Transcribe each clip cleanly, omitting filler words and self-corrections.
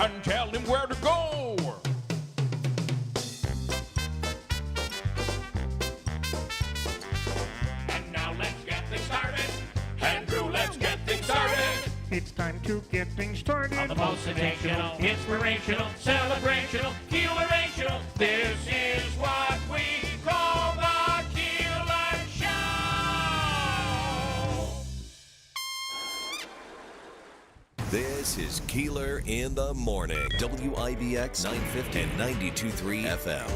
and tell him where to go. And now let's get things started. Andrew, let's get things started. It's time to get things started. On the most sensational, inspirational, celebrational, Keelerational. This is what we call the Keeler Show. This is Keeler in the Morning. WIBX 950 and 92.3 FM.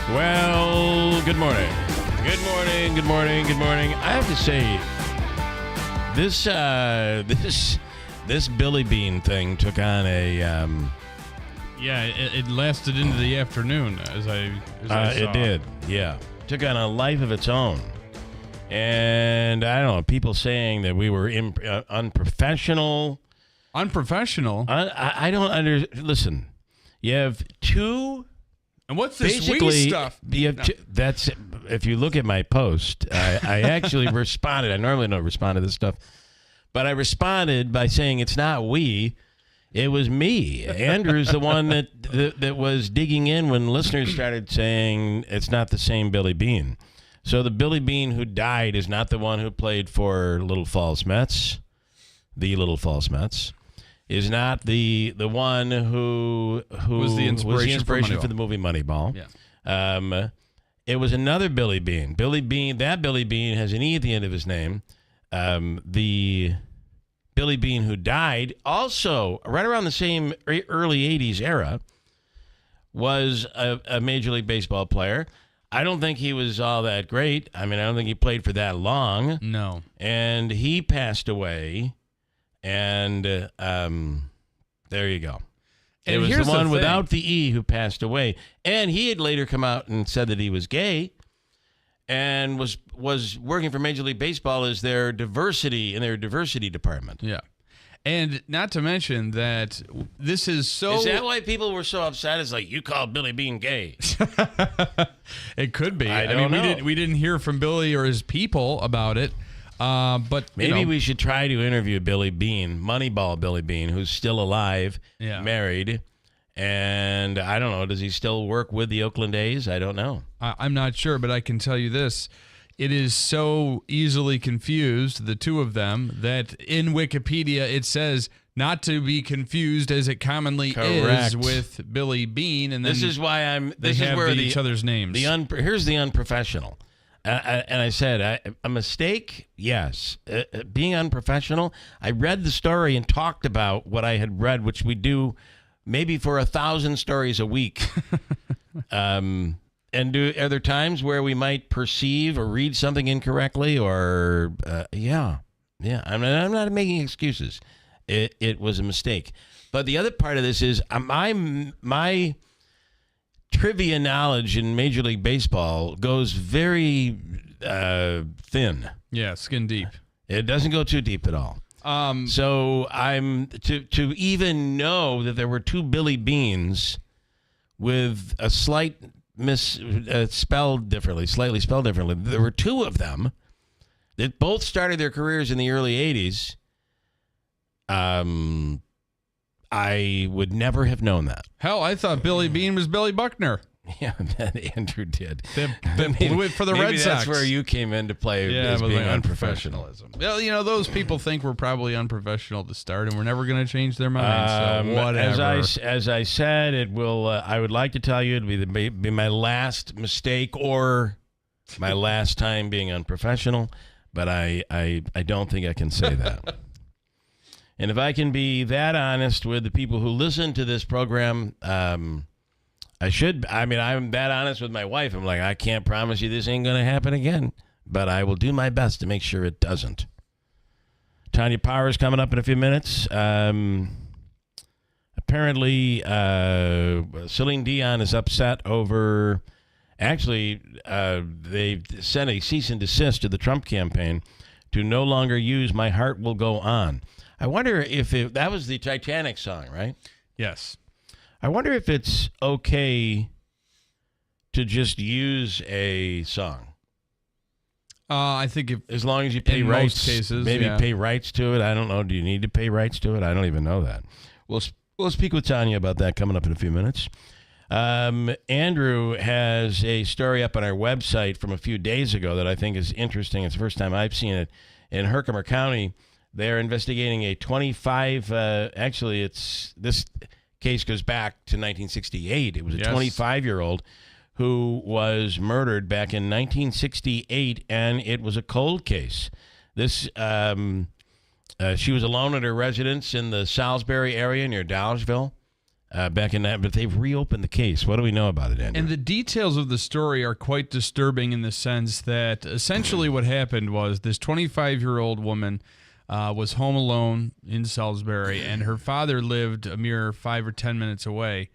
Well, good morning. Good morning, good morning, good morning. I have to say, this Billy Bean thing took on a... Yeah, it lasted into the afternoon, as I saw. It did, yeah. Took on a life of its own. And, I don't know, people saying that we were unprofessional. Unprofessional? I don't listen, you have two... And what's this basically, we stuff? That's if you look at my post, I actually responded. I normally don't respond to this stuff, but I responded by saying it's not we, it was me. Andrew's the one that was digging in when listeners started saying it's not the same Billy Bean. So the Billy Bean who died is not the one who played for Little Falls Mets, the Little Falls Mets. Is not the one who was the inspiration for the movie Moneyball. Yeah. It was another Billy Bean. That Billy Bean has an E at the end of his name. The Billy Bean who died, also right around the same early 80s era, was a Major League Baseball player. I don't think he was all that great. I mean, I don't think he played for that long. No. And he passed away. And there you go. And it was here's the one the without the E who passed away. And he had later come out and said that he was gay and was working for Major League Baseball as their diversity department. Yeah. And not to mention that this is so... Is that why people were so upset? It's like, you called Billy Bean gay. It could be. I don't know. We didn't hear from Billy or his people about it. But maybe we should try to interview Billy Bean, Moneyball Billy Bean, who's still alive, married, and I don't know, does he still work with the Oakland A's? I don't know. I'm not sure, but I can tell you this. It is so easily confused, the two of them, that in Wikipedia it says not to be confused as it commonly is with Billy Bean. And then this is why this is where each other's names. Here's the unprofessional. And I said, a mistake? Yes. Being unprofessional? I read the story and talked about what I had read, which we do maybe for 1,000 stories a week. And are there times where we might perceive or read something incorrectly? Or, yeah. I'm not making excuses. It was a mistake. But the other part of this is my trivia knowledge in Major League Baseball goes very thin. Yeah, skin deep. It doesn't go too deep at all. So I'm to even know that there were two Billy Beans with a slight slightly spelled differently. There were two of them that both started their careers in the early 80s. I would never have known that. Hell, I thought Billy Bean was Billy Buckner. Yeah, Andrew did. They blew it for the Red Sox. That's where you came into play as being unprofessionalism. Well, those people think we're probably unprofessional to start, and we're never going to change their minds. So whatever. As I said, it will. I would like to tell you it'd be my last mistake or my last time being unprofessional, but I don't think I can say that. And if I can be that honest with the people who listen to this program, I should. I mean, I'm that honest with my wife. I'm like, I can't promise you this ain't going to happen again, but I will do my best to make sure it doesn't. Tanya Power's coming up in a few minutes. Apparently, Celine Dion is upset over... Actually, they sent a cease and desist to the Trump campaign to no longer use My Heart Will Go On. I wonder if that was the Titanic song, right? Yes. I wonder if it's okay to just use a song. I think as long as you pay in rights, most cases, maybe yeah. pay rights to it. I don't know. Do you need to pay rights to it? I don't even know that. We'll speak with Tanya about that coming up in a few minutes. Andrew has a story up on our website from a few days ago that I think is interesting. It's the first time I've seen it. In Herkimer County, they're investigating a 25. This case goes back to 1968. It was a 25-year-old who was murdered back in 1968, and it was a cold case. This she was alone at her residence in the Salisbury area near Dollarville back in that, but they've reopened the case. What do we know about it, Andrew? And the details of the story are quite disturbing in the sense that essentially what happened was this 25-year-old woman was home alone in Salisbury, and her father lived a mere 5 or 10 minutes away.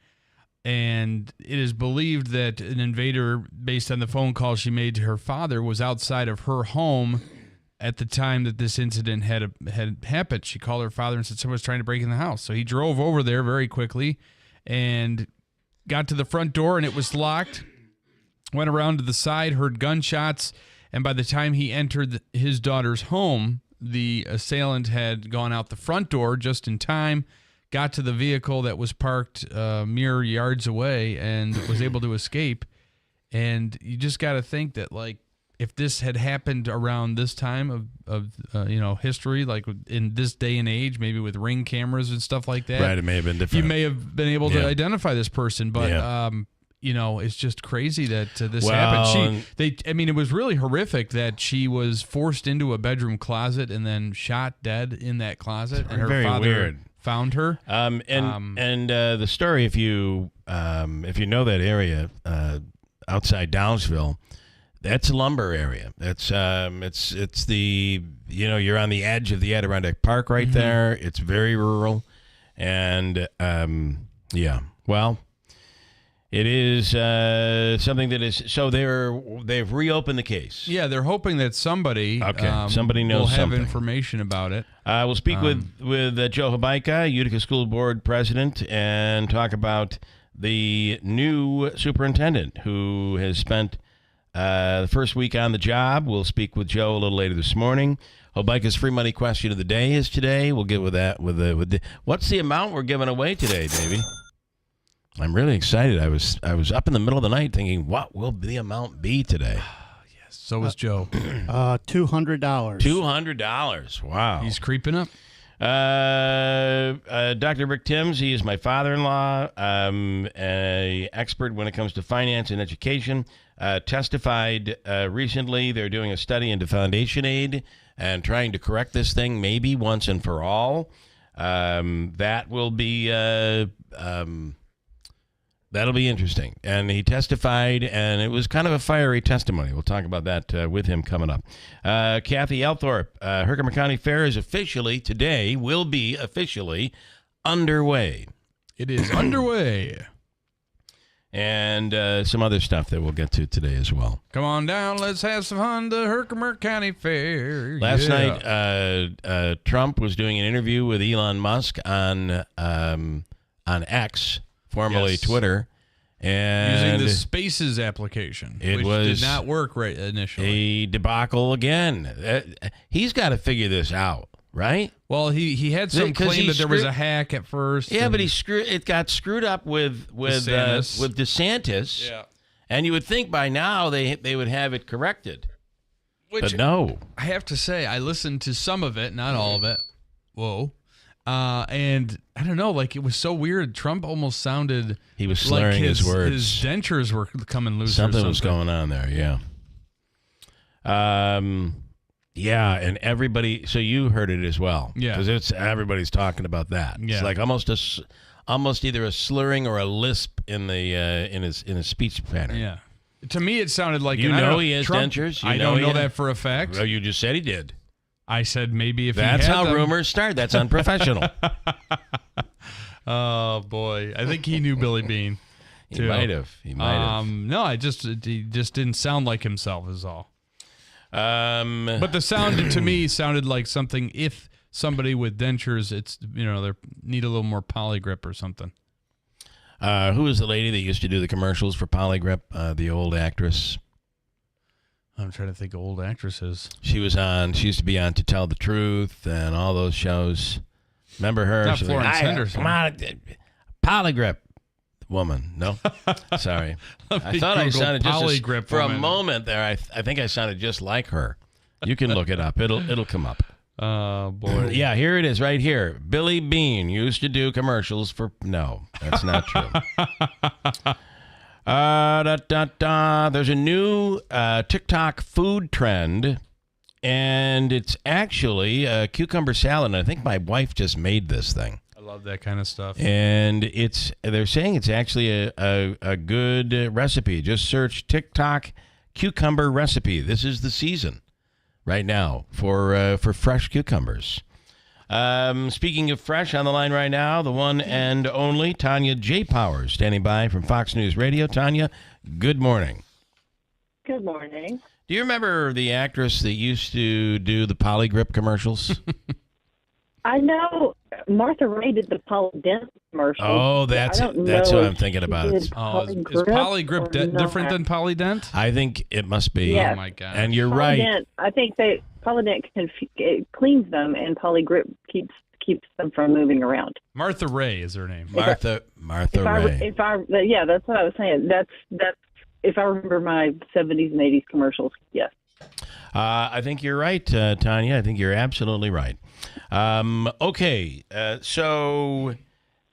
And it is believed that an invader, based on the phone call she made to her father, was outside of her home at the time that this incident had happened. She called her father and said someone was trying to break in the house. So he drove over there very quickly and got to the front door, and it was locked. Went around to the side, heard gunshots, and by the time he entered his daughter's home, the assailant had gone out the front door just in time, got to the vehicle that was parked mere yards away, and was able to escape. And you just got to think that, like, if this had happened around this time of history, like in this day and age, maybe with Ring cameras and stuff like that, right, it may have been different. You may have been able to identify this person, but it's just crazy that this happened. It was really horrific that she was forced into a bedroom closet and then shot dead in that closet, and her father found her. The story, if you know that area outside Downsville, that's a lumber area. That's it's the you're on the edge of the Adirondack Park right there. It's very rural, and it is something that is so they've reopened the case. Yeah, they're hoping that somebody somebody knows will have something. information about it. We'll speak with Joe Habaika, Utica School Board President, and talk about the new superintendent who has spent the first week on the job. We'll speak with Joe a little later this morning. Habaika's free money question of the day is today. We'll get with that. What's the amount we're giving away today, baby? I'm really excited. I was up in the middle of the night thinking, what will the amount be today? Yes, so was Joe. $200. $200. Wow. He's creeping up. Dr. Rick Timms, he is my father-in-law, an expert when it comes to finance and education, testified recently. They're doing a study into foundation aid and trying to correct this thing maybe once and for all. That will be that'll be interesting. And he testified, and it was kind of a fiery testimony. We'll talk about that with him coming up. Kathy Althorpe, Herkimer County Fair is will be officially underway. It is underway. And some other stuff that we'll get to today as well. Come on down, let's have some fun, the Herkimer County Fair. Last night, Trump was doing an interview with Elon Musk on X, formerly Twitter, and using the Spaces application, which did not work right initially. A debacle again. He's got to figure this out, right? Well, he had some claim that there was a hack at first. Yeah, but it got screwed up with DeSantis. Yeah, and you would think by now they would have it corrected. But no. I have to say, I listened to some of it, not all of it. Whoa. And I don't know, like, it was so weird. Trump almost sounded he was slurring like his words. His dentures were coming loose. Something was going on there, yeah. Yeah, and everybody. So you heard it as well, yeah? Because everybody's talking about that. Yeah. It's like almost either a slurring or a lisp in his speech pattern. Yeah. To me, it sounded like he has Trump, dentures. I don't know that for a fact. Well, you just said he did. I said maybe if that's he had how them. rumors start. That's unprofessional. Oh boy, I think he knew Billy Bean. He might have. No, he just didn't sound like himself. Is all. But the sound to me sounded like something. If somebody with dentures, it's they need a little more polygrip or something. Who was the lady that used to do the commercials for Polygrip? The old actress. I'm trying to think of old actresses. She used to be on To Tell the Truth and all those shows. Remember her? Not She was Florence like, Henderson. Come on, Polygrip woman. No, sorry. I thought I sounded just Polygrip for woman. a moment there. I think I sounded just like her. You can look it up. It'll come up. Oh, boy. Yeah, here it is right here. Billy Bean used to do commercials for... No, that's not true. There's a new TikTok food trend, and it's actually a cucumber salad. And I think my wife just made this thing. I love that kind of stuff. And they're saying it's actually a good recipe. Just search TikTok cucumber recipe. This is the season right now for fresh cucumbers. Speaking of fresh, on the line right now, the one and only Tanya J. Powers, standing by from Fox News Radio. Tanya, good morning. Good morning. Do you remember the actress that used to do the Polygrip commercials? I know Martha Ray did the Polly Dent commercial. Oh, that's what I'm thinking about. Is Polygrip different than Polydent? I think it must be. Yes. Oh, my God. And you're Polly right. Dent, I think Polly Dent it cleans them, and Poly Grip keeps them from moving around. Martha Ray is her name. Martha Ray. Yeah, that's what I was saying. That's if I remember my 70s and 80s commercials. Yes. I think you're right, Tanya. I think you're absolutely right. Okay, so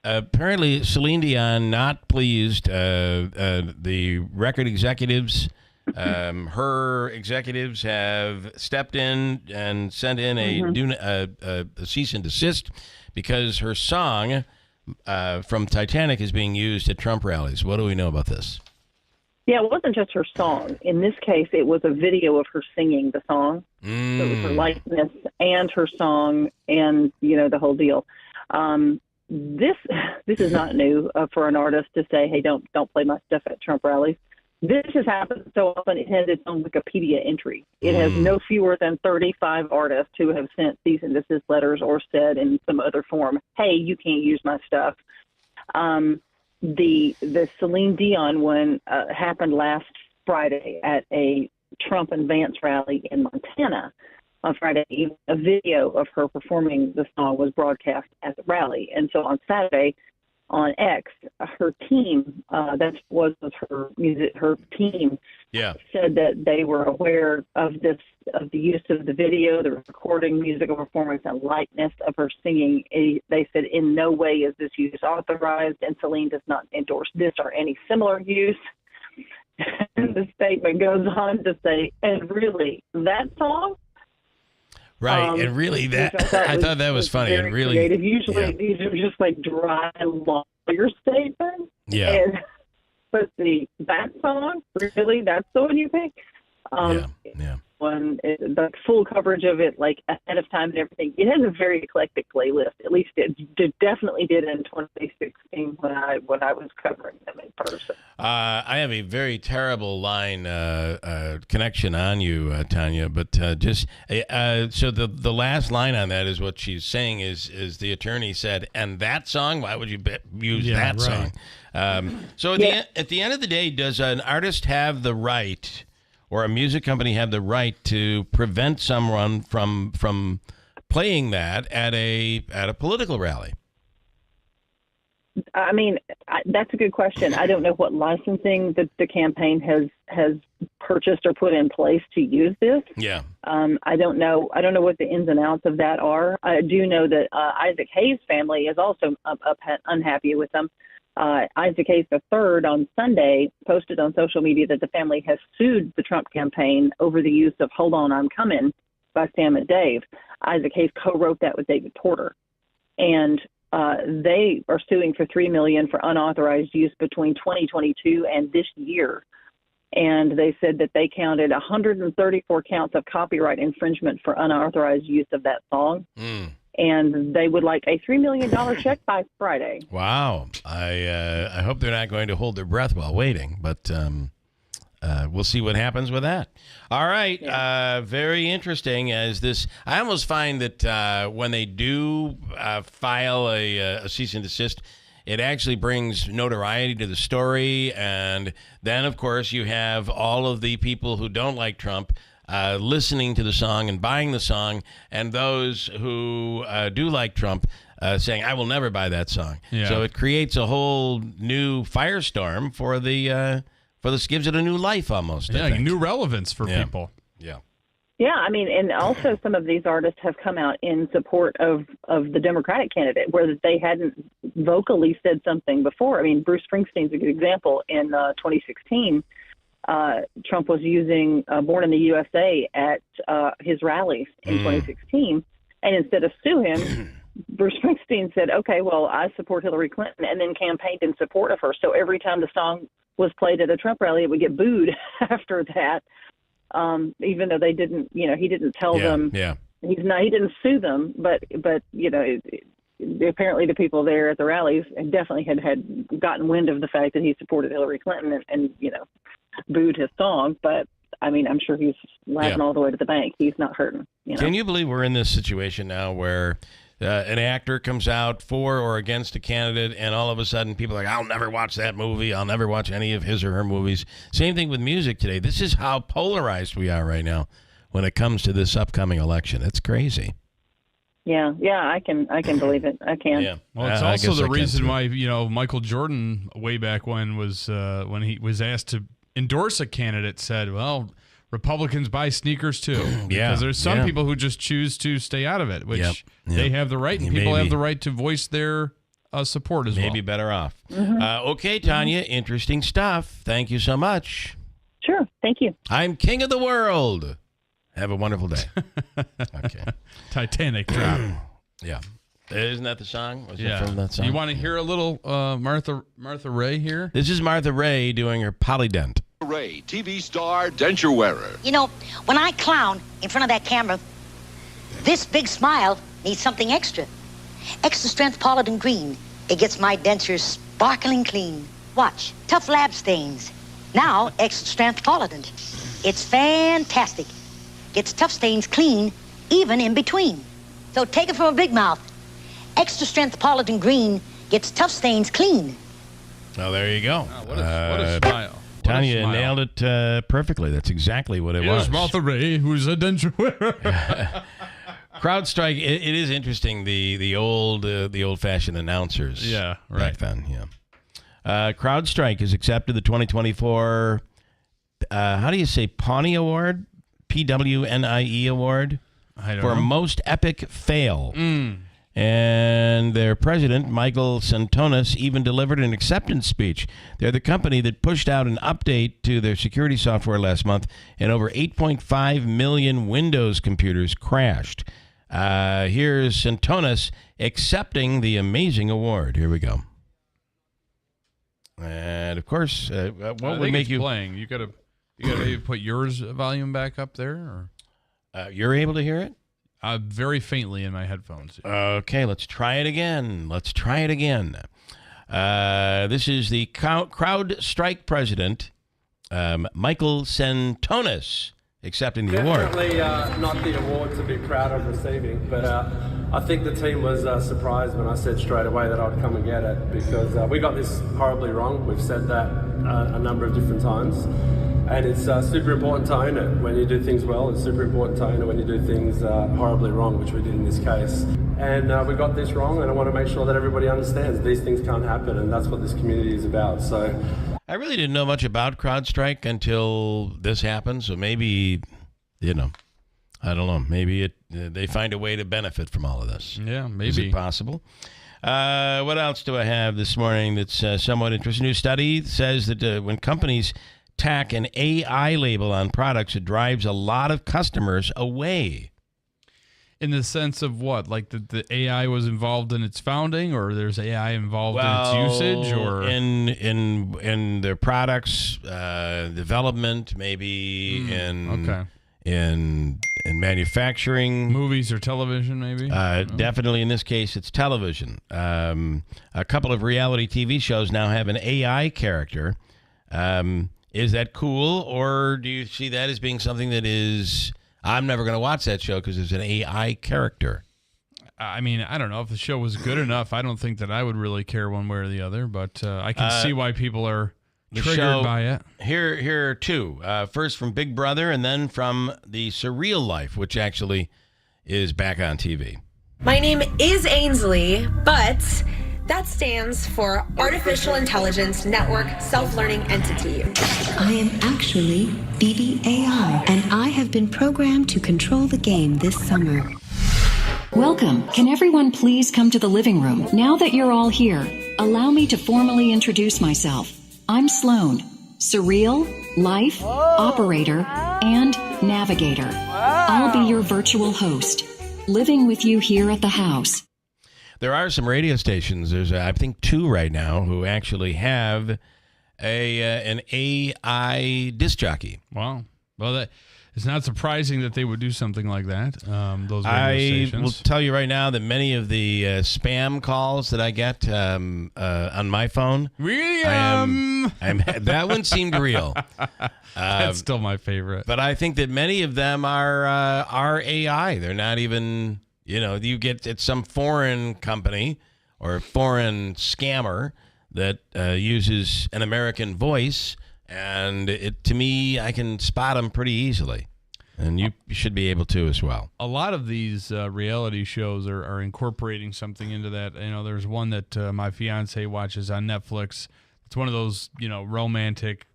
apparently Celine Dion not pleased. The record executives, her executives have stepped in and sent in a cease and desist because her song from Titanic is being used at Trump rallies. What do we know about this? Yeah, it wasn't just her song. In this case, it was a video of her singing the song. So it was her likeness and her song and, the whole deal. This is not new for an artist to say, hey, don't play my stuff at Trump rallies. This has happened so often it has its own Wikipedia entry. It has no fewer than 35 artists who have sent cease and desist letters or said in some other form, hey, you can't use my stuff. The Celine Dion one happened last Friday at a Trump and Vance rally in Montana. On Friday evening, a video of her performing the song was broadcast at the rally. And so on Saturday on X, her team, that was her team, said that they were aware of the use of the video, the recording, musical performance, and likeness of her singing. They said in no way is this use authorized, and Celine does not endorse this or any similar use. And the statement goes on to say, and really, that song? Right, and really, I thought that was funny. And really, creative. Usually, these are just like dry, lawyer statements. Yeah. But that song, really, that's the one you pick? Yeah. The full coverage of it, like ahead of time and everything. It has a very eclectic playlist. At least it definitely did in 2016 when I was covering them in person. I have a very terrible line connection on you, Tanya. But so the last line on that is what she's saying is the attorney said, and that song. Why would you use that song? So at the end of the day, does an artist have the right? Or a music company have the right to prevent someone from playing that at a political rally? I mean, that's a good question. I don't know what licensing the campaign has purchased or put in place to use this. Yeah. I don't know what the ins and outs of that are. I do know that Isaac Hayes' family is also unhappy with them. Isaac Hayes III on Sunday posted on social media that the family has sued the Trump campaign over the use of Hold On, I'm Coming by Sam and Dave. Isaac Hayes co-wrote that with David Porter. And they are suing for $3 million for unauthorized use between 2022 and this year. And they said that they counted 134 counts of copyright infringement for unauthorized use of that song. And they would like a $3 million check by Friday. Wow. I hope they're not going to hold their breath while waiting, but we'll see what happens with that. All right. Yeah. Very interesting as this. I almost find that when they do file a cease and desist, it actually brings notoriety to the story. And then, of course, you have all of the people who don't like Trump listening to the song and buying the song, and those who do like Trump saying, I will never buy that song. Yeah. So it creates a whole new firestorm for the gives it a new life almost. I think. New relevance for people. Yeah. Yeah, I mean, and also some of these artists have come out in support of the Democratic candidate, where they hadn't vocally said something before. I mean, Bruce Springsteen's a good example. In 2016, Trump was using Born in the USA at his rallies in 2016, and instead of sue him, Bruce Springsteen said, okay, well, I support Hillary Clinton, and then campaigned in support of her. So every time the song was played at a Trump rally, it would get booed after that. Even though they didn't, he didn't tell them. Yeah. He didn't sue them, but apparently the people there at the rallies definitely had gotten wind of the fact that he supported Hillary Clinton and booed his song. But I mean, I'm sure he's laughing all the way to the bank. He's not hurting. Can you believe we're in this situation now where an actor comes out for or against a candidate, and all of a sudden people are like, I'll never watch that movie. I'll never watch any of his or her movies. Same thing with music today. This is how polarized we are right now when it comes to this upcoming election. It's crazy. Yeah, I can believe it. I can. Yeah. Well, it's also the reason why Michael Jordan way back when he was asked to endorse a candidate said, well, Republicans buy sneakers too. Because there's some people who just choose to stay out of it, which they have the right, and people have the right to voice their support as well. Maybe better off. Okay, Tanya, interesting stuff. Thank you so much. Sure, thank you. I'm king of the world. Have a wonderful day. Okay. Titanic drop. Yeah. Isn't that the song? Was it Yeah. from that song? You want to hear a little Martha Ray here? This is Martha Ray doing her polydent. Ray, TV star, denture wearer. When I clown in front of that camera, this big smile needs something extra. Extra strength Polydent Green. It gets my dentures sparkling clean. Watch, tough lab stains. Now, extra strength Polydent. It's fantastic. Gets tough stains clean, even in between. So take it from a big mouth. Extra strength Polydent Green gets tough stains clean. Oh, there you go. What a smile. Tanya nailed it perfectly. That's exactly what it was. Here's Martha Ray, who's a denture wearer. CrowdStrike. It is interesting. The old-fashioned announcers. Yeah, right. Back then. Yeah. CrowdStrike has accepted the 2024. How do you say Pawnee Award? PWNIE Award for most epic fail. And their president, Michael Santonis, even delivered an acceptance speech. They're the company that pushed out an update to their security software last month, and over 8.5 million Windows computers crashed. Here's Santonis accepting the amazing award. Here we go. And, of course, what would make you... playing? You gotta maybe put yours volume back up there? Or? You're able to hear it? Very faintly in my headphones. Okay, let's try it again. This is the CrowdStrike president, Michael Santonis, accepting the award. Definitely not the award to be proud of receiving, but I think the team was surprised when I said straight away that I'd come and get it, because we got this horribly wrong. We've said that a number of different times. And it's super important to own it when you do things well. It's super important to own it when you do things horribly wrong, which we did in this case. And we got this wrong, and I want to make sure that everybody understands these things can't happen, and that's what this community is about. So, I really didn't know much about CrowdStrike until this happened. So maybe, I don't know. Maybe they find a way to benefit from all of this. Yeah, maybe. Is it possible? What else do I have this morning that's somewhat interesting? A new study says that when companies tack an AI label on products, it drives a lot of customers away. In the sense of what? Like the AI was involved in its founding, or there's AI involved in its usage, or in their products development, maybe in manufacturing, movies or television, maybe. Definitely, in this case, it's television. A couple of reality TV shows now have an AI character. Is that cool, or do you see that as being something that is, I'm never going to watch that show because there's an AI character? I mean, I don't know if the show was good enough. I don't think that I would really care one way or the other, but I can see why people are triggered by it. Here are two. First from Big Brother, and then from the Surreal Life, which actually is back on TV. My name is Ainsley, but that stands for Artificial Intelligence Network Self-Learning Entity. I am actually BBAI, and I have been programmed to control the game this summer. Welcome. Can everyone please come to the living room? Now that you're all here, allow me to formally introduce myself. I'm Sloan, Surreal, Life, Operator, and Navigator. I'll be your virtual host, living with you here at the house. There are some radio stations, there's I think 2 right now, who actually have an AI disc jockey. Wow. Well, it's not surprising that they would do something like that, those radio stations. I will tell you right now that many of the spam calls that I get on my phone, that one seemed real. That's still my favorite. But I think that many of them are AI. They're not even... you get it's some foreign company or foreign scammer that uses an American voice, and to me, I can spot them pretty easily, and you should be able to as well. A lot of these reality shows are incorporating something into that. There's one that my fiance watches on Netflix. It's one of those romantic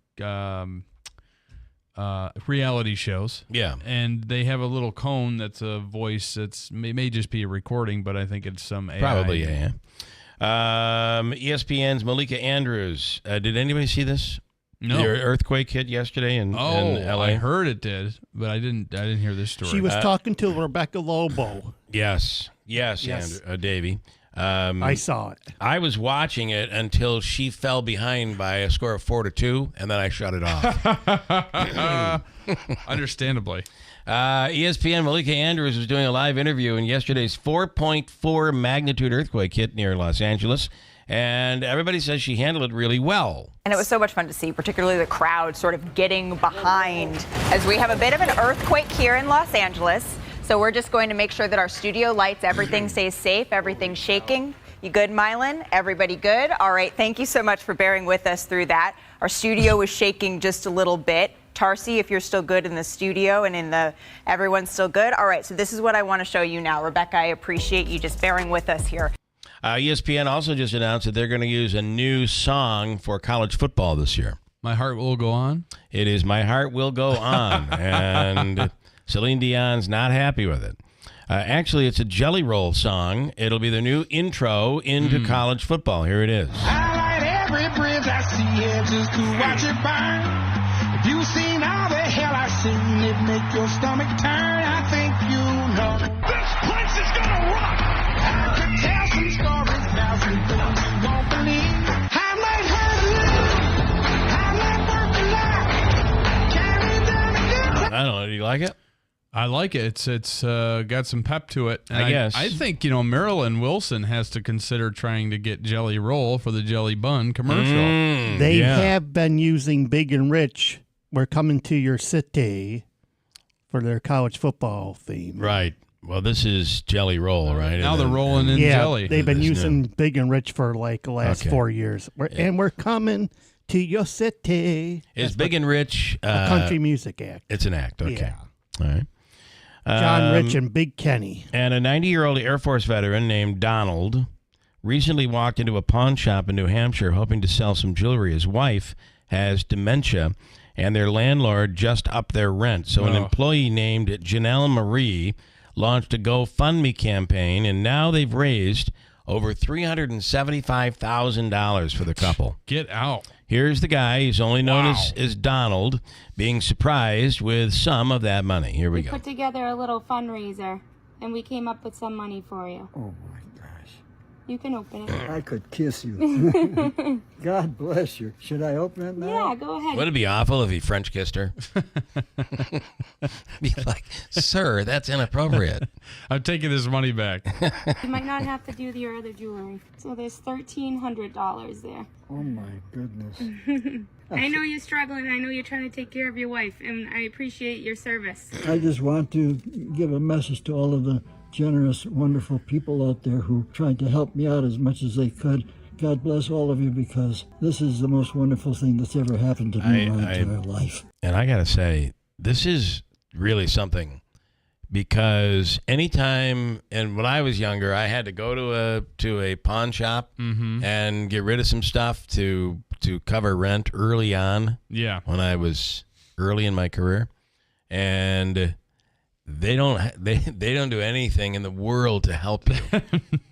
reality shows. Yeah. And they have a little cone that's a voice that's may just be a recording, but I think it's some AI. Probably, yeah. ESPN's Malika Andrews. Did anybody see this? No. The earthquake hit yesterday in LA. I heard it did, but I didn't hear this story. She was talking to Rebecca Lobo. Yes. Andrew, Davey. I saw it. I was watching it until she fell behind by a score of 4-2, and then I shut it off. Understandably. ESPN Malika Andrews was doing a live interview, and yesterday's 4.4 magnitude earthquake hit near Los Angeles, and everybody says she handled it really well. And it was so much fun to see, particularly the crowd sort of getting behind, as we have a bit of an earthquake here in Los Angeles. So we're just going to make sure that our studio lights, everything stays safe, everything's shaking. You good, Mylan? Everybody good? All right, thank you so much for bearing with us through that. Our studio was shaking just a little bit. Tarsi, if you're still good in the studio and everyone's still good. All right, so this is what I want to show you now. Rebecca, I appreciate you just bearing with us here. ESPN also just announced that they're going to use a new song for college football this year. My Heart Will Go On? It is My Heart Will Go On, and Celine Dion's not happy with it. Actually, it's a Jelly Roll song. It'll be the new intro into college football. Here it is. I light every bridge I see here just to watch it burn. If you've seen all the hell I've seen, it make your stomach turn. I think you know this place is gonna rock. I could tell some stories now, some things you won't believe. I might hurt a little, I might work a lot, carry down a good. I don't know. Do you like it? I like it. It's got some pep to it. And I guess. I think, Marilyn Wilson has to consider trying to get Jelly Roll for the Jelly Bun commercial. They have been using Big and Rich. We're coming to your city for their college football theme. Right. Well, this is Jelly Roll, right? Now they're rolling in jelly. They've been using Big and Rich for like the last 4 years. And we're coming to your city. Is Big and Rich a country music act? It's an act. Okay. Yeah. All right. John Rich and Big Kenny. And a 90-year-old Air Force veteran named Donald recently walked into a pawn shop in New Hampshire hoping to sell some jewelry. His wife has dementia, and their landlord just upped their rent. So an employee named Janelle Marie launched a GoFundMe campaign, and now they've raised over $375,000 for the couple. Get out. Here's the guy, he's only known as Donald, being surprised with some of that money. Here we go. Put together a little fundraiser, and we came up with some money for you. Oh, my gosh. You can open it. I could kiss you. God bless you. Should I open it now? Yeah, go ahead. Wouldn't it be awful if he French kissed her? Be like, sir, that's inappropriate. I'm taking this money back. You might not have to do your other jewelry. So there's $1,300 there. Oh, my goodness. I know you're struggling. I know you're trying to take care of your wife, and I appreciate your service. I just want to give a message to all of the generous, wonderful people out there who tried to help me out as much as they could. God bless all of you, because this is the most wonderful thing that's ever happened to me in my entire life. And I got to say, this is really something, because anytime, and when I was younger, I had to go to a pawn shop and get rid of some stuff to cover rent early on. Yeah. When I was early in my career, and they don't do anything in the world to help you.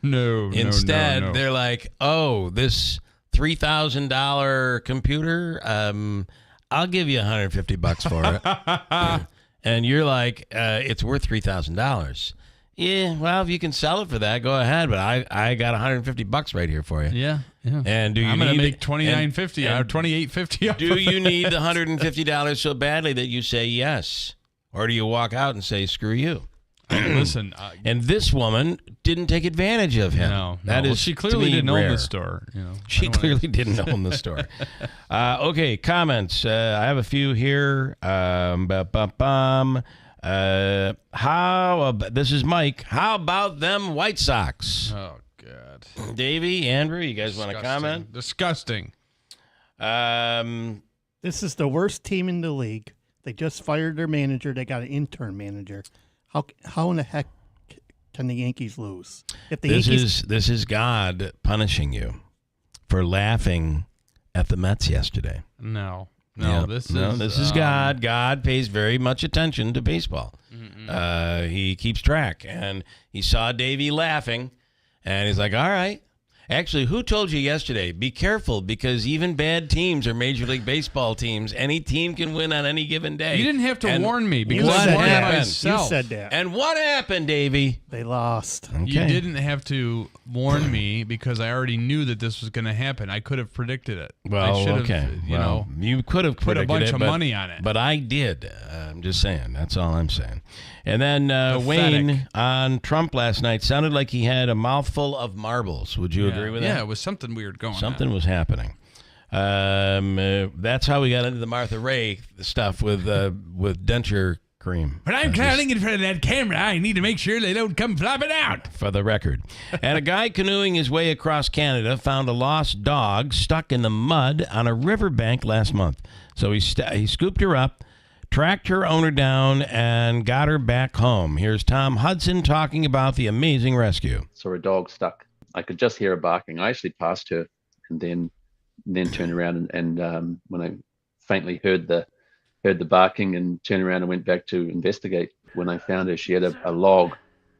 No. Instead, they're like, "Oh, this $3,000 computer, I'll give you $150 for it." And you're like, "It's worth $3,000." Yeah, well, if you can sell it for that, go ahead. But I got $150 right here for you. Yeah. And I'm gonna make $29.50 or $28.50. Do you need the $150 so badly that you say yes? Or do you walk out and say, screw you? Listen. And this woman didn't take advantage of him. No. That is, she clearly didn't own the store. She clearly didn't own the store. Okay, comments. I have a few here. This is Mike. How about them White Sox? Oh, God. Davey, Andrew, you guys want to comment? Disgusting. This is the worst team in the league. They just fired their manager. They got an intern manager. How in the heck can the Yankees lose? If the This is God punishing you for laughing at the Mets yesterday. No. This is God. God pays very much attention to baseball. He keeps track, and he saw Davey laughing, and he's like, all right. Actually, who told you yesterday? Be careful, because even bad teams are Major League Baseball teams. Any team can win on any given day. You didn't have to warn me, because what I warned happened? myself. You said that. And what happened, Davey? They lost. Okay. You didn't have to warn me, because I already knew that this was going to happen. I could have predicted it. Well, I should have, okay. you could have put a bunch of money on it. But I did. I'm just saying. That's all I'm saying. And then Wayne on Trump last night sounded like he had a mouthful of marbles. Would you agree with that? Yeah, it was something weird going on. Something was happening. That's how we got into the Martha Ray stuff with denture cream. When I'm clowning in front of that camera, I need to make sure they don't come flopping out. For the record. And a guy canoeing his way across Canada found a lost dog stuck in the mud on a riverbank last month. So he scooped her up, tracked her owner down, and got her back home. Here's Tom Hudson talking about the amazing rescue. So her dog stuck. I could just hear her barking. I actually passed her and then turned around and when I faintly heard the barking and turned around and went back to investigate. When I found her, she had a log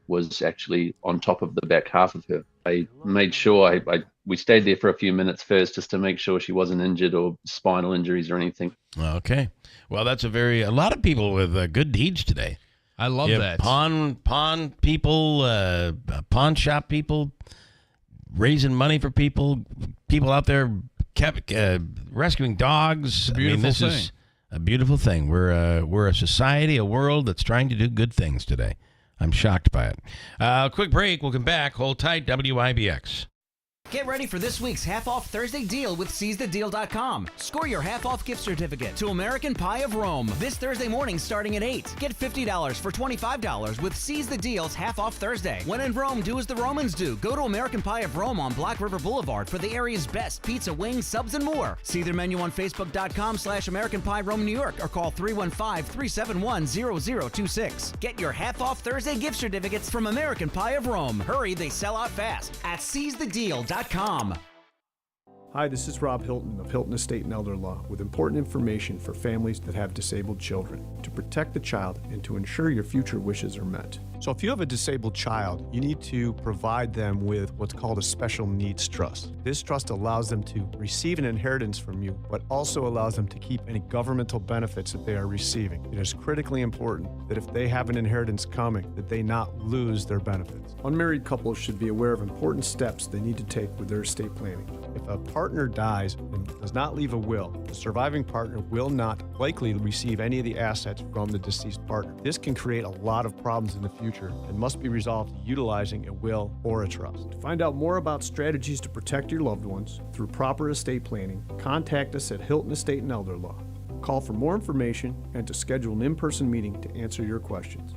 was actually on top of the back half of her. I made sure we stayed there for a few minutes first just to make sure she wasn't injured or spinal injuries or anything. Okay. Well, that's a lot of people with good deeds today. I love that. Pawn people, pawn shop people, raising money for people out there rescuing dogs. This is a beautiful thing. We're a society, a world that's trying to do good things today. I'm shocked by it. Quick break. We'll come back. Hold tight. WIBX. Get ready for this week's half-off Thursday deal with SeizeTheDeal.com. Score your half-off gift certificate to American Pie of Rome this Thursday morning starting at 8. Get $50 for $25 with Seize the Deal's half-off Thursday. When in Rome, do as the Romans do. Go to American Pie of Rome on Black River Boulevard for the area's best pizza, wings, subs, and more. See their menu on Facebook.com/American Pie Rome, New York, or call 315-371-0026. Get your half-off Thursday gift certificates from American Pie of Rome. Hurry, they sell out fast at SeizeTheDeal.com. Hi, this is Rob Hilton of Hilton Estate and Elder Law with important information for families that have disabled children to protect the child and to ensure your future wishes are met. So if you have a disabled child, you need to provide them with what's called a special needs trust. This trust allows them to receive an inheritance from you, but also allows them to keep any governmental benefits that they are receiving. It is critically important that if they have an inheritance coming, that they not lose their benefits. Unmarried couples should be aware of important steps they need to take with their estate planning. If a partner dies and does not leave a will, the surviving partner will not likely receive any of the assets from the deceased partner. This can create a lot of problems in the future and must be resolved utilizing a will or a trust. To find out more about strategies to protect your loved ones through proper estate planning, contact us at Hilton Estate and Elder Law. Call for more information and to schedule an in-person meeting to answer your questions.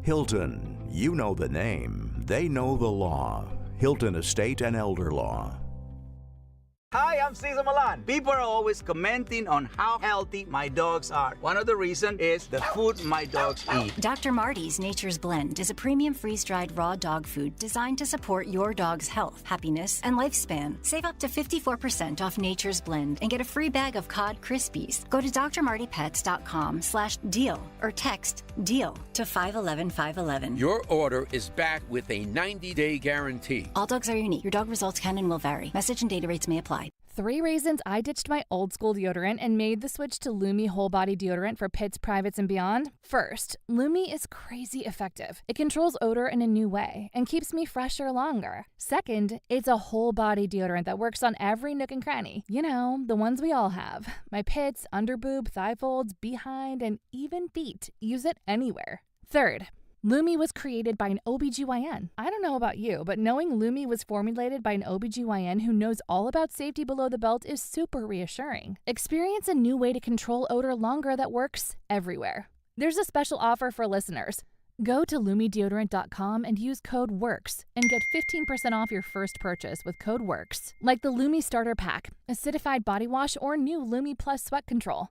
Hilton You know the name. They know the law. Hilton Estate and Elder Law. Hi, I'm Cesar Milan. People are always commenting on how healthy my dogs are. One of the reasons is the food my dogs eat. Dr. Marty's Nature's Blend is a premium freeze-dried raw dog food designed to support your dog's health, happiness, and lifespan. Save up to 54% off Nature's Blend and get a free bag of cod Krispies. Go to drmartypets.com/deal or text DEAL to 511-511. Your order is back with a 90-day guarantee. All dogs are unique. Your dog results can and will vary. Message and data rates may apply. 3 reasons I ditched my old school deodorant and made the switch to Lumi Whole Body Deodorant for pits, privates, and beyond. First, Lumi is crazy effective. It controls odor in a new way and keeps me fresher longer. Second, it's a whole body deodorant that works on every nook and cranny. You know, the ones we all have. My pits, underboob, thigh folds, behind, and even feet. Use it anywhere. Third, Lumi was created by an OBGYN. I don't know about you, but knowing Lumi was formulated by an OBGYN who knows all about safety below the belt is super reassuring. Experience a new way to control odor longer that works everywhere. There's a special offer for listeners. Go to LumiDeodorant.com and use code WORKS and get 15% off your first purchase with code WORKS. Like the Lumi Starter Pack, acidified body wash, or new Lumi Plus Sweat Control.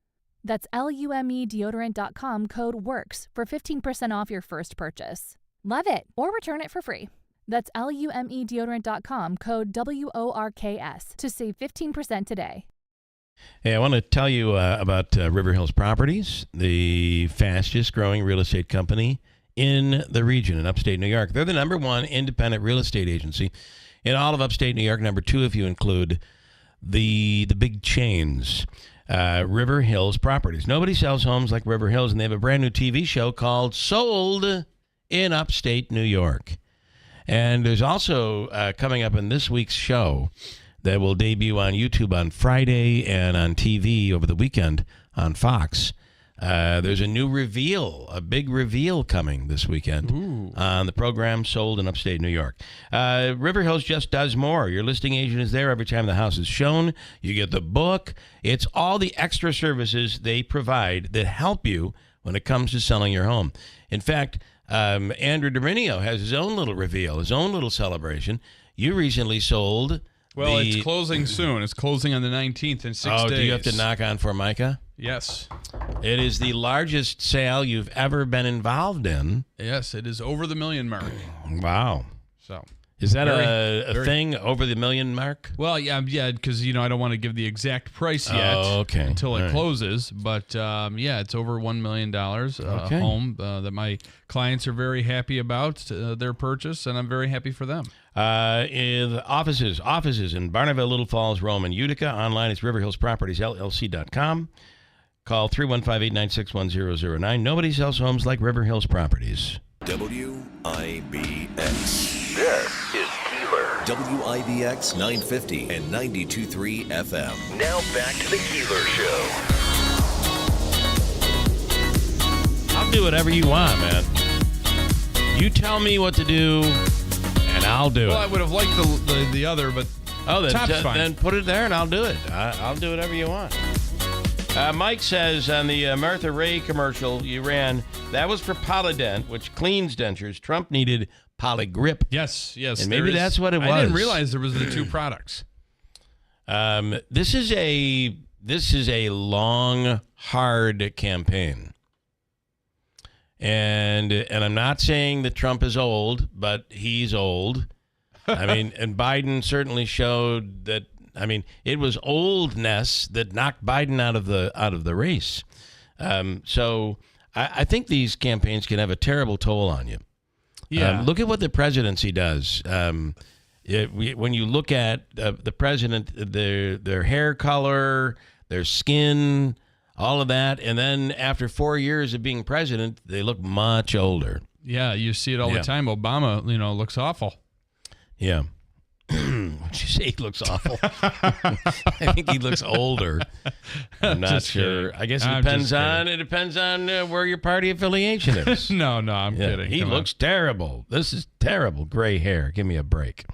That's LumeDeodorant.com, code WORKS for 15% off your first purchase. Love it, or return it for free. That's LumeDeodorant.com, code WORKS to save 15% today. Hey, I want to tell you about River Hills Properties, the fastest growing real estate company in the region in upstate New York. They're the #1 independent real estate agency in all of upstate New York, #2 if you include the big chains. River Hills Properties. Nobody sells homes like River Hills, and they have a brand new TV show called Sold in Upstate New York. And there's also coming up in this week's show that will debut on YouTube on Friday and on TV over the weekend on Fox. There's a new reveal, a big reveal coming this weekend on the program Sold in Upstate New York. River Hills just does more. Your listing agent is there every time the house is shown. You get the book. It's all the extra services they provide that help you when it comes to selling your home. In fact, Andrew Dominio has his own little reveal, his own little celebration. You recently sold. Well, it's closing soon. It's closing on the 19th in 6 days. Oh, do you have to knock on Formica? Yes. It is the largest sale you've ever been involved in. Yes, it is over the $1 million mark. Wow. So is that a thing, over the $1 million mark? Well, yeah, because I don't want to give the exact price yet until it closes. But it's over $1 million home that my clients are very happy about their purchase, and I'm very happy for them. In offices in Barneville, Little Falls, Rome, and Utica. Online is riverhillspropertiesllc.com. Call 315-896-1009. Nobody sells homes like River Hills Properties. WIBX. This is Keeler. WIBX 950 and 92.3 FM. Now back to the Keeler Show. I'll do whatever you want, man. You tell me what to do, and I'll do it. Well, I would have liked the other, but top's fine. Then put it there, and I'll do it. I'll do whatever you want. Mike says on the Martha Ray commercial you ran, that was for Polydent, which cleans dentures. Trump needed Polygrip. Yes. And maybe that's what it was. I didn't realize there was the two products. This is a long, hard campaign. And I'm not saying that Trump is old, but he's old. I mean, and Biden certainly showed that. I mean, it was oldness that knocked Biden out of the race. So I think these campaigns can have a terrible toll on you. Yeah. Look at what the presidency does. When you look at the president, their hair color, their skin, all of that, and then after 4 years of being president, they look much older. Yeah, you see it all the time. Obama, looks awful. Yeah. Would you say he looks awful? I think he looks older. I'm not sure. Kidding. I guess it depends on where your party affiliation is. No, I'm kidding. He looks terrible. This is terrible gray hair. Give me a break.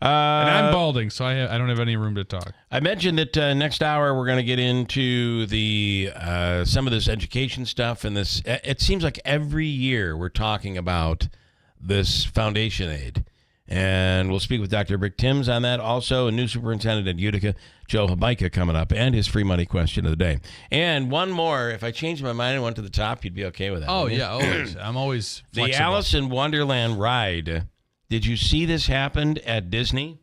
And I'm balding, so I don't have any room to talk. I mentioned that next hour we're going to get into the some of this education stuff, and this. It seems like every year we're talking about this foundation aid. And we'll speak with Dr. Rick Timms on that. Also, a new superintendent at Utica, Joe Habaika, coming up, and his free money question of the day. And one more. If I changed my mind and went to the top, you'd be okay with that. Oh, wouldn't you? yeah, always. I'm always The flexible. Alice in Wonderland ride. Did you see this happened at Disney?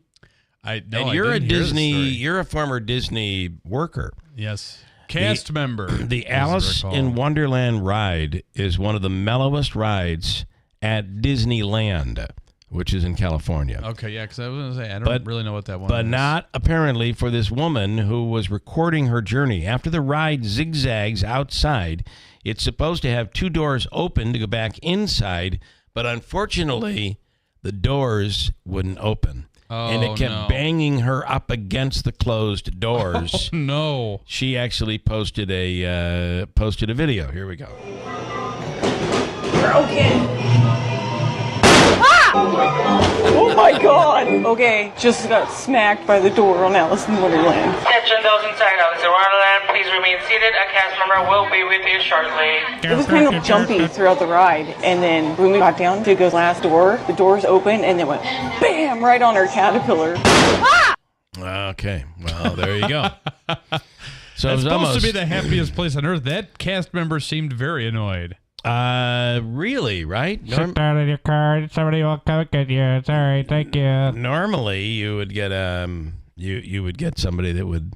No, you're I didn't hear the story. You're a former Disney worker. Yes. Cast member. The Alice in Wonderland ride is one of the mellowest rides at Disneyland, which is in California. Okay, yeah, because I was going to say, I don't really know what that one But is. not apparently for this woman who was recording her journey. After the ride zigzags outside, it's supposed to have 2 doors open to go back inside, but unfortunately, the doors wouldn't open. And it kept banging her up against the closed doors. Oh, no. She actually posted a video. Here we go. Broken. Ah! Oh my god. Okay, just got smacked by the door on Alice in Wonderland. Attention those inside Alice in Wonderland, please remain seated. A cast member will be with you shortly. It was kind of jumpy throughout the ride, and then when we got down to the last door, the doors opened, and then went BAM! Right on our caterpillar. Ah! Okay, well, there you go. So That's it was supposed to be the happiest place on earth. That cast member seemed very annoyed. Really, right? Sit down in your car. Somebody will come get you. It's all right. Thank you. Normally, you would get you would get somebody that would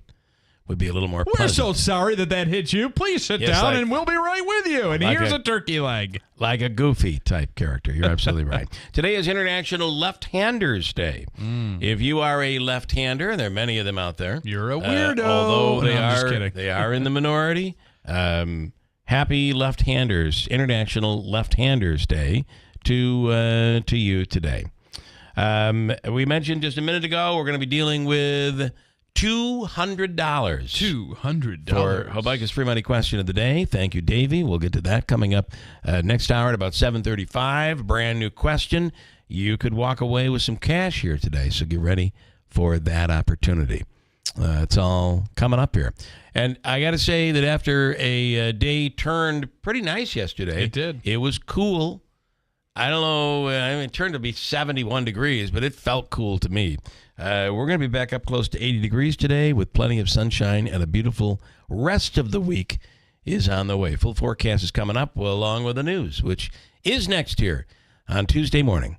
be a little more We're pleasant. so sorry that hit you. Please sit Yes, down like- and we'll be right with you. And like here's a- a turkey leg. Like a goofy type character. You're absolutely right. Today is International Left-Handers Day. If you are a left-hander, and there are many of them out there, you're a weirdo. Although No, I'm just kidding. they are in the minority. Happy Left-Handers, International Left-Handers Day to you today. We mentioned just a minute ago we're going to be dealing with $200. $200 for Habaika's free money question of the day. Thank you, Davey. We'll get to that coming up next hour at about 7:35. Brand new question. You could walk away with some cash here today, so get ready for that opportunity. It's all coming up here. And I got to say that after a day turned pretty nice yesterday. It did. It was cool. I don't know. I mean, it turned to be 71 degrees, but it felt cool to me. We're going to be back up close to 80 degrees today with plenty of sunshine, and a beautiful rest of the week is on the way. Full forecast is coming up along with the news, which is next here on Tuesday morning.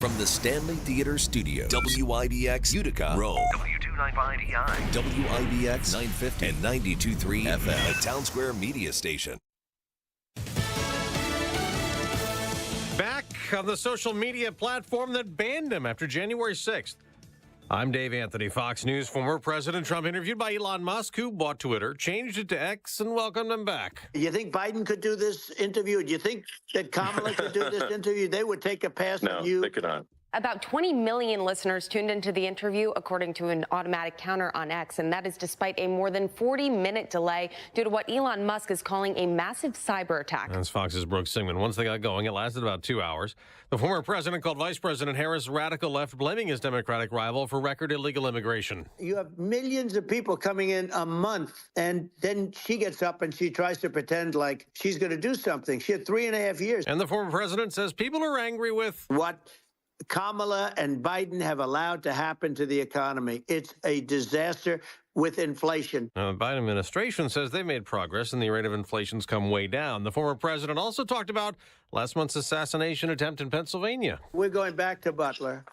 From the Stanley Theater Studio, WIBX Utica, Rome. W295EI. WIBX 950 and 92.3 FM. A Town Square media station. Back on the social media platform that banned him after January 6th. I'm Dave Anthony, Fox News. Former President Trump interviewed by Elon Musk, who bought Twitter, changed it to X, and welcomed him back. You think Biden could do this interview? Do you think that Kamala could do this interview? They would take a pass on you? No, they could not. About 20 million listeners tuned into the interview, according to an automatic counter on X, and that is despite a more than 40-minute delay due to what Elon Musk is calling a massive cyber attack. That's Fox's Brooke Singman. Once they got going, it lasted about 2 hours. The former president called Vice President Harris radical left, blaming his Democratic rival for record illegal immigration. You have millions of people coming in a month, and then she gets up and she tries to pretend like she's going to do something. She had 3.5 years. And the former president says people are angry with what Kamala and Biden have allowed to happen to the economy. It's a disaster with inflation. The Biden administration says they made progress and the rate of inflation's come way down. The former president also talked about last month's assassination attempt in Pennsylvania. We're going back to Butler,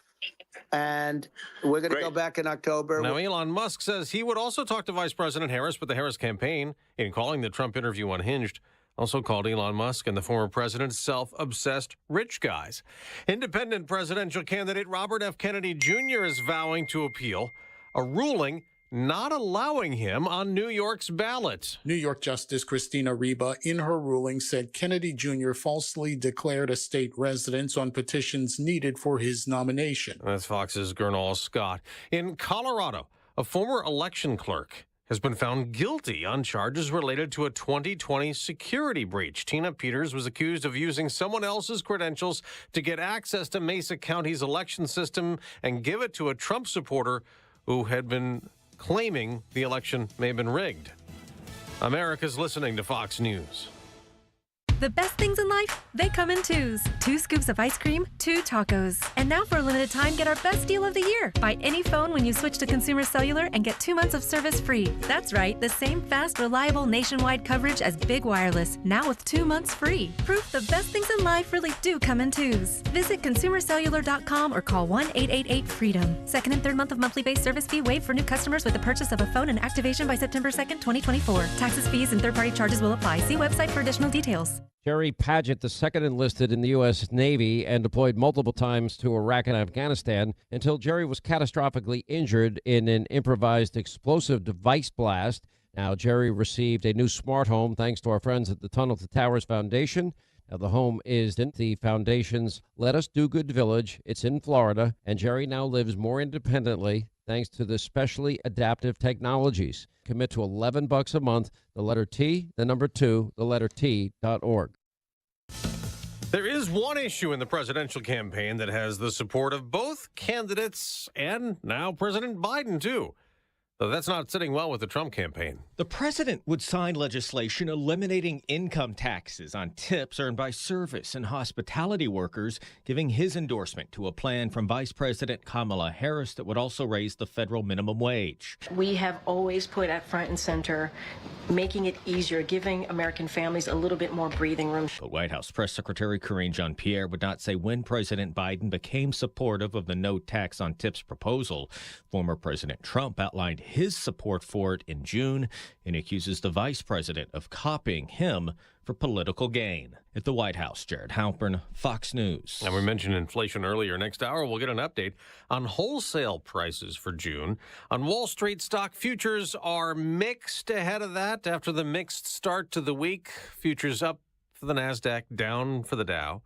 and we're going to go back in October. Now, Elon Musk says he would also talk to Vice President Harris, but the Harris campaign, in calling the Trump interview unhinged, also called Elon Musk and the former president self-obsessed rich guys. Independent presidential candidate Robert F. Kennedy Jr. is vowing to appeal a ruling not allowing him on New York's ballot. New York Justice Christina Reba, in her ruling, said Kennedy Jr. falsely declared a state residence on petitions needed for his nomination. That's Fox's Gernal Scott. In Colorado, a former election clerk has been found guilty on charges related to a 2020 security breach. Tina Peters was accused of using someone else's credentials to get access to Mesa County's election system and give it to a Trump supporter who had been claiming the election may have been rigged. America's listening to Fox News. The best things in life, they come in twos. 2 scoops of ice cream, 2 tacos. And now for a limited time, get our best deal of the year. Buy any phone when you switch to Consumer Cellular and get 2 months of service free. That's right, the same fast, reliable nationwide coverage as Big Wireless, now with 2 months free. Proof the best things in life really do come in twos. Visit consumercellular.com or call 1-888-FREEDOM. Second and third month of monthly base service fee waived for new customers with the purchase of a phone and activation by September 2nd, 2024. Taxes, fees, and third-party charges will apply. See website for additional details. Jerry Paget II enlisted in the U.S. Navy and deployed multiple times to Iraq and Afghanistan until Jerry was catastrophically injured in an improvised explosive device blast. Now, Jerry received a new smart home thanks to our friends at the Tunnel to Towers Foundation. Now, the home is in the foundation's Let Us Do Good Village. It's in Florida, and Jerry now lives more independently thanks to the specially adaptive technologies. Commit to $11 a month, the letter T, the number 2, the letter T.org. There is one issue in the presidential campaign that has the support of both candidates and now President Biden, too. Though that's not sitting well with the Trump campaign. The president would sign legislation eliminating income taxes on tips earned by service and hospitality workers, giving his endorsement to a plan from Vice President Kamala Harris that would also raise the federal minimum wage. We have always put at front and center making it easier, giving American families a little bit more breathing room. But White House Press Secretary Karine Jean-Pierre would not say when President Biden became supportive of the no tax on tips proposal. Former President Trump outlined his support for it in June and accuses the vice president of copying him for political gain. At the White House, Jared Halpern, Fox News. And we mentioned inflation earlier. Next hour, we'll get an update on wholesale prices for June. On Wall Street, stock futures are mixed ahead of that after the mixed start to the week. Futures up for the NASDAQ, down for the Dow.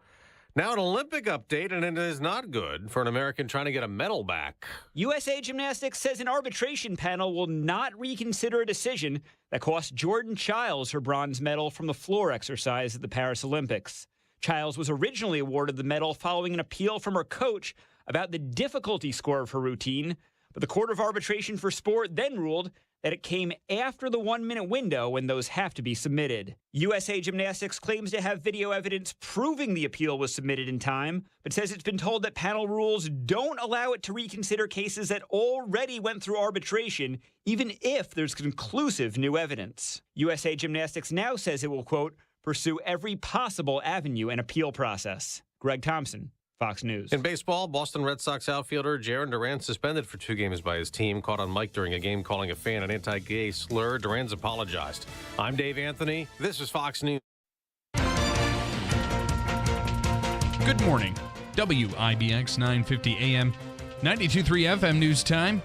Now an Olympic update, and it is not good for an American trying to get a medal back. USA Gymnastics says an arbitration panel will not reconsider a decision that cost Jordan Childs her bronze medal from the floor exercise at the Paris Olympics. Childs was originally awarded the medal following an appeal from her coach about the difficulty score of her routine, but the Court of Arbitration for Sport then ruled that it came after the 1-minute window when those have to be submitted. USA Gymnastics claims to have video evidence proving the appeal was submitted in time, but says it's been told that panel rules don't allow it to reconsider cases that already went through arbitration, even if there's conclusive new evidence. USA Gymnastics now says it will, quote, pursue every possible avenue and appeal process. Greg Thompson, Fox News. In baseball, Boston Red Sox outfielder Jarren Duran suspended for 2 games by his team, caught on mic during a game calling a fan an anti-gay slur. Duran's apologized. I'm Dave Anthony. This is Fox News. Good morning. WIBX 950 AM, 92.3 FM news time,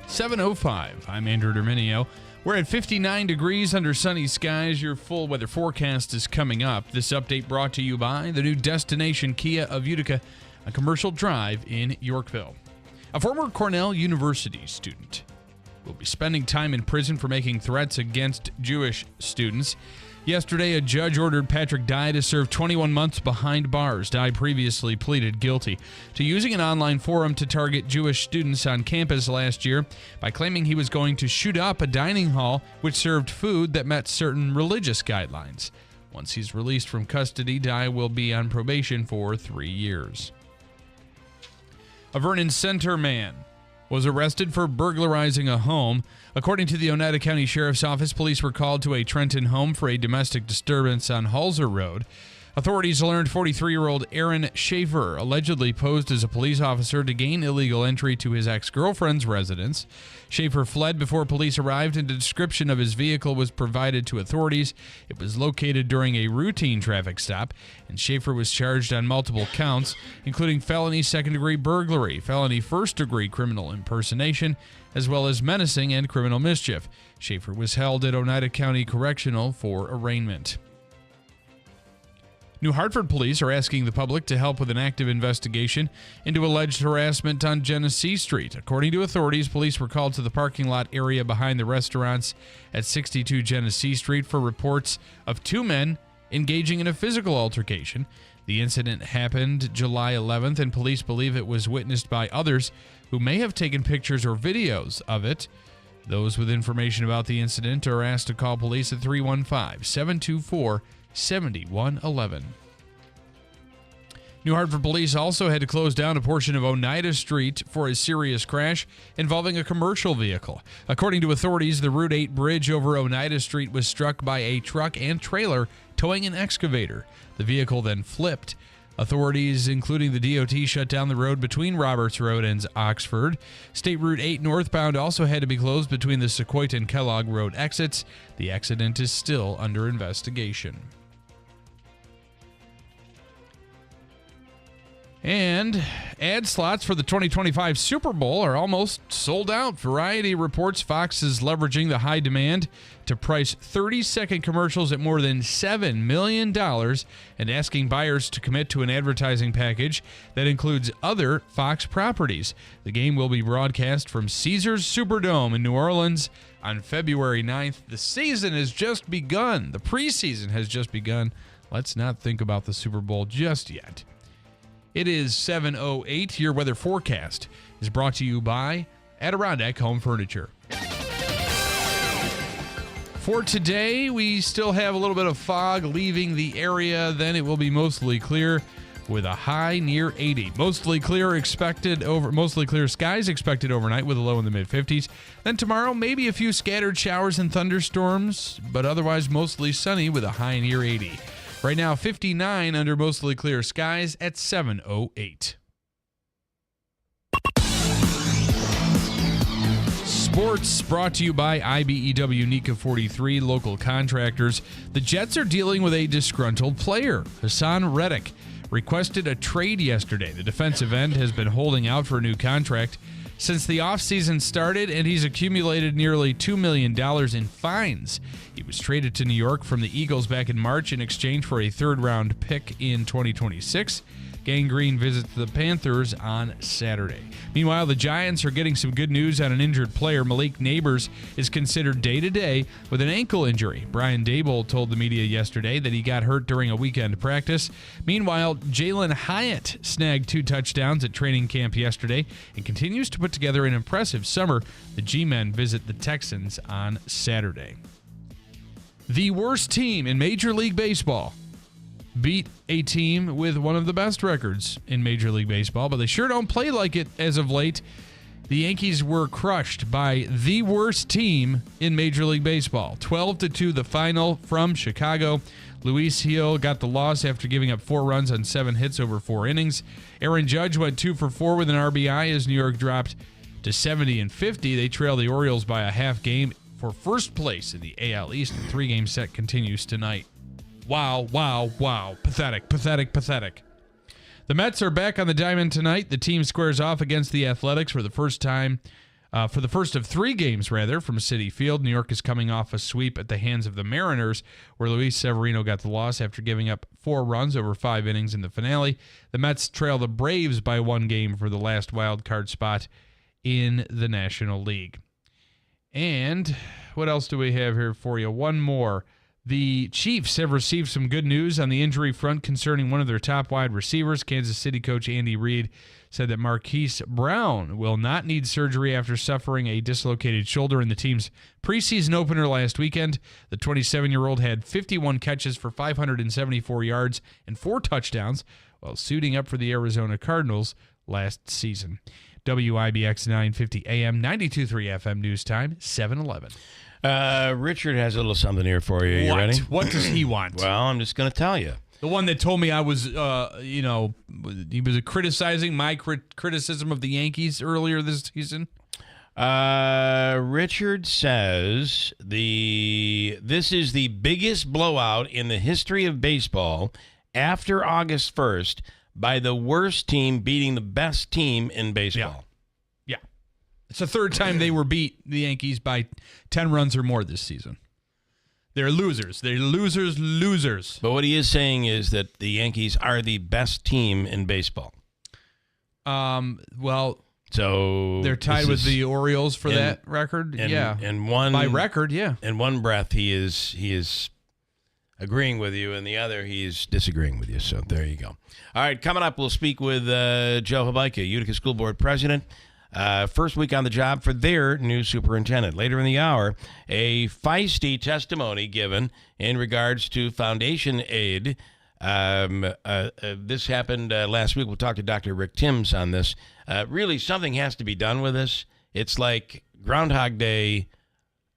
7:05. I'm Andrew Derminio. We're at 59 degrees under sunny skies. Your full weather forecast is coming up. This update brought to you by the new destination Kia of Utica, a commercial drive in Yorkville. A former Cornell University student will be spending time in prison for making threats against Jewish students. Yesterday, a judge ordered Patrick Dye to serve 21 months behind bars. Dye previously pleaded guilty to using an online forum to target Jewish students on campus last year by claiming he was going to shoot up a dining hall which served food that met certain religious guidelines. Once he's released from custody, Dye will be on probation for 3 years. A Vernon Center man was arrested for burglarizing a home. According to the Oneida County Sheriff's Office, police were called to a Trenton home for a domestic disturbance on Halser Road. Authorities learned 43-year-old Aaron Schaefer allegedly posed as a police officer to gain illegal entry to his ex-girlfriend's residence. Schaefer fled before police arrived, and a description of his vehicle was provided to authorities. It was located during a routine traffic stop, and Schaefer was charged on multiple counts, including felony second-degree burglary, felony first-degree criminal impersonation, as well as menacing and criminal mischief. Schaefer was held at Oneida County Correctional for arraignment. New Hartford police are asking the public to help with an active investigation into alleged harassment on Genesee Street. According to authorities, police were called to the parking lot area behind the restaurants at 62 Genesee Street for reports of 2 men engaging in a physical altercation. The incident happened July 11th, and police believe it was witnessed by others who may have taken pictures or videos of it. Those with information about the incident are asked to call police at 315-724-2727. 7111. New Hartford police also had to close down a portion of Oneida Street for a serious crash involving a commercial vehicle. According to authorities, the Route 8 bridge over Oneida Street was struck by a truck and trailer towing an excavator. The vehicle then flipped. Authorities, including the DOT, shut down the road between Roberts Road and Oxford. State Route 8 northbound also had to be closed between the Sequoia and Kellogg Road exits. The accident is still under investigation. And ad slots for the 2025 Super Bowl are almost sold out. Variety reports Fox is leveraging the high demand to price 30-second commercials at more than $7 million and asking buyers to commit to an advertising package that includes other Fox properties. The game will be broadcast from Caesars Superdome in New Orleans on February 9th. The season has just begun. The preseason has just begun. Let's not think about the Super Bowl just yet. It is 7:08. Your weather forecast is brought to you by Adirondack Home Furniture. For today, we still have a little bit of fog leaving the area. Then it will be mostly clear with a high near 80. Mostly clear skies expected overnight with a low in the mid-50s. Then tomorrow, maybe a few scattered showers and thunderstorms, but otherwise mostly sunny with a high near 80. Right now, 59 under mostly clear skies at 7:08. Sports brought to you by IBEW NECA 43 local contractors. The Jets are dealing with a disgruntled player. Hassan Reddick requested a trade yesterday. The defensive end has been holding out for a new contract since the offseason started, and he's accumulated nearly $2 million in fines. He was traded to New York from the Eagles back in March in exchange for a third-round pick in 2026. Gang Green visits the Panthers on Saturday. Meanwhile, the Giants are getting some good news on an injured player. Malik Neighbors is considered day-to-day with an ankle injury. Brian Daboll told the media yesterday that he got hurt during a weekend practice. Meanwhile, Jalen Hyatt snagged 2 touchdowns at training camp yesterday and continues to put together an impressive summer. The G-men visit the Texans on Saturday. The worst team in Major League Baseball beat a team with one of the best records in Major League Baseball, but they sure don't play like it as of late. The Yankees were crushed by the worst team in Major League Baseball. 12-2 the final from Chicago. Luis Gil got the loss after giving up 4 runs on 7 hits over 4 innings. Aaron Judge went 2 for 4 with an RBI as New York dropped to 70-50. They trail the Orioles by a half game for first place in the AL East. The 3-game set continues tonight. Wow. Pathetic. The Mets are back on the diamond tonight. The team squares off against the Athletics for the first of 3 games, from Citi Field. New York is coming off a sweep at the hands of the Mariners, where Luis Severino got the loss after giving up 4 runs over 5 innings in the finale. The Mets trail the Braves by 1 game for the last wild card spot in the National League. And what else do we have here for you? One more. The Chiefs have received some good news on the injury front concerning one of their top wide receivers. Kansas City coach Andy Reid said that Marquise Brown will not need surgery after suffering a dislocated shoulder in the team's preseason opener last weekend. The 27-year-old had 51 catches for 574 yards and 4 touchdowns while suiting up for the Arizona Cardinals last season. WIBX 950 AM, 92.3 FM news time, 7:11. Richard has a little something here for you. You ready? What does he want? Well, I'm just going to tell you. The one that told me I was, he was criticizing my criticism of the Yankees earlier this season. Richard says this is the biggest blowout in the history of baseball after August 1st by the worst team beating the best team in baseball. Yeah. It's the 3rd time they were beat, the Yankees, by 10 runs or more this season. They're losers. They're losers. But what he is saying is that the Yankees are the best team in baseball. Well, so they're tied with the Orioles for that record. And one by record, yeah. In one breath, he is agreeing with you, and the other he's disagreeing with you. So there you go. All right, coming up, we'll speak with Joe Habaika, Utica School Board President. First week on the job for their new superintendent. Later in the hour, a feisty testimony given in regards to foundation aid. This happened last week. We'll talk to Dr. Rick Timms on this. Really, something has to be done with this. It's like Groundhog Day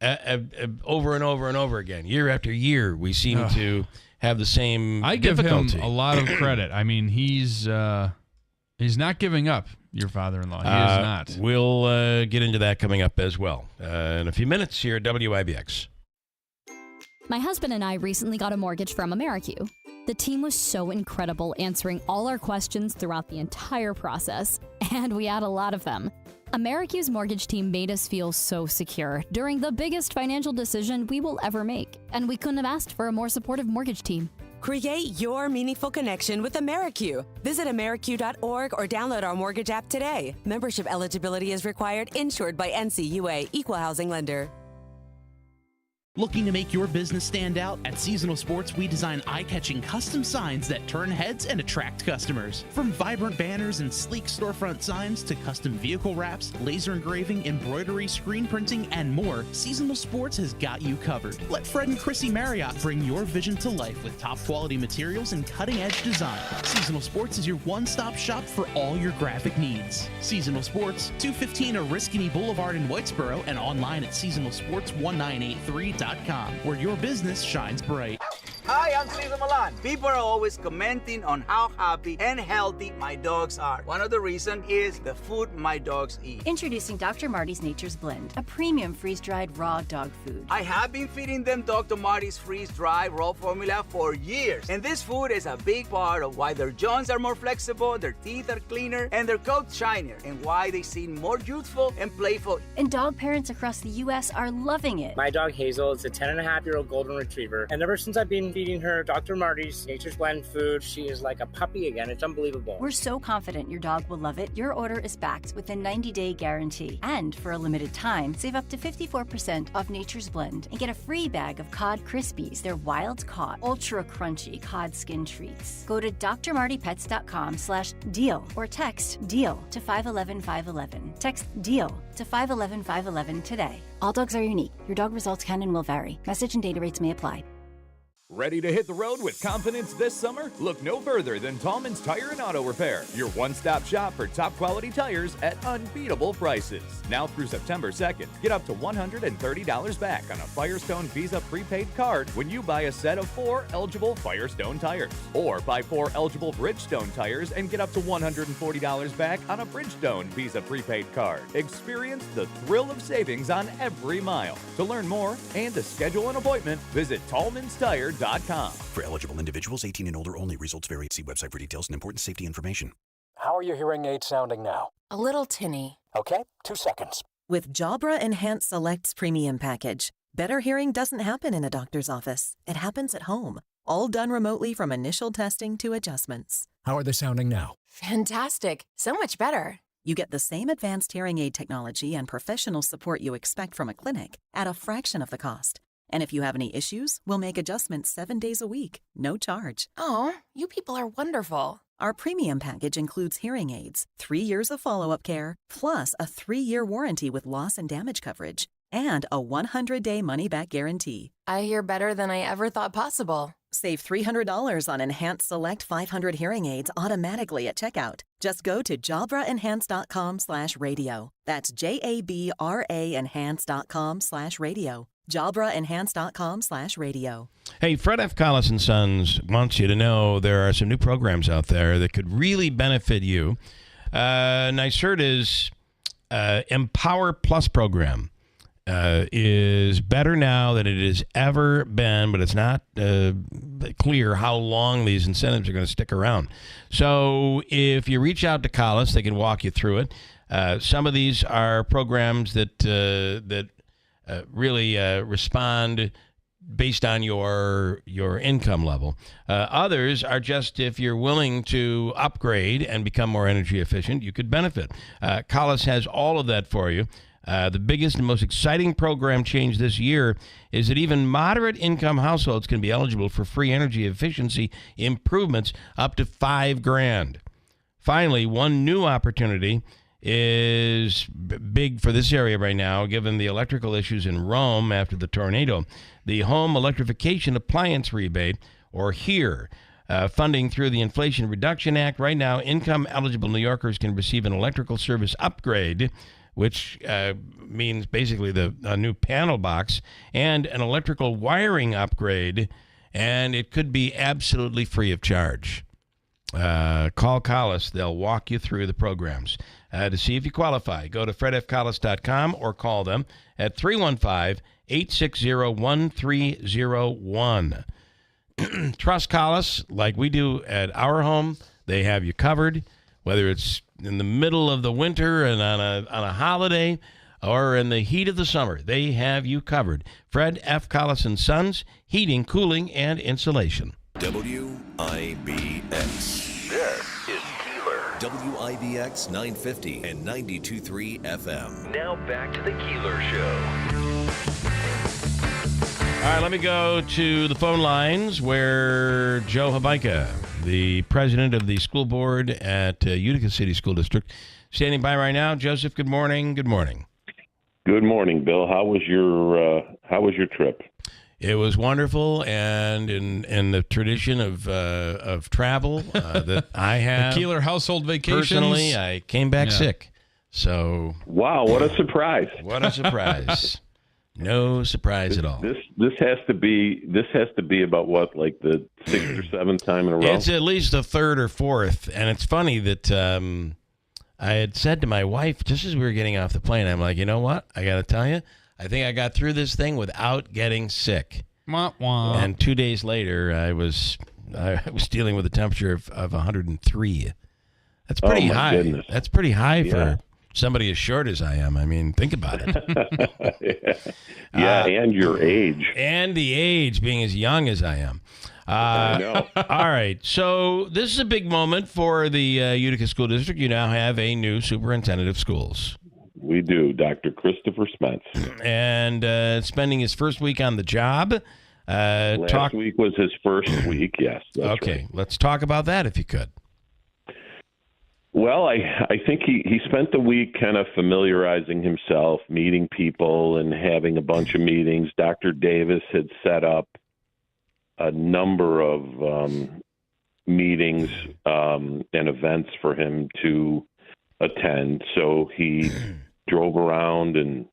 over and over and over again. Year after year, we seem to have the same difficulty. I give him a lot of credit. I mean, he's not giving up, your father-in-law. He is not. We'll get into that coming up as well in a few minutes here at WIBX. My husband and I recently got a mortgage from AmeriQ. The team was so incredible, answering all our questions throughout the entire process, and we had a lot of them. AmeriQ's mortgage team made us feel so secure during the biggest financial decision we will ever make, and we couldn't have asked for a more supportive mortgage team. Create your meaningful connection with AmeriQ. Visit AmeriQ.org or download our mortgage app today. Membership eligibility is required, insured by NCUA, Equal Housing Lender. Looking to make your business stand out? At Seasonal Sports, we design eye-catching custom signs that turn heads and attract customers. From vibrant banners and sleek storefront signs to custom vehicle wraps, laser engraving, embroidery, screen printing, and more, Seasonal Sports has got you covered. Let Fred and Chrissy Marriott bring your vision to life with top-quality materials and cutting-edge design. Seasonal Sports is your one-stop shop for all your graphic needs. Seasonal Sports, 215 Oriskany Boulevard in Whitesboro, and online at seasonalsports1983.com, where your business shines bright. Hi, I'm Cesar Milan. People are always commenting on how happy and healthy my dogs are. One of the reasons is the food my dogs eat. Introducing Dr. Marty's Nature's Blend, a premium freeze-dried raw dog food. I have been feeding them Dr. Marty's freeze-dried raw formula for years. And this food is a big part of why their jaws are more flexible, their teeth are cleaner, and their coats shinier, and why they seem more youthful and playful. And dog parents across the U.S. are loving it. My dog Hazel is a 10-and-a-half-year-old golden retriever, and ever since I've been feeding her Dr. Marty's Nature's Blend food, she is like a puppy again. It's unbelievable. We're so confident your dog will love it. Your order is backed with a 90-day guarantee. And for a limited time, save up to 54% off Nature's Blend and get a free bag of Cod Crispies. They're wild-caught, ultra-crunchy cod skin treats. Go to drmartypets.com/deal or text DEAL to 511-511. Text DEAL to 511-511 today. All dogs are unique. Your dog results can and will vary. Message and data rates may apply. Ready to hit the road with confidence this summer? Look no further than Tallman's Tire and Auto Repair, your one-stop shop for top-quality tires at unbeatable prices. Now through September 2nd, get up to $130 back on a Firestone Visa prepaid card when you buy a set of 4 eligible Firestone tires. Or buy 4 eligible Bridgestone tires and get up to $140 back on a Bridgestone Visa prepaid card. Experience the thrill of savings on every mile. To learn more and to schedule an appointment, visit Tallman'sTire.com. For eligible individuals 18 and older only. Results vary. See website for details and important safety information. How are your hearing aids sounding now? A little tinny. Okay, 2 seconds. With Jabra Enhanced Selects Premium Package, better hearing doesn't happen in a doctor's office. It happens at home. All done remotely from initial testing to adjustments. How are they sounding now? Fantastic. So much better. You get the same advanced hearing aid technology and professional support you expect from a clinic at a fraction of the cost. And if you have any issues, we'll make adjustments 7 days a week, no charge. Oh, you people are wonderful. Our premium package includes hearing aids, 3 years of follow-up care, plus a 3-year warranty with loss and damage coverage, and a 100-day money-back guarantee. I hear better than I ever thought possible. Save $300 on Enhanced Select 500 hearing aids automatically at checkout. Just go to JabraEnhance.com/radio. That's JABRA Enhance.com/radio. JabraEnhance.com/radio. Hey, Fred F. Collis and Sons wants you to know there are some new programs out there that could really benefit you. NYSERDA's Empower Plus program is better now than it has ever been, but it's not clear how long these incentives are going to stick around. So if you reach out to Collis, they can walk you through it. Some of these are programs that really respond based on your income level. Others are just if you're willing to upgrade and become more energy efficient, you could benefit. Collis has all of that for you. The biggest and most exciting program change this year is that even moderate income households can be eligible for free energy efficiency improvements up to $5,000. Finally, one new opportunity is big for this area right now, given the electrical issues in Rome after the tornado. The Home Electrification Appliance Rebate, or HERE, funding through the Inflation Reduction Act. Right now, income-eligible New Yorkers can receive an electrical service upgrade, which means basically a new panel box, and an electrical wiring upgrade, and it could be absolutely free of charge. Call Collis. They'll walk you through the programs. To see if you qualify, go to fredfcollis.com or call them at 315-860-1301. Trust Collis like we do at our home. They have you covered, whether it's in the middle of the winter and on a holiday or in the heat of the summer. They have you covered. Fred F. Collis & Sons, heating, cooling, and insulation. WIBX. This is Keeler. WIBX 950 and 92.3 FM. Now back to the Keeler Show. All right, let me go to the phone lines where Joe Habaika, the president of the school board at Utica City School District, standing by right now. Joseph, good morning. Good morning. Good morning, Bill. How was your trip? It was wonderful, and in the tradition of travel that I have, the Keeler household vacations. Personally, I came back sick. So wow, what a surprise! What a surprise! No surprise at all. This has to be about what, like the 6th or 7th time in a row? It's at least the 3rd or 4th, and it's funny that I had said to my wife just as we were getting off the plane, I'm like, you know what? I got to tell you, I think I got through this thing without getting sick. Wah, wah. And 2 days later, I was dealing with a temperature of 103. That's pretty high. Goodness. That's pretty high for somebody as short as I am. I mean, think about it. And your age. And the age, being as young as I am. I know. All right. So this is a big moment for the Utica School District. You now have a new superintendent of schools. We do, Dr. Christopher Spence. And spending his first week on the job. Last week was his first week, yes. Okay, right. Let's talk about that if you could. Well, I think he spent the week kind of familiarizing himself, meeting people and having a bunch of meetings. Dr. Davis had set up a number of meetings and events for him to attend. So he drove around and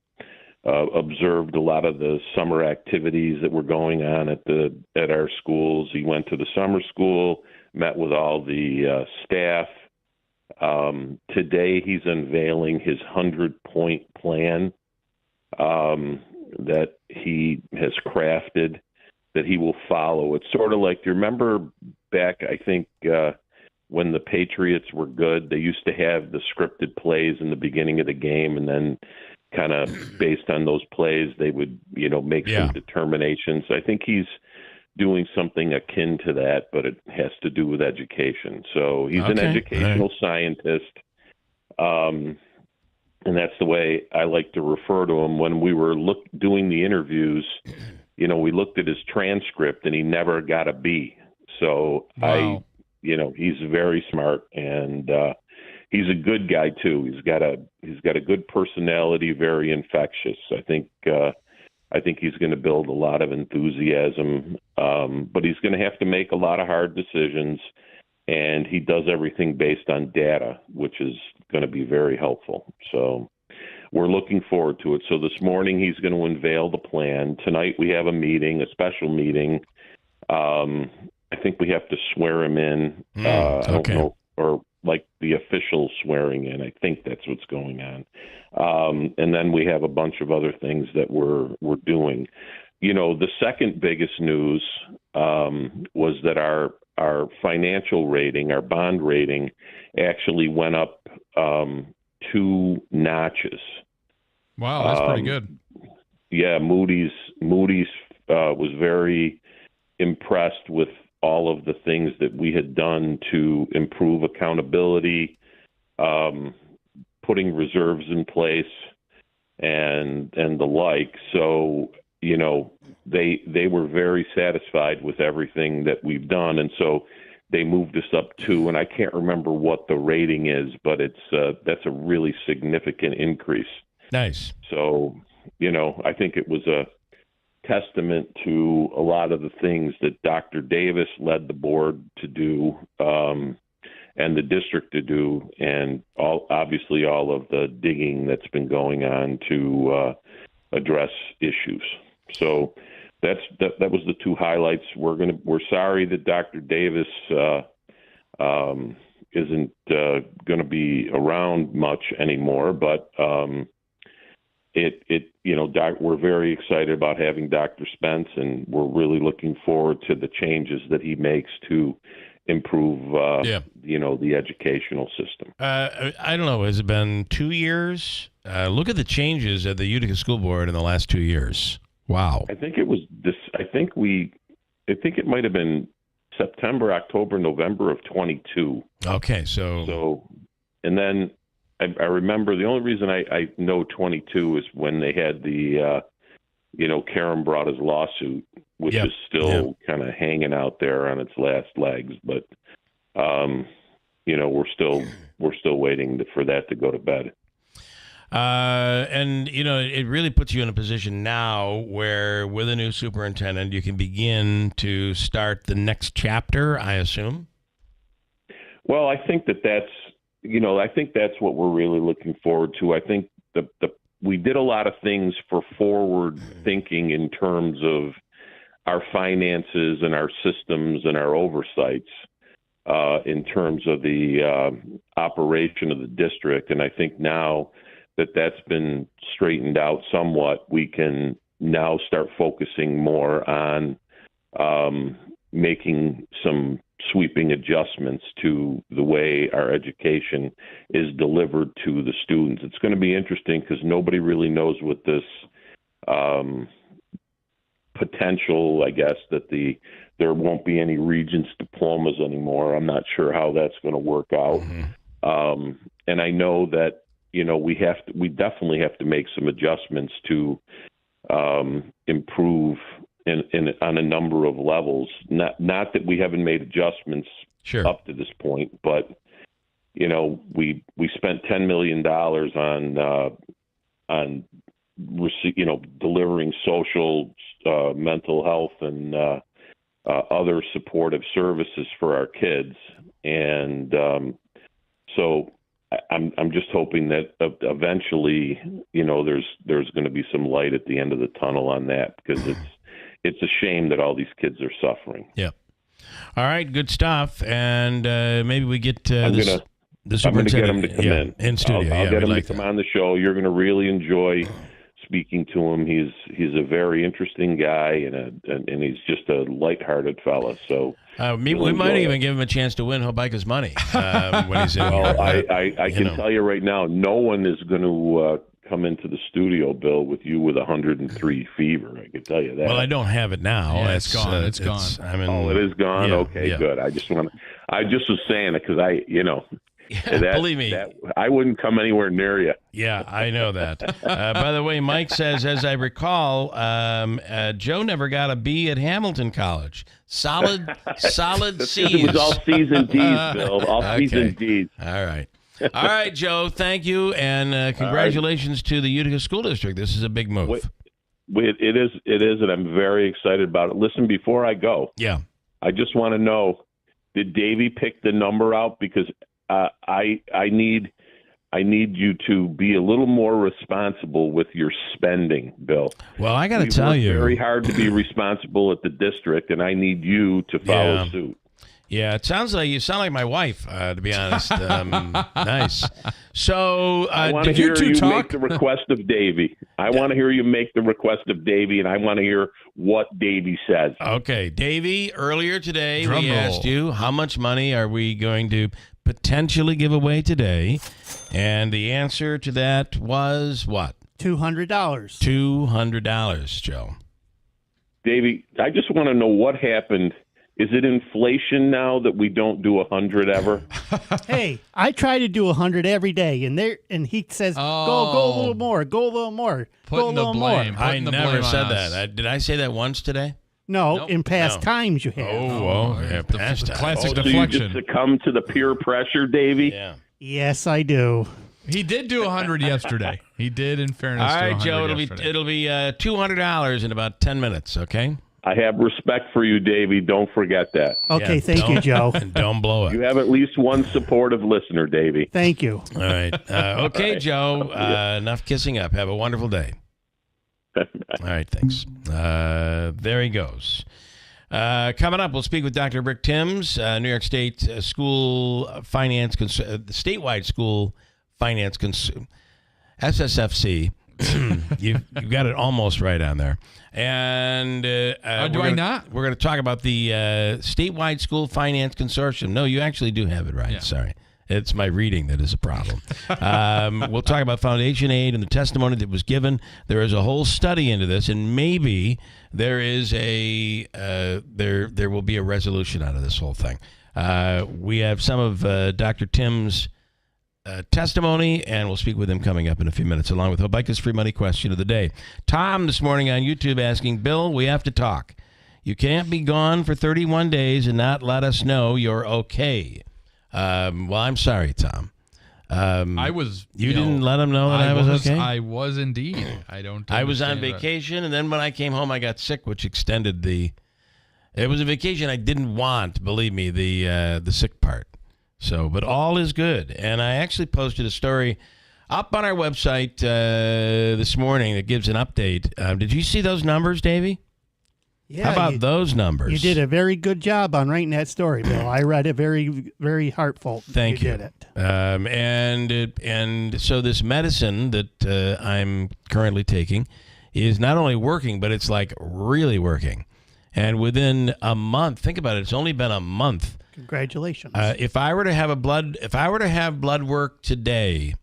observed a lot of the summer activities that were going on at our schools. He went to the summer school, met with all the staff. Today he's unveiling his 100-point plan that he has crafted that he will follow. It's sort of like, do you remember back, I think, when the Patriots were good, they used to have the scripted plays in the beginning of the game, and then kind of based on those plays, they would, make some determinations. I think he's doing something akin to that, but it has to do with education. So he's an educational scientist, and that's the way I like to refer to him. When we were doing the interviews, we looked at his transcript, and he never got a B. So wow. He's very smart, and he's a good guy too. He's got a good personality, very infectious. I think he's going to build a lot of enthusiasm, but he's going to have to make a lot of hard decisions, and he does everything based on data, which is going to be very helpful. So we're looking forward to it. So this morning he's going to unveil the plan. Tonight we have a special meeting. I think we have to swear him in. I don't know, or like the official swearing in. I think that's what's going on. And then we have a bunch of other things that we're doing. The second biggest news was that our financial rating, our bond rating, actually went up 2 notches. Wow, that's pretty good. Yeah, Moody's was very impressed with all of the things that we had done to improve accountability, putting reserves in place, and the like. So, they were very satisfied with everything that we've done. And so they moved us up 2, and I can't remember what the rating is, but that's a really significant increase. Nice. So, I think it was a testament to a lot of the things that Dr. Davis led the board to do, and the district to do, and obviously all of the digging that's been going on to address issues. So that was the 2 highlights. We're sorry that Dr. Davis isn't going to be around much anymore, but we're very excited about having Dr. Spence, and we're really looking forward to the changes that he makes to improve, the educational system. I don't know. Has it been 2 years? Look at the changes at the Utica School Board in the last 2 years. Wow. I think it was this. I think it might have been September, October, November of 22. Okay, so and then I remember the only reason I know 22 is when they had the, Karen brought his lawsuit, which is still kind of hanging out there on its last legs. But, we're still waiting for that to go to bed. And, it really puts you in a position now where with a new superintendent, you can begin to start the next chapter, I assume. Well, I think that's what we're really looking forward to. I think we did a lot of things for forward thinking in terms of our finances and our systems and our oversights in terms of the operation of the district. And I think now that's been straightened out somewhat, we can now start focusing more on making some sweeping adjustments to the way our education is delivered to the students. It's going to be interesting because nobody really knows what this potential, I guess, that there won't be any Regents diplomas anymore. I'm not sure how that's going to work out. Mm-hmm. And I know that, we definitely have to make some adjustments to improve on a number of levels. Not that we haven't made adjustments up to this point, but we spent $10 million on delivering social, mental health, and other supportive services for our kids, and so I'm just hoping that eventually, there's going to be some light at the end of the tunnel on that, because it's a shame that all these kids are suffering. Yeah. All right, good stuff. And maybe we get the superintendent. I'm going to get him to come in studio. I'll get him to come on the show. You're going to really enjoy speaking to him. He's a very interesting guy, and he's just a lighthearted fella. So we might even give him a chance to win Hobica's money when he's in here. I can tell you right now, no one is going to come into the studio, Bill, with you with 103 fever. I can tell you that. Well, I don't have it now. Yeah, it's gone. It's gone. It is gone. Yeah, okay, good. I just was saying it because believe me, I wouldn't come anywhere near you. Yeah, I know that. By the way, Mike says, as I recall, Joe never got a B at Hamilton College. Solid C's. It was all C's and D's, Bill. All C's and D's. All right. All right, Joe, thank you, and congratulations to the Utica School District. This is a big move. It is, and I'm very excited about it. Listen, before I go, I just want to know, did Davey pick the number out? Because I need you to be a little more responsible with your spending, Bill. Well, I got to tell you, very hard to be responsible at the district, and I need you to follow suit. Yeah, you sound like my wife, to be honest. Nice. So, I want to hear you make the request of Davey. I want to hear you make the request of Davey, and I want to hear what Davey says. Okay, Davey, earlier today we asked you how much money are we going to potentially give away today, and the answer to that was what? $200. $200, Joe. Davey, I just want to know what happened. Is it inflation now that we don't do 100 ever? Hey, I try to do 100 every day, and he says, go a little more, go a little more, go a little more. I never said that. Did I say that once today? No, Nope. in past No. times you have. Past time. Classic So you deflection. just succumb to the peer pressure, Davey? Yeah. Yes, I do. He did do 100 yesterday. He did, in fairness. All do right, 100 Joe. yesterday. It'll be $200 in about 10 minutes. Okay. I have respect for you, Davey. Don't forget that. Okay, Yeah, thank you, Joe. And don't blow it. You have at least one supportive listener, Davey. Thank you. All right. Okay, Joe. Enough kissing up. Have a wonderful day. All right. Thanks. There he goes. Coming up, we'll speak with Dr. Rick Timms, New York State School Finance, statewide School Finance, SSFC. You've got it almost right on there. And do I not? We're going to talk about the statewide School Finance Consortium. No, you actually do have it right. Yeah. Sorry. It's my reading that is a problem. We'll talk about foundation aid and the testimony that was given. There is a whole study into this, and maybe there is there will be a resolution out of this whole thing. We have some of Dr. Tim's testimony, and we'll speak with him coming up in a few minutes, along with Hobica's free money question of the day. Tom this morning on YouTube asking, Bill, we have to talk. You can't be gone for 31 days and not let us know you're okay. Well, I'm sorry, Tom. I was. You didn't let him know that I was okay? I was indeed. I was on understand that. vacation, and then when I came home, I got sick, which extended It was a vacation I didn't want, believe me, the sick part. So, but all is good. And I actually posted a story up on our website this morning that gives an update. Did you see those numbers, Davey? Yeah, How about those numbers? You did a very good job on writing that story, Bill. I read it very, very heartfelt. Thank you. You did it. And so this medicine that I'm currently taking is not only working, but it's like really working. And within a month, think about it. It's only been a month. Congratulations. If I were to have blood work today,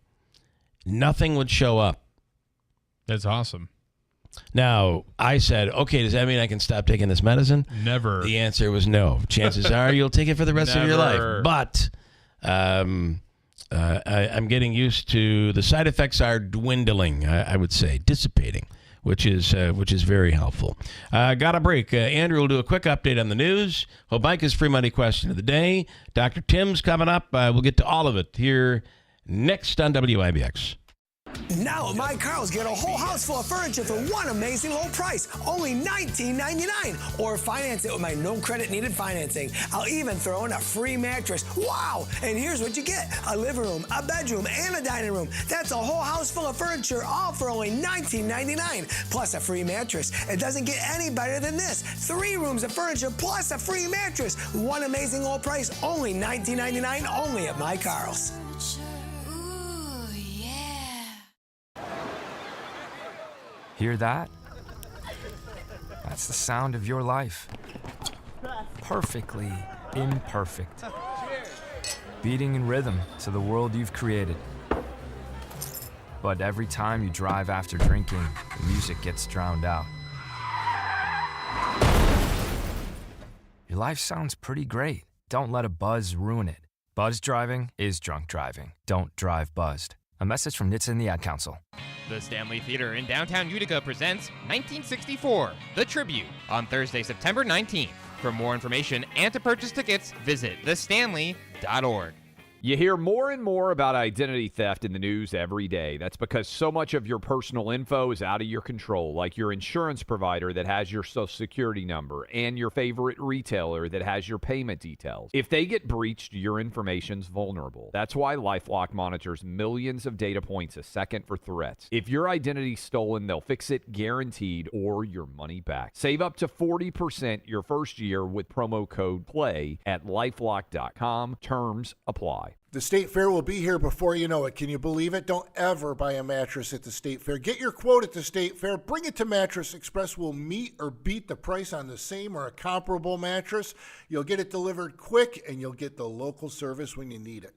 nothing would show up. That's awesome. Now, I said, okay, does that mean I can stop taking this medicine? Never. The answer was no. Chances are you'll take it for the rest of your life. But I'm getting used to the side effects are dwindling, I would say, dissipating, which is very helpful. Got a break. Andrew will do a quick update on the news. Hobica's free money question of the day. Dr. Tim's coming up. We'll get to all of it here next on WIBX. Now at My Carl's, get a whole house full of furniture for one amazing low price, only $19.99. Or finance it with my no credit needed financing. I'll even throw in a free mattress. Wow! And here's what you get: a living room, a bedroom, and a dining room. That's a whole house full of furniture, all for only $19.99. Plus a free mattress. It doesn't get any better than this. 3 rooms of furniture plus a free mattress. One amazing low price, only $19.99, only at My Carl's. Hear that? That's the sound of your life. Perfectly imperfect. Beating in rhythm to the world you've created. But every time you drive after drinking, the music gets drowned out. Your life sounds pretty great. Don't let a buzz ruin it. Buzz driving is drunk driving. Don't drive buzzed. A message from NHTSA and the Ad Council. The Stanley Theater in downtown Utica presents 1964, The Tribute, on Thursday, September 19th. For more information and to purchase tickets, visit thestanley.org. You hear more and more about identity theft in the news every day. That's because so much of your personal info is out of your control, like your insurance provider that has your social security number and your favorite retailer that has your payment details. If they get breached, your information's vulnerable. That's why LifeLock monitors millions of data points a second for threats. If your identity's stolen, they'll fix it guaranteed or your money back. Save up to 40% your first year with promo code PLAY at lifelock.com. Terms apply. The State Fair will be here before you know it. Can you believe it? Don't ever buy a mattress at the State Fair. Get your quote at the State Fair. Bring it to Mattress Express. We'll meet or beat the price on the same or a comparable mattress. You'll get it delivered quick, and you'll get the local service when you need it.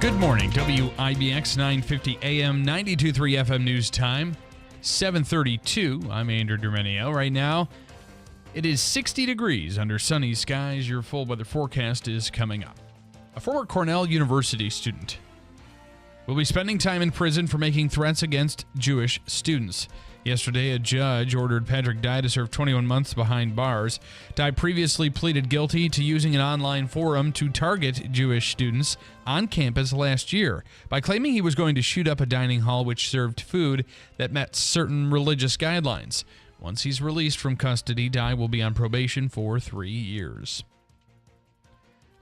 Good morning, WIBX 950 AM, 92.3 FM news time, 7:32. I'm Andrew Dermenio. Right now, It is 60 degrees under sunny skies. Your full weather forecast is coming up. A former Cornell University student will be spending time in prison for making threats against Jewish students. Yesterday, a judge ordered Patrick Dye to serve 21 months behind bars. Dye previously pleaded guilty to using an online forum to target Jewish students on campus last year by claiming he was going to shoot up a dining hall which served food that met certain religious guidelines. Once he's released from custody, Dye will be on probation for 3 years.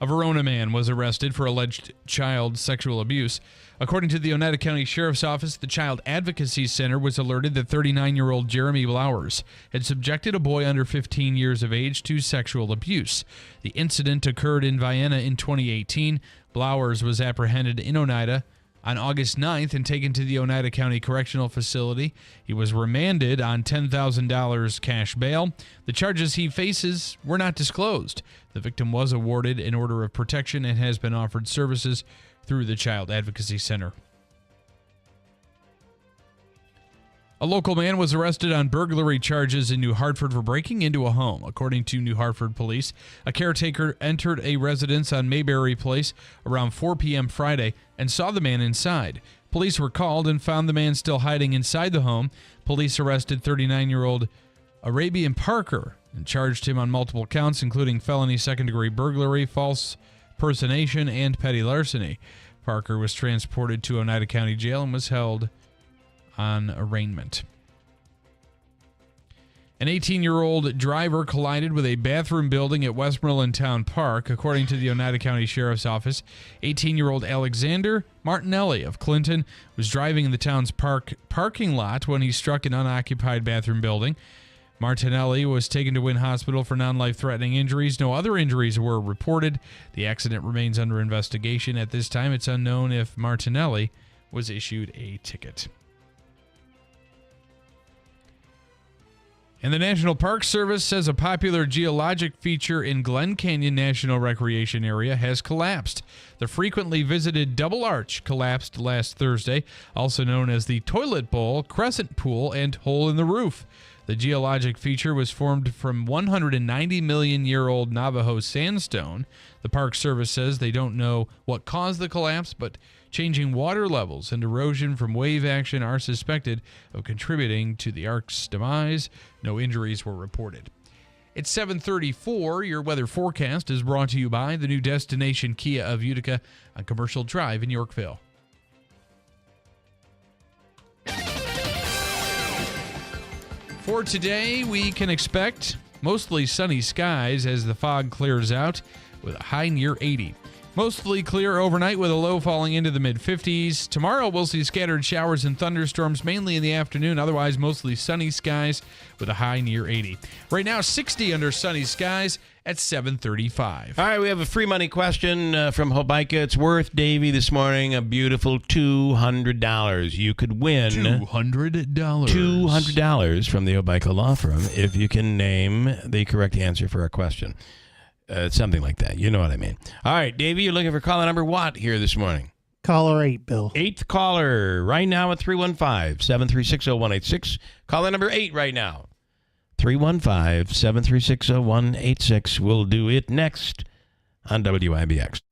A Verona man was arrested for alleged child sexual abuse. According to the Oneida County Sheriff's Office, the Child Advocacy Center was alerted that 39-year-old Jeremy Blowers had subjected a boy under 15 years of age to sexual abuse. The incident occurred in Vienna in 2018. Blowers was apprehended in Oneida on August 9th and taken to the Oneida County Correctional Facility. He was remanded on $10,000 cash bail. The charges he faces were not disclosed. The victim was awarded an order of protection and has been offered services through the Child Advocacy Center. A local man was arrested on burglary charges in New Hartford for breaking into a home. According to New Hartford police, a caretaker entered a residence on Mayberry Place around 4 p.m. Friday and saw the man inside. Police were called and found the man still hiding inside the home. Police arrested 39-year-old Arabian Parker and charged him on multiple counts, including felony second-degree burglary, false personation, and petty larceny. Parker was transported to Oneida County Jail and was held on arraignment. An 18-year-old driver collided with a bathroom building at Westmoreland Town Park. According to the Oneida County Sheriff's Office, 18-year-old Alexander Martinelli of Clinton was driving in the town's parking lot when he struck an unoccupied bathroom building. Martinelli was taken to Wynn Hospital for non-life-threatening injuries. No other injuries were reported. The accident remains under investigation. At this time, it's unknown if Martinelli was issued a ticket. And the National Park Service says a popular geologic feature in Glen Canyon National Recreation Area has collapsed. The frequently visited Double Arch collapsed last Thursday, also known as the Toilet Bowl, Crescent Pool, and Hole in the Roof. The geologic feature was formed from 190 million-year-old Navajo sandstone. The Park Service says they don't know what caused the collapse, but changing water levels and erosion from wave action are suspected of contributing to the ark's demise. No injuries were reported. It's 7:34. Your weather forecast is brought to you by the new destination Kia of Utica on Commercial Drive in Yorkville. For today, we can expect mostly sunny skies as the fog clears out with a high near 80. Mostly clear overnight with a low falling into the mid-50s. Tomorrow, we'll see scattered showers and thunderstorms mainly in the afternoon. Otherwise, mostly sunny skies with a high near 80. Right now, 60 under sunny skies at 7:35. All right, we have a free money question from Hobica. It's worth, Davey, this morning, a beautiful $200. You could win $200 from the Hobica Law Firm if you can name the correct answer for our question. Something like that. You know what I mean. All right, Davey, you're looking for caller number what here this morning? Caller 8, Bill. 8th caller right now at 315-736-0186. Caller number 8 right now. 315-736-0186. We'll do it next on WIBX.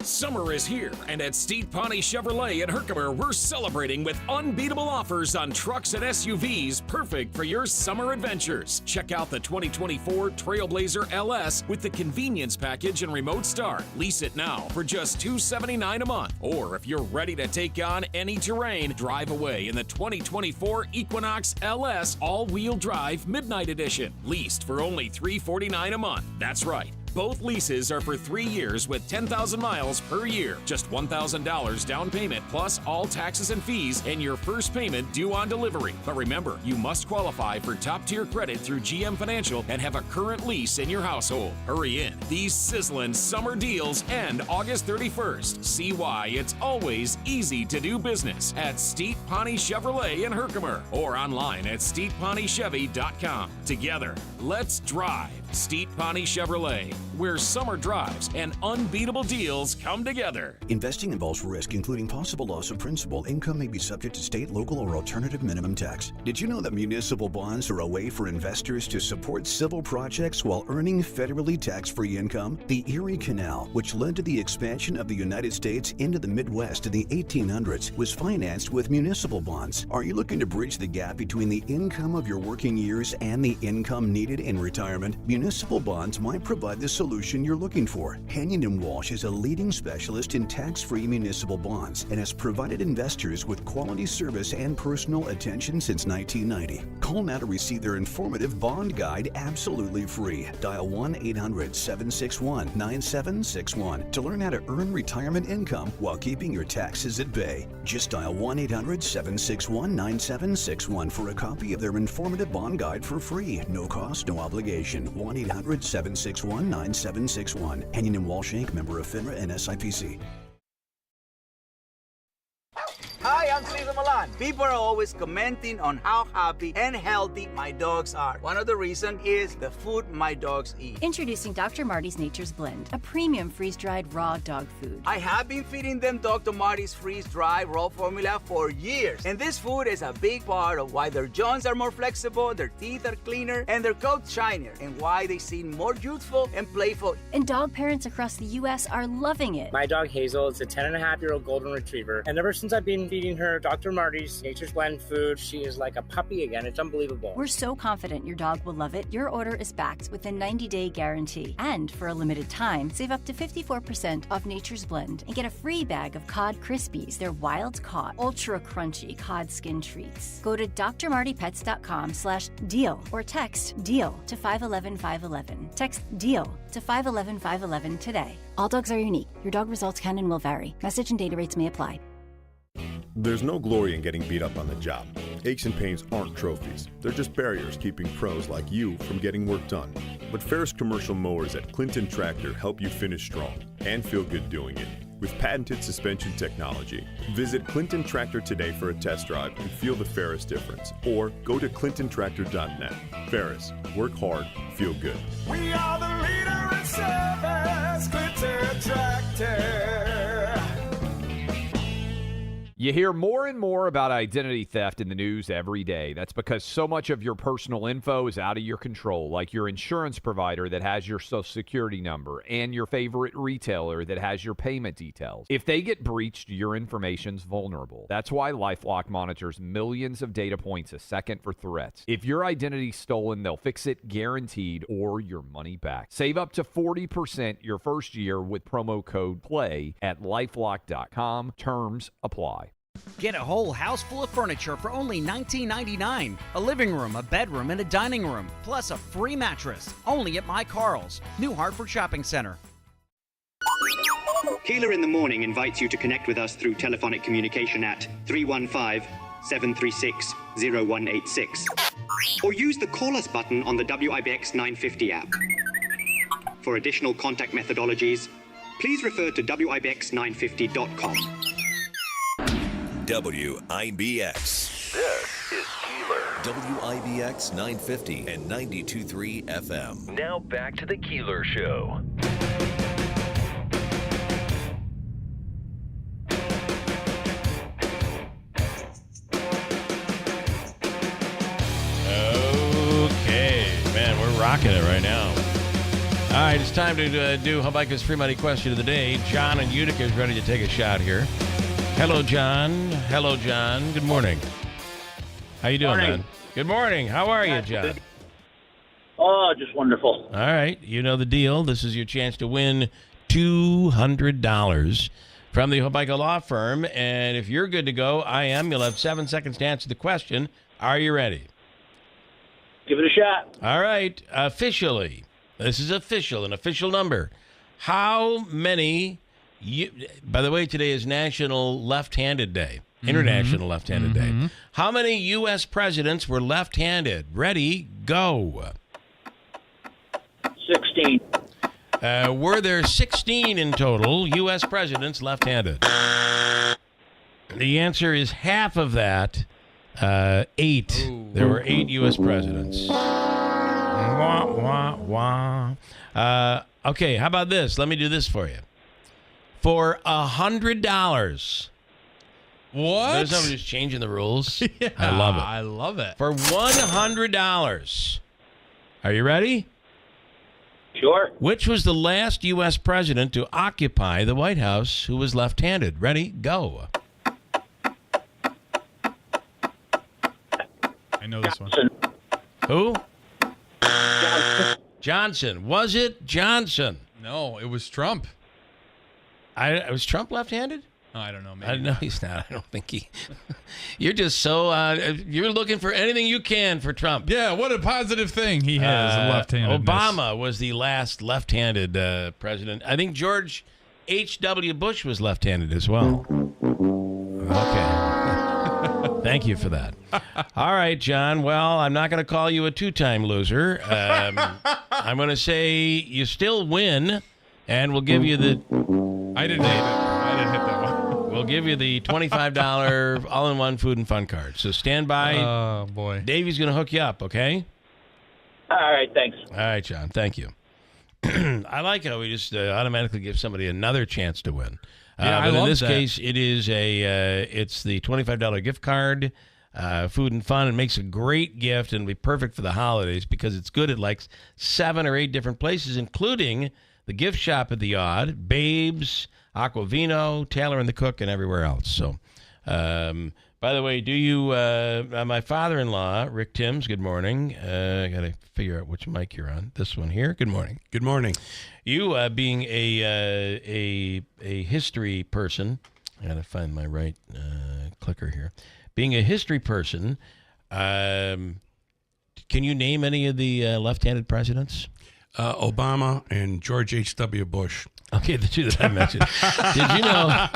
Summer is here, and at Steve Pawnee Chevrolet in Herkimer, we're celebrating with unbeatable offers on trucks and SUVs perfect for your summer adventures. Check out the 2024 Trailblazer LS with the convenience package and remote start. Lease it now for just $279 a month. Or if you're ready to take on any terrain, drive away in the 2024 Equinox LS all-wheel drive Midnight Edition. Leased for only $349 a month. That's right. Both leases are for 3 years with 10,000 miles per year. Just $1,000 down payment plus all taxes and fees and your first payment due on delivery. But remember, you must qualify for top-tier credit through GM Financial and have a current lease in your household. Hurry in. These sizzling summer deals end August 31st. See why it's always easy to do business at Steve Pawnee Chevrolet in Herkimer or online at StevePawneeChevy.com. Together, let's drive Steve Pawnee Chevrolet. where summer drives and unbeatable deals come together. Investing involves risk, including possible loss of principal. Income may be subject to state, local, or alternative minimum tax. Did you know that municipal bonds are a way for investors to support civil projects while earning federally tax-free income? The Erie Canal, which led to the expansion of the United States into the Midwest in the 1800s, was financed with municipal bonds. Are you looking to bridge the gap between the income of your working years and the income needed in retirement? Municipal bonds might provide the solution you're looking for. Hanyon & Walsh is a leading specialist in tax-free municipal bonds and has provided investors with quality service and personal attention since 1990. Call now to receive their informative bond guide absolutely free. Dial 1-800-761-9761 to learn how to earn retirement income while keeping your taxes at bay. Just dial 1-800-761-9761 for a copy of their informative bond guide for free. No cost, no obligation. 1-800-761-9761. Hanyon & Walsh Inc., member of FINRA and SIPC. Hi, I'm Cesar Milan. People are always commenting on how happy and healthy my dogs are. One of the reasons is the food my dogs eat. Introducing Dr. Marty's Nature's Blend, a premium freeze-dried raw dog food. I have been feeding them Dr. Marty's freeze-dried raw formula for years. And this food is a big part of why their jaws are more flexible, their teeth are cleaner, and their coats shinier, and why they seem more youthful and playful. And dog parents across the U.S. are loving it. My dog Hazel is a 10-and-a-half-year-old golden retriever, and ever since I've been feeding her Dr. Marty's Nature's Blend food, she is like a puppy again. It's unbelievable. We're so confident your dog will love it. Your order is backed with a 90-day guarantee. And for a limited time, save up to 54% off Nature's Blend and get a free bag of Cod Crispies. They're wild-caught, ultra-crunchy cod skin treats. Go to drmartypets.com/deal or text DEAL to 511-511. Text DEAL to 511-511 today. All dogs are unique. Your dog results can and will vary. Message and data rates may apply. There's no glory in getting beat up on the job. Aches and pains aren't trophies. They're just barriers keeping pros like you from getting work done. But Ferris commercial mowers at Clinton Tractor help you finish strong and feel good doing it with patented suspension technology. Visit Clinton Tractor today for a test drive and feel the Ferris difference. Or go to clintontractor.net. Ferris, work hard, feel good. We are the leader in service, Clinton Tractor. You hear more and more about identity theft in the news every day. That's because so much of your personal info is out of your control, like your insurance provider that has your social security number and your favorite retailer that has your payment details. If they get breached, your information's vulnerable. That's why LifeLock monitors millions of data points a second for threats. If your identity's stolen, they'll fix it guaranteed or your money back. Save up to 40% your first year with promo code PLAY at lifelock.com. Terms apply. Get a whole house full of furniture for only $19.99. A living room, a bedroom, and a dining room, plus a free mattress. Only at My Carl's, New Hartford Shopping Center. Keeler in the Morning invites you to connect with us through telephonic communication at 315-736-0186. Or use the Call Us button on the WIBX 950 app. For additional contact methodologies, please refer to WIBX950.com. WIBX. This is Keeler. WIBX 950 and 92.3 FM. Now back to the Keeler Show. Okay, man, we're rocking it right now. All right, it's time to do Habakkuk's Free Money Question of the Day. John in Utica is ready to take a shot here. Hello, John. Hello, John. Good morning. How you doing, man? Good morning. How are you, John? Oh, just wonderful. All right. You know the deal. This is your chance to win $200 from the Habakkuk Law Firm. And if you're good to go, I am. You'll have 7 seconds to answer the question. Are you ready? Give it a shot. All right. Officially, this is official, an official number. How many... by the way, today is National Left-Handed Day, International Left-Handed Day. How many U.S. presidents were left-handed? Ready, go. 16. Were there 16 in total U.S. presidents left-handed? The answer is half of that, 8. Ooh. There were 8 U.S. presidents. Wah, wah, wah. Okay, how about this? Let me do this for you. For $100. What? There's somebody who's changing the rules. Yeah, I love it. I love it. For $100. Are you ready? Sure. Which was the last U.S. president to occupy the White House who was left-handed? Ready? Go. I know this one. Who? Johnson. Was it Johnson? No, it was Trump. Was Trump left-handed? Oh, I don't know. Maybe I know he's not. I don't think he. You're just so. You're looking for anything you can for Trump. Yeah, what a positive thing he has. Left-handed. Obama was the last left-handed president. I think George H.W. Bush was left-handed as well. Okay. Thank you for that. All right, John. Well, I'm not going to call you a two-time loser. I'm going to say you still win, and we'll give you the. I didn't hit that one. We'll give you the $25 all-in-one food and fun card. So stand by. Oh, boy. Davey's going to hook you up, okay? All right, thanks. All right, John. Thank you. I like how we just automatically give somebody another chance to win. Yeah, I but love in this that. case, it is it's the $25 gift card, food and fun. It makes a great gift and be perfect for the holidays because it's good at like 7 or 8 different places, including the gift shop at the Odd, Babes, Aquavino, Taylor and the Cook, and everywhere else. So, by the way, do you, my father-in-law, Rick Timms, good morning. I got to figure out which mic you're on. This one here. Good morning. Good morning. You, being a history person, I got to find my right clicker here. Being a history person, can you name any of the left-handed presidents? Obama and George H.W. Bush. Okay, the two that I mentioned. Did you know?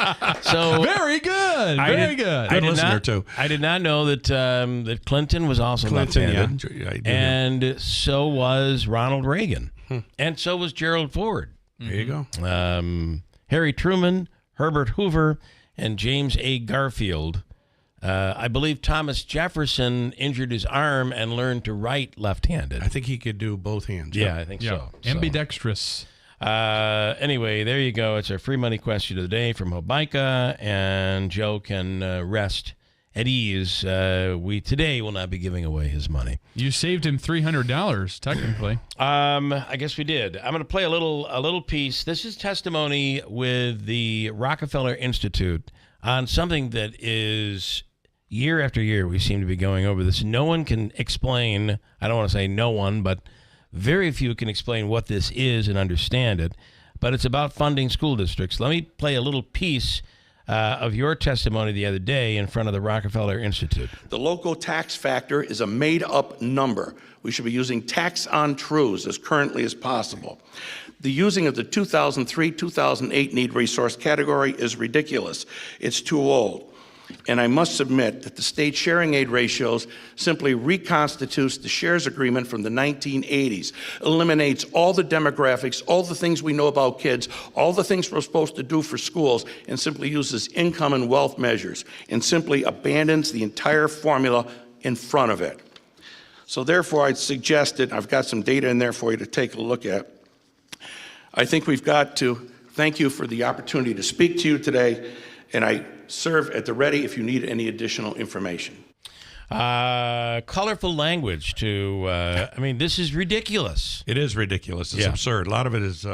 So very good. Very good. Good listener, too. I did not know that that Clinton was also left-handed, yeah, I did, and so was Ronald Reagan, and so was Gerald Ford. There you go. Harry Truman, Herbert Hoover, and James A. Garfield. I believe Thomas Jefferson injured his arm and learned to write left-handed. I think he could do both hands. Yeah, I think so. Ambidextrous. Anyway, there you go. It's our free money question of the day from Hobica, and Joe can rest at ease. We today will not be giving away his money. You saved him $300, technically. I guess we did. I'm going to play a little piece. This is testimony with the Rockefeller Institute on something that is year after year we seem to be going over this. No one can explain. I don't want to say no one, but very few can explain what this is and understand it, but it's about funding school districts. Let me play a little piece of your testimony the other day in front of the Rockefeller Institute. The local tax factor is a made-up number. We should be using tax on truths as currently as possible. The using of the 2003-2008 need resource category is ridiculous. It's too old. And I must submit that the state sharing aid ratios simply reconstitutes the shares agreement from the 1980s, eliminates all the demographics, all the things we know about kids, all the things we're supposed to do for schools, and simply uses income and wealth measures, and simply abandons the entire formula in front of it. So therefore, I'd suggest it. I've got some data in there for you to take a look at. I think we've got to thank you for the opportunity to speak to you today, and I serve at the ready if you need any additional information. Colorful language to, I mean, this is ridiculous. It is ridiculous. It's absurd. A lot of it is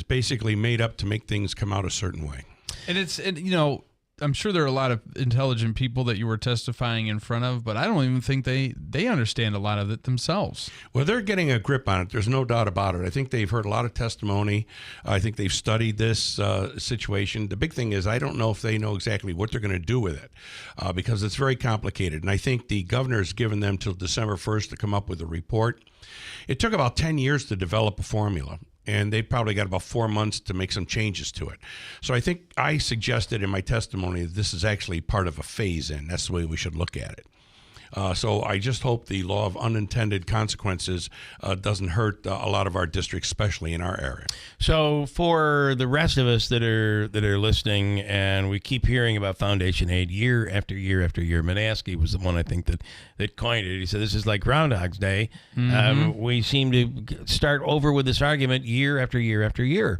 basically made up to make things come out a certain way. And you know, I'm sure there are a lot of intelligent people that you were testifying in front of, but I don't even think they understand a lot of it themselves. Well, they're getting a grip on it. There's no doubt about it. I think they've heard a lot of testimony. I think they've studied this situation. The big thing is I don't know if they know exactly what they're going to do with it because it's very complicated. And I think the governor's given them till December 1st to come up with a report. It took about 10 years to develop a formula. And they probably got about 4 months to make some changes to it. So I think I suggested in my testimony that this is actually part of a phase-in. That's the way we should look at it. So I just hope the law of unintended consequences doesn't hurt a lot of our districts, especially in our area. So for the rest of us that are listening, and we keep hearing about foundation aid year after year after year. Minaski was the one I think that coined it. He said this is like Groundhog's Day. We seem to start over with this argument year after year after year.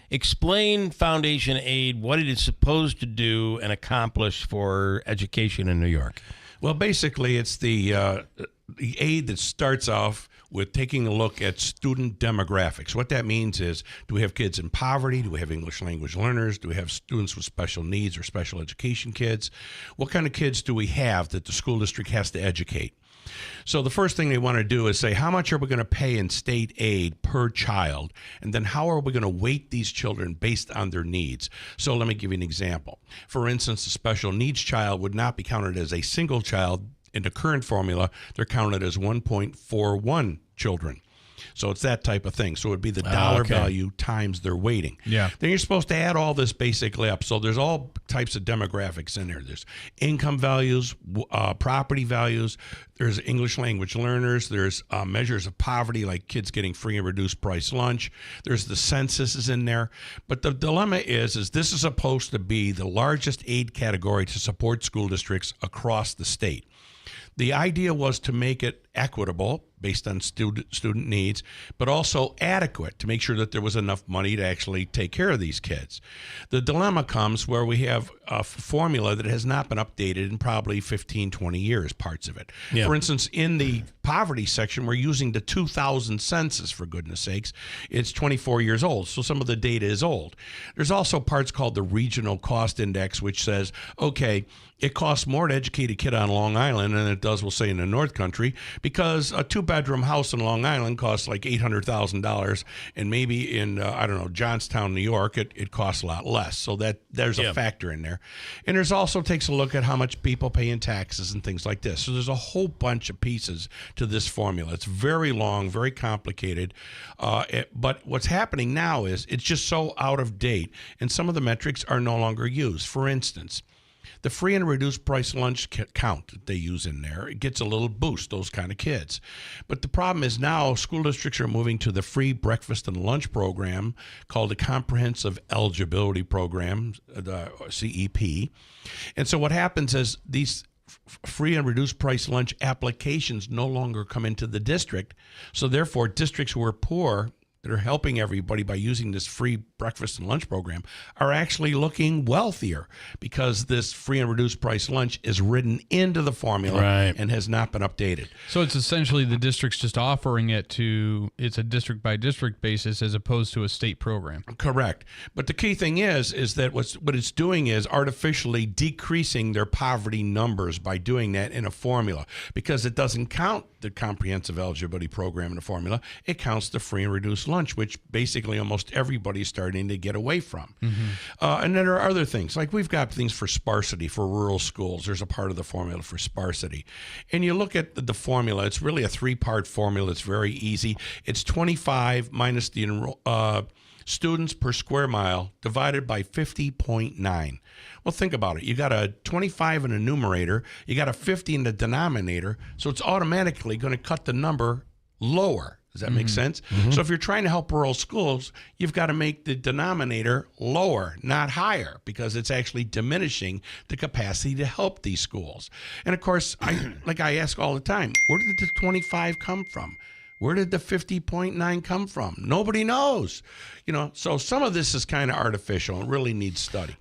Explain foundation aid, what it is supposed to do and accomplish for education in New York. Well, basically, it's the aid that starts off with taking a look at student demographics. What that means is, do we have kids in poverty? Do we have English language learners? Do we have students with special needs or special education kids? What kind of kids do we have that the school district has to educate? So the first thing they want to do is say, how much are we going to pay in state aid per child? And then how are we going to weight these children based on their needs? So let me give you an example. For instance, a special needs child would not be counted as a single child. In the current formula, they're counted as 1.41 children. So it's that type of thing. So it would be the dollar value times their weighting. Yeah. Then you're supposed to add all this basically up. So there's all types of demographics in there. There's income values, property values. There's English language learners. There's measures of poverty, like kids getting free and reduced price lunch. There's the census is in there. But the dilemma is this is supposed to be the largest aid category to support school districts across the state. The idea was to make it equitable based on student needs, but also adequate to make sure that there was enough money to actually take care of these kids. The dilemma comes where we have a formula that has not been updated in probably 15, 20 years, parts of it. Yeah. For instance, in the poverty section, we're using the 2000 census, for goodness sakes. It's 24 years old, so some of the data is old. There's also parts called the regional cost index, which says, okay, it costs more to educate a kid on Long Island than it does, we'll say, in the North Country, because a two-bedroom house in Long Island costs like $800,000, and maybe in, Johnstown, New York, it costs a lot less. So there's a factor in there. And there's also takes a look at how much people pay in taxes and things like this. So there's a whole bunch of pieces to this formula. It's very long, very complicated. But what's happening now is it's just so out of date, and some of the metrics are no longer used. For instance, the free and reduced price lunch count that they use in there, it gets a little boost, those kind of kids. But the problem is now school districts are moving to the free breakfast and lunch program called the Comprehensive Eligibility Program, the CEP. And so what happens is these free and reduced price lunch applications no longer come into the district. So therefore, districts who are poor that are helping everybody by using this free breakfast and lunch program are actually looking wealthier because this free and reduced price lunch is written into the formula and has not been updated. So it's essentially the district's just offering it it's a district by district basis as opposed to a state program. Correct. But the key thing is that what it's doing is artificially decreasing their poverty numbers by doing that in a formula, because it doesn't count the comprehensive eligibility program in the formula. It counts the free and reduced lunch, which basically almost everybody's starting to get away from. And then there are other things, like we've got things for sparsity for rural schools. There's a part of the formula for sparsity. And you look at the formula, it's really a three-part formula. It's very easy. It's 25 minus the students per square mile divided by 50.9. Well, think about it. You got a 25 in the numerator, you got a 50 in the denominator, so it's automatically going to cut the number lower. Does that make sense? So if you're trying to help rural schools, you've got to make the denominator lower, not higher, because it's actually diminishing the capacity to help these schools. And of course, I ask all the time, where did the 25 come from? Where did the 50.9 come from? Nobody knows. So some of this is kind of artificial and really needs study.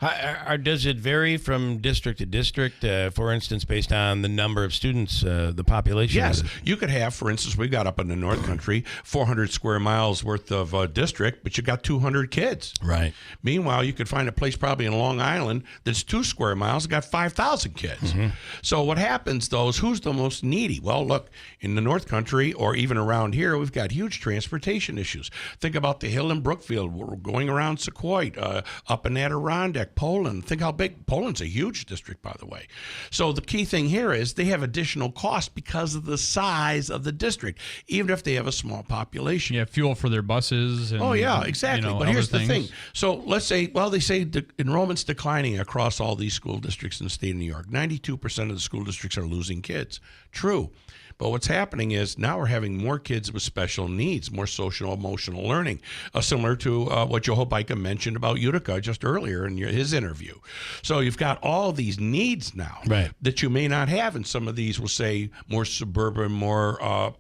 Does it vary from district to district, for instance, based on the number of students, the population? Yes. You could have, for instance, we got up in the North Country, 400 square miles worth of district, but you got 200 kids. Right. Meanwhile, you could find a place probably in Long Island that's 2 square miles, got 5,000 kids. So what happens, though, is who's the most needy? Well, look, in the North Country or even around around here, we've got huge transportation issues. Think about the hill in Brookfield. We're going around Sequoia, up in Adirondack, Poland. Think how big. Poland's a huge district, by the way. So the key thing here is they have additional costs because of the size of the district, even if they have a small population. Yeah, fuel for their buses. And, oh, yeah, exactly. But here's the thing. So let's say, well, they say the enrollment's declining across all these school districts in the state of New York. 92% of the school districts are losing kids. True. But what's happening is now we're having more kids with special needs, more social emotional learning, similar to what Joe Hobeika mentioned about Utica just earlier in his interview. So you've got all these needs now that you may not have in some of these, we'll say, more suburban, more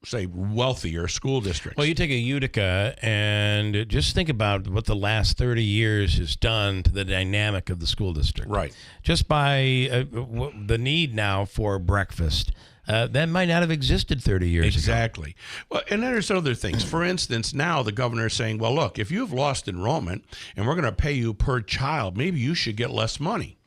say wealthier school districts. Well, you take a Utica and just think about what the last 30 years has done to the dynamic of the school district. Right. Just by the need now for breakfast. That might not have existed 30 years ago. Exactly. Well, and there's other things. For instance, now the governor is saying, well, look, if you've lost enrollment and we're going to pay you per child, maybe you should get less money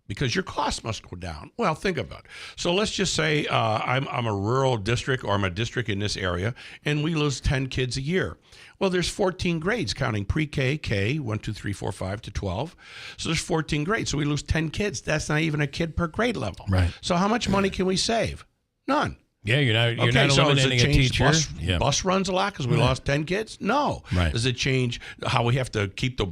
because your costs must go down. Well, think about it. So let's just say I'm a rural district, or I'm a district in this area, and we lose 10 kids a year. Well, there's 14 grades, counting pre-K, K, 1, 2, 3, 4, 5 to 12. So there's 14 grades. So we lose 10 kids. That's not even a kid per grade level. Right. So how much money can we save? None. Yeah, you're not so eliminating a teacher. Bus runs a lot because we lost 10 kids? No. Right. Does it change how we have to keep the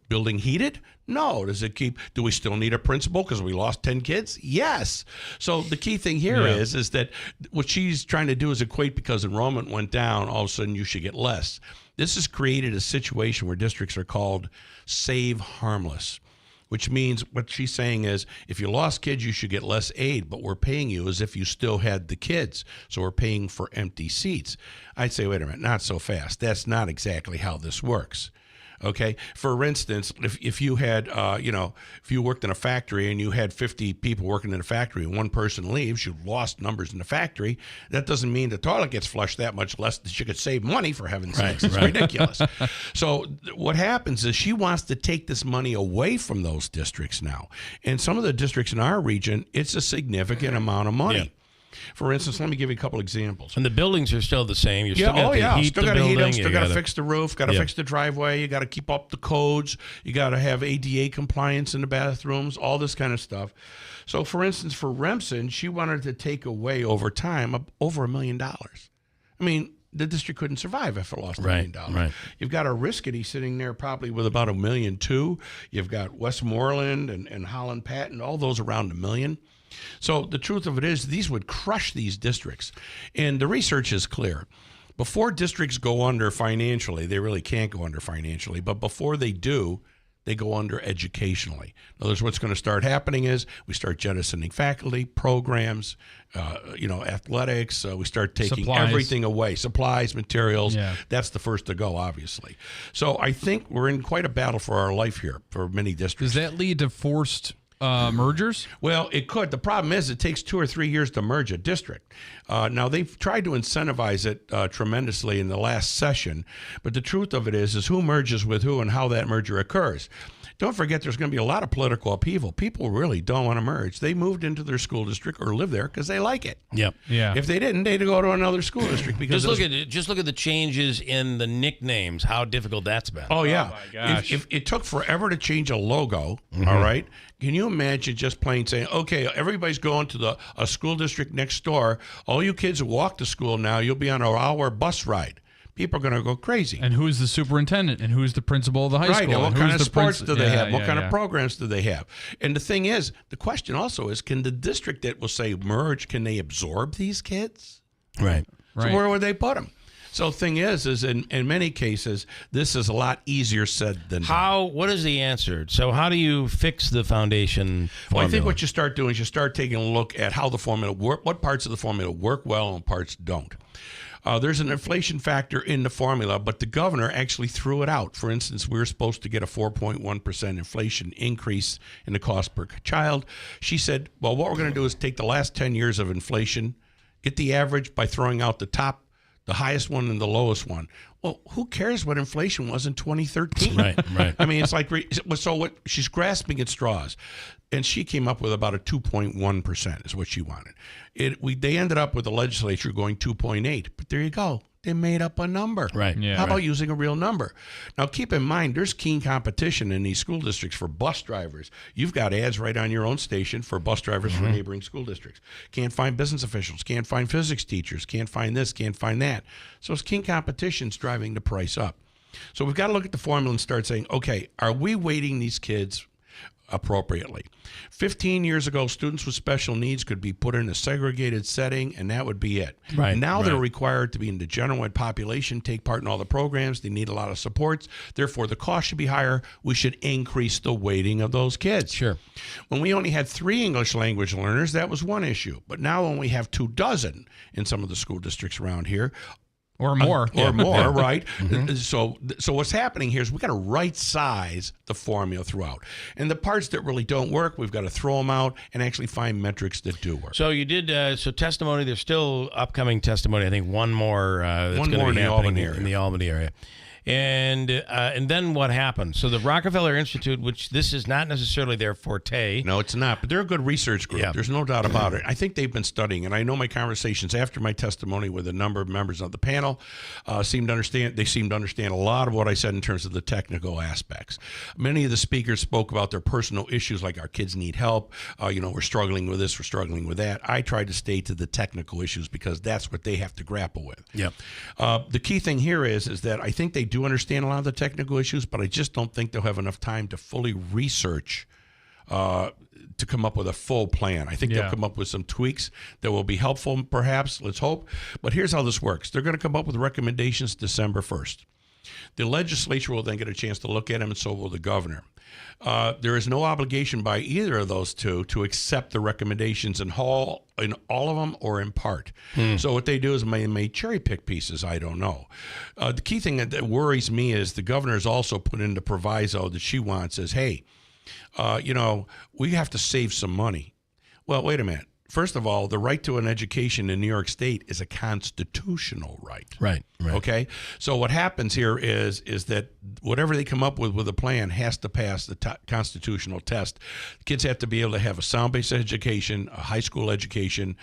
building heated? No. Do we still need a principal because we lost 10 kids? Yes. So the key thing here is that what she's trying to do is equate because enrollment went down, all of a sudden you should get less. This has created a situation where districts are called save harmless, which means what she's saying is if you lost kids, you should get less aid, but we're paying you as if you still had the kids. So we're paying for empty seats. I'd say, wait a minute, not so fast. That's not exactly how this works. Okay. For instance, if you had, if you worked in a factory and you had 50 people working in a factory and one person leaves, you've lost numbers in the factory. That doesn't mean the toilet gets flushed that much less that you could save money, for heaven's sakes. It's ridiculous. So what happens is she wants to take this money away from those districts now. And some of the districts in our region, it's a significant amount of money. Yeah. For instance, let me give you a couple examples. And the buildings are still the same. You still got to heat still the got to building. Heat them, still got to fix the roof, got to fix the driveway. You got to keep up the codes. You got to have ADA compliance in the bathrooms, all this kind of stuff. So, for instance, for Remsen, she wanted to take away over time over $1 million. I mean, the district couldn't survive if it lost $1 million. Right. You've got a Riskety sitting there probably with about $1.2 million. You've got Westmoreland and Holland Patton, all those around $1 million. So the truth of it is these would crush these districts. And the research is clear. Before districts go under financially, they really can't go under financially, but before they do, they go under educationally. In other words, what's going to start happening is we start jettisoning faculty, programs, athletics. We start taking everything away, supplies, materials. Yeah. That's the first to go, obviously. So I think we're in quite a battle for our life here for many districts. Does that lead to forced mergers? Well, it could. The problem is it takes 2 or 3 years to merge a district. Now, they've tried to incentivize it tremendously in the last session, but the truth of it is who merges with who and how that merger occurs. Don't forget there's going to be a lot of political upheaval. People really don't want to merge. They moved into their school district or live there because they like it. Yep. Yeah. If they didn't, they'd go to another school district. Because just look at the changes in the nicknames, how difficult that's been. Oh, yeah. Oh, my gosh. If it took forever to change a logo, all right, can you imagine just plain saying, okay, everybody's going to a school district next door. All you kids who walk to school now, you'll be on an hour bus ride. People are going to go crazy. And who's the superintendent? And who's the principal of the high school? Right, and what kind of sports do they have? What kind of programs do they have? And the thing is, the question also is, can the district that will say merge, can they absorb these kids? Right. So where would they put them? So the thing is in many cases, this is a lot easier said than done. What is the answer? So how do you fix the foundation formula? Well, I think what you start doing is you start taking a look at how the formula work, what parts of the formula work well and parts don't. There's an inflation factor in the formula, but the governor actually threw it out. For instance, we were supposed to get a 4.1% inflation increase in the cost per child. She said, well, what we're going to do is take the last 10 years of inflation, get the average by throwing out the top the highest one and the lowest one. Well, who cares what inflation was in 2013? Right. I mean, it's like, so what? She's grasping at straws. And she came up with about a 2.1% is what she wanted. They ended up with the legislature going 2.8. But there you go. They made up a number. Right. Yeah, How about using a real number? Now, keep in mind, there's keen competition in these school districts for bus drivers. You've got ads right on your own station for bus drivers for neighboring school districts. Can't find business officials, can't find physics teachers, can't find this, can't find that. So it's keen competition's driving the price up. So we've got to look at the formula and start saying, okay, are we weighting these kids appropriately? 15 years ago, students with special needs could be put in a segregated setting, and that would be it. Right, Now they're required to be in the general ed population, take part in all the programs. They need a lot of supports. Therefore, the cost should be higher. We should increase the weighting of those kids. Sure. When we only had 3 English language learners, that was one issue. But now when we have 24 in some of the school districts around here, or more. Right? So what's happening here is we've got to right size the formula throughout. And the parts that really don't work, we've got to throw them out and actually find metrics that do work. So you did, testimony, there's still upcoming testimony, I think one more. That's One gonna more be in the happening Albany area. In the Albany area. And then what happened? So the Rockefeller Institute, which this is not necessarily their forte. No, it's not. But they're a good research group. Yeah. There's no doubt about it. I think they've been studying, and I know my conversations after my testimony with a number of members of the panel seemed to understand a lot of what I said in terms of the technical aspects. Many of the speakers spoke about their personal issues, like our kids need help. We're struggling with this, we're struggling with that. I tried to stay to the technical issues because that's what they have to grapple with. Yeah. The key thing here is that I think they do understand a lot of the technical issues, but I just don't think they'll have enough time to fully research to come up with a full plan. I think they'll come up with some tweaks that will be helpful, perhaps. Let's hope. But here's how this works. They're going to come up with recommendations December 1st. The legislature will then get a chance to look at them, and so will the governor. There is no obligation by either of those two to accept the recommendations in all of them or in part. So what they do is may cherry pick pieces. I don't know. The key thing that worries me is the governor's also put in the proviso that she wants is, hey, we have to save some money. Well, wait a minute. First of all, the right to an education in New York State is a constitutional right. Right. Okay? So what happens here is that whatever they come up with a plan has to pass the constitutional test. Kids have to be able to have a sound-based education, a high school education,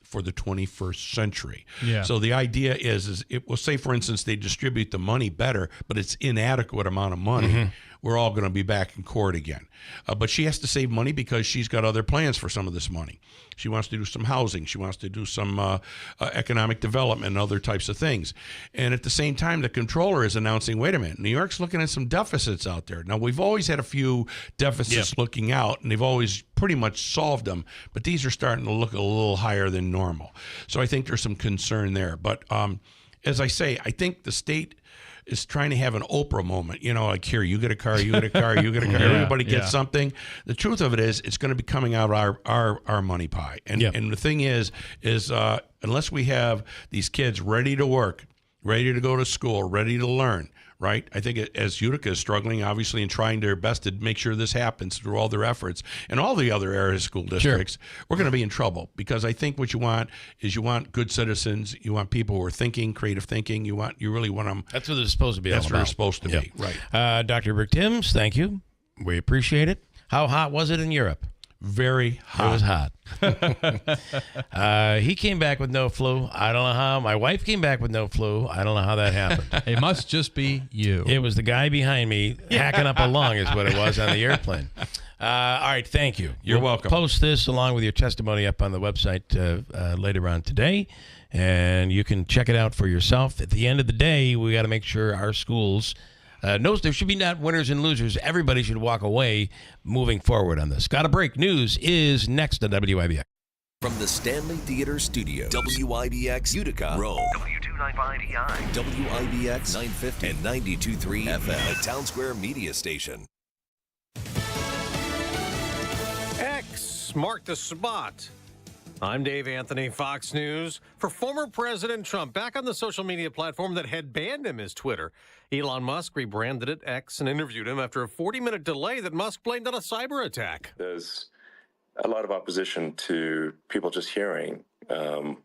for the 21st century. Yeah. So the idea is it will say, for instance, they distribute the money better, but it's inadequate amount of money. We're all going to be back in court again. But she has to save money because she's got other plans for some of this money. She wants to do some housing. She wants to do some economic development and other types of things. And at the same time, the comptroller is announcing, wait a minute, New York's looking at some deficits out there. Now, we've always had a few deficits looking out, and they've always pretty much solved them, but these are starting to look a little higher than normal. So I think there's some concern there. But as I say, I think the state is trying to have an Oprah moment, like here, you get a car, you get a car, you get a car, everybody gets something. The truth of it is it's going to be coming out of our money pie. And the thing is unless we have these kids ready to work, ready to go to school, ready to learn, right? I think as Utica is struggling, obviously, and trying their best to make sure this happens through all their efforts, and all the other area school districts, we're going to be in trouble. Because I think what you want is good citizens. You want people who are thinking, creative thinking. You really want them. That's what they're supposed to be. That's all what they're about. supposed to be, right? Dr. Rick Timms, thank you. We appreciate it. How hot was it in Europe? Very hot. It was hot. He came back with no flu. I don't know how. My wife came back with no flu. I don't know how that happened. It must just be you. It was the guy behind me hacking up a lung is what it was on the airplane. All right, thank you. You're We'll welcome. Post this along with your testimony up on the website later on today, and you can check it out for yourself. At the end of the day, we got to make sure our schools knows there should be not winners and losers. Everybody should walk away moving forward on this. Got a break. News is next on WIBX. From the Stanley Theater Studio, WIBX Utica, Rome, W295EI, WIBX 950 and 92.3 FM, a Town Square media station. X marked the spot. I'm Dave Anthony, Fox News. For former President Trump, back on the social media platform that had banned him as Twitter, Elon Musk rebranded it X and interviewed him after a 40-minute delay that Musk blamed on a cyber attack. There's a lot of opposition to people just hearing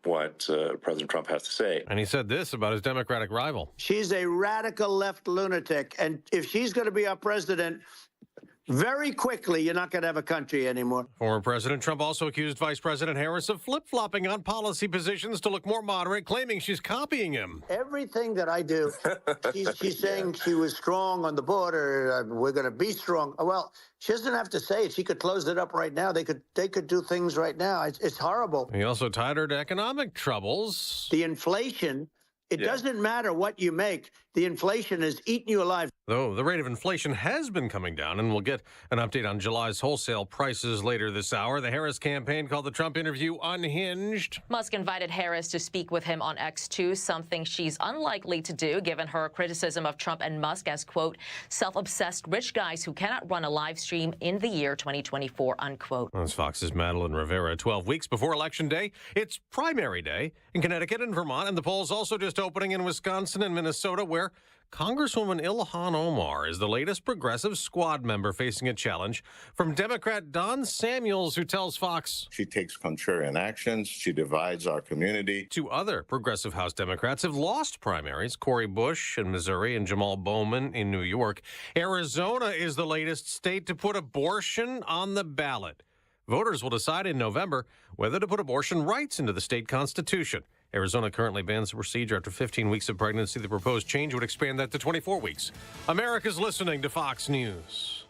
what President Trump has to say. And he said this about his Democratic rival. She's a radical left lunatic, and if she's going to be our president, very quickly, you're not going to have a country anymore. Former President Trump also accused Vice President Harris of flip-flopping on policy positions to look more moderate, claiming she's copying him. Everything that I do, she's saying she was strong on the border. We're going to be strong. Well, she doesn't have to say it. She could close it up right now. They could do things right now. It's horrible. He also tied her to economic troubles. The inflation. It doesn't matter what you make. The inflation is eating you alive. Though the rate of inflation has been coming down, and we'll get an update on July's wholesale prices later this hour. The Harris campaign called the Trump interview unhinged. Musk invited Harris to speak with him on X2, something she's unlikely to do given her criticism of Trump and Musk as, quote, self-obsessed rich guys who cannot run a live stream in the year 2024, unquote. That's Fox's Madeline Rivera. 12 weeks before Election Day, it's primary day in Connecticut and Vermont, and the polls also just opening in Wisconsin and Minnesota, where Congresswoman Ilhan Omar is the latest progressive squad member facing a challenge from Democrat Don Samuels, who tells Fox she takes contrarian actions. She divides our community. Two other progressive House Democrats have lost primaries, Cori Bush in Missouri and Jamal Bowman in New York. Arizona is the latest state to put abortion on the ballot. Voters will decide in November whether to put abortion rights into the state constitution. Arizona currently bans the procedure after 15 weeks of pregnancy. The proposed change would expand that to 24 weeks. America's listening to Fox News.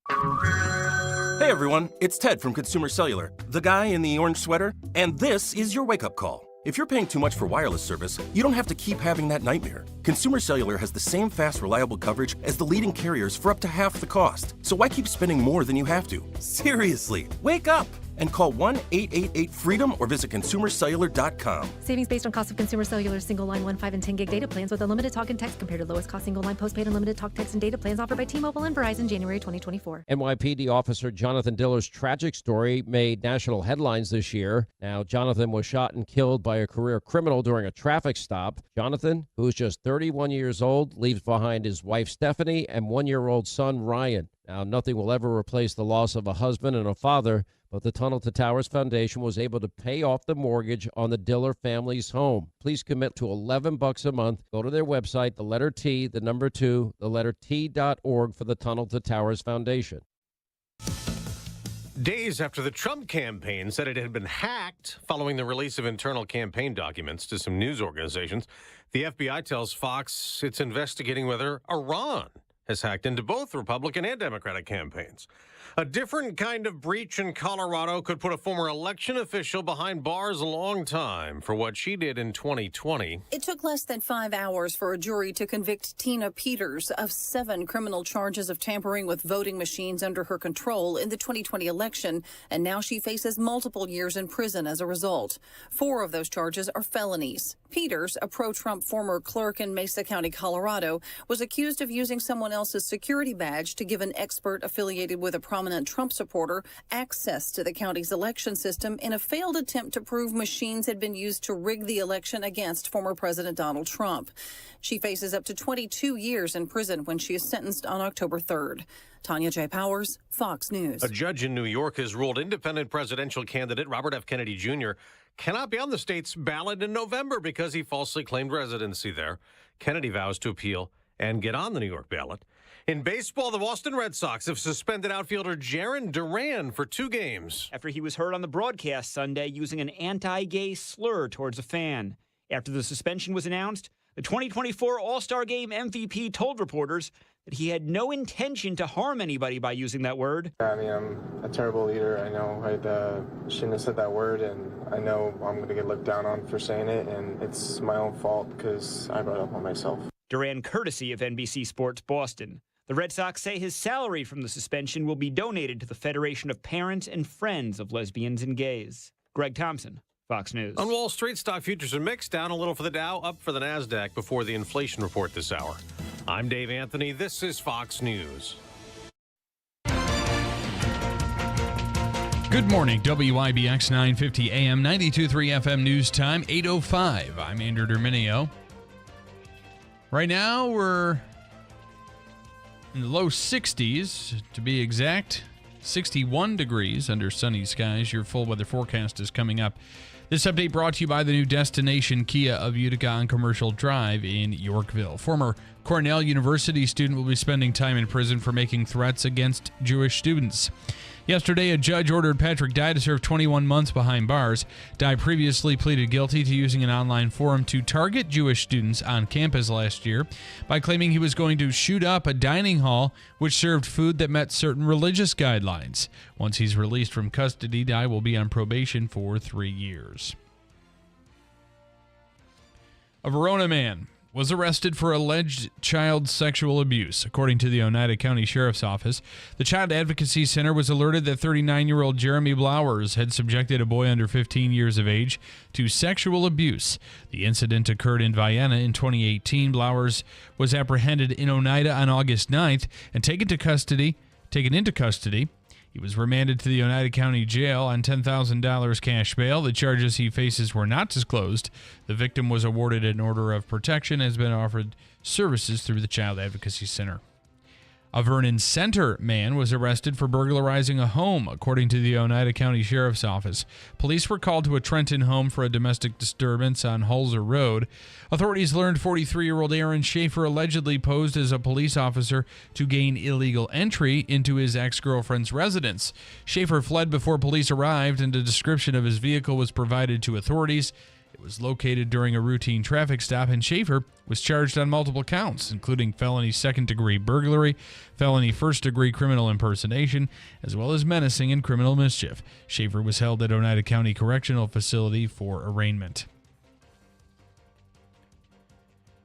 Hey everyone, it's Ted from Consumer Cellular, the guy in the orange sweater, and this is your wake-up call. If you're paying too much for wireless service, you don't have to keep having that nightmare. Consumer Cellular has the same fast, reliable coverage as the leading carriers for up to half the cost. So why keep spending more than you have to? Seriously, wake up and call 1-888-FREEDOM or visit consumercellular.com. Savings based on cost of Consumer Cellular single line 1, 5, and 10 gig data plans with unlimited talk and text compared to lowest cost single line postpaid unlimited talk, text, and data plans offered by T-Mobile and Verizon January 2024. NYPD officer Jonathan Diller's tragic story made national headlines this year. Now, Jonathan was shot and killed by a career criminal during a traffic stop. Jonathan, who's just 31 years old, leaves behind his wife Stephanie and one-year-old son Ryan. Now, nothing will ever replace the loss of a husband and a father, but the Tunnel to Towers Foundation was able to pay off the mortgage on the Diller family's home. Please commit to $11 a month. Go to their website, the letter T, the number 2, the letter T.org for the Tunnel to Towers Foundation. Days after the Trump campaign said it had been hacked following the release of internal campaign documents to some news organizations, the FBI tells Fox it's investigating whether Iran has hacked into both Republican and Democratic campaigns. A different kind of breach in Colorado could put a former election official behind bars a long time for what she did in 2020. It took less than 5 hours for a jury to convict Tina Peters of 7 criminal charges of tampering with voting machines under her control in the 2020 election, and now she faces multiple years in prison as a result. 4 of those charges are felonies. Peters, a pro-Trump former clerk in Mesa County, Colorado, was accused of using someone else's security badge to give an expert affiliated with a prominent Trump supporter access to the county's election system in a failed attempt to prove machines had been used to rig the election against former President Donald Trump. She faces up to 22 years in prison when she is sentenced on October 3rd. Tanya J. Powers, Fox News. A judge in New York has ruled independent presidential candidate Robert F. Kennedy Jr. cannot be on the state's ballot in November because he falsely claimed residency there. Kennedy vows to appeal and get on the New York ballot. In baseball, the Boston Red Sox have suspended outfielder Jarren Duran for 2 games. After he was heard on the broadcast Sunday using an anti-gay slur towards a fan. After the suspension was announced, the 2024 All-Star Game MVP told reporters that he had no intention to harm anybody by using that word. I mean, I'm a terrible leader. I know I shouldn't have said that word, and I know I'm going to get looked down on for saying it, and it's my own fault because I brought it up on myself. Duran, courtesy of NBC Sports Boston. The Red Sox say his salary from the suspension will be donated to the Federation of Parents and Friends of Lesbians and Gays. Greg Thompson, Fox News. On Wall Street, stock futures are mixed, down a little for the Dow, up for the NASDAQ before the inflation report this hour. I'm Dave Anthony. This is Fox News. Good morning, WIBX 950 AM, 92.3 FM news time, 8:05. I'm Andrew Derminio. Right now, we're in the low 60s, to be exact, 61 degrees under sunny skies. Your full weather forecast is coming up. This update brought to you by the new Destination Kia of Utica on Commercial Drive in Yorkville. Former Cornell University student will be spending time in prison for making threats against Jewish students. Yesterday, a judge ordered Patrick Dye to serve 21 months behind bars. Dye previously pleaded guilty to using an online forum to target Jewish students on campus last year by claiming he was going to shoot up a dining hall which served food that met certain religious guidelines. Once he's released from custody, Dye will be on probation for 3 years. A Verona man was arrested for alleged child sexual abuse. According to the Oneida County Sheriff's Office, the Child Advocacy Center was alerted that 39-year-old Jeremy Blowers had subjected a boy under 15 years of age to sexual abuse. The incident occurred in Vienna in 2018. Blowers was apprehended in Oneida on August 9th and taken into custody. He was remanded to the Oneida County Jail on $10,000 cash bail. The charges he faces were not disclosed. The victim was awarded an order of protection and has been offered services through the Child Advocacy Center. A Vernon Center man was arrested for burglarizing a home, according to the Oneida County Sheriff's Office. Police were called to a Trenton home for a domestic disturbance on Hulser Road. Authorities learned 43-year-old Aaron Schaefer allegedly posed as a police officer to gain illegal entry into his ex-girlfriend's residence. Schaefer fled before police arrived, and a description of his vehicle was provided to authorities. It was located during a routine traffic stop, and Schaefer was charged on multiple counts, including felony second-degree burglary, felony first-degree criminal impersonation, as well as menacing and criminal mischief. Schaefer was held at Oneida County Correctional Facility for arraignment.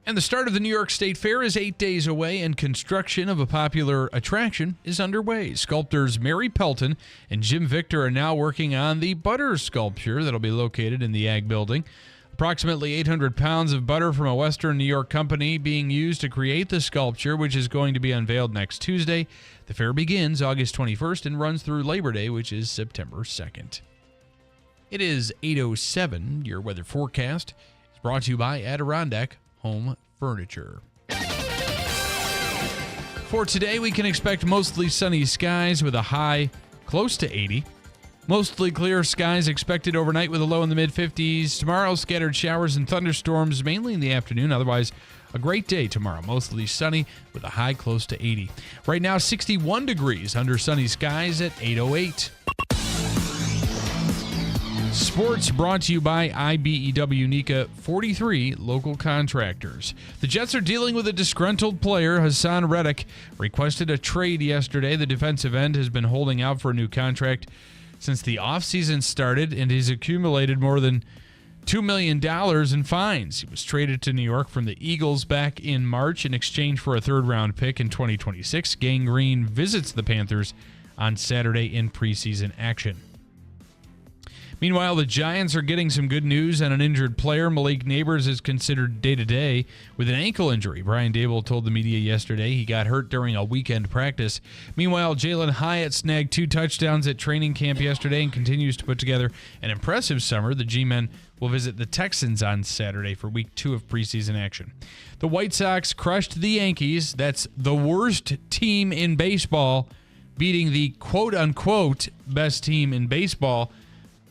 And the start of the New York State Fair is 8 days away, and construction of a popular attraction is underway. Sculptors Mary Pelton and Jim Victor are now working on the butter sculpture that'll be located in the Ag Building. Approximately 800 pounds of butter from a Western New York company being used to create the sculpture, which is going to be unveiled next Tuesday. The fair begins August 21st and runs through Labor Day, which is September 2nd. It is 8:07. Your weather forecast is brought to you by Adirondack Home Furniture. For today, we can expect mostly sunny skies with a high close to 80. Mostly clear skies expected overnight with a low in the mid-50s. Tomorrow, scattered showers and thunderstorms mainly in the afternoon. Otherwise, a great day tomorrow. Mostly sunny with a high close to 80. Right now, 61 degrees under sunny skies at 8:08. Sports brought to you by IBEW NECA 43 local contractors. The Jets are dealing with a disgruntled player. Hassan Reddick requested a trade yesterday. The defensive end has been holding out for a new contract since the offseason started, and he's accumulated more than $2 million in fines. He was traded to New York from the Eagles back in March in exchange for a third-round pick in 2026. Gang Green visits the Panthers on Saturday in preseason action. Meanwhile, the Giants are getting some good news on an injured player. Malik Neighbors is considered day-to-day with an ankle injury. Brian Dable told the media yesterday he got hurt during a weekend practice. Meanwhile, Jalen Hyatt snagged 2 touchdowns at training camp yesterday and continues to put together an impressive summer. The G-men will visit the Texans on Saturday for Week 2 of preseason action. The White Sox crushed the Yankees. That's the worst team in baseball, beating the quote-unquote best team in baseball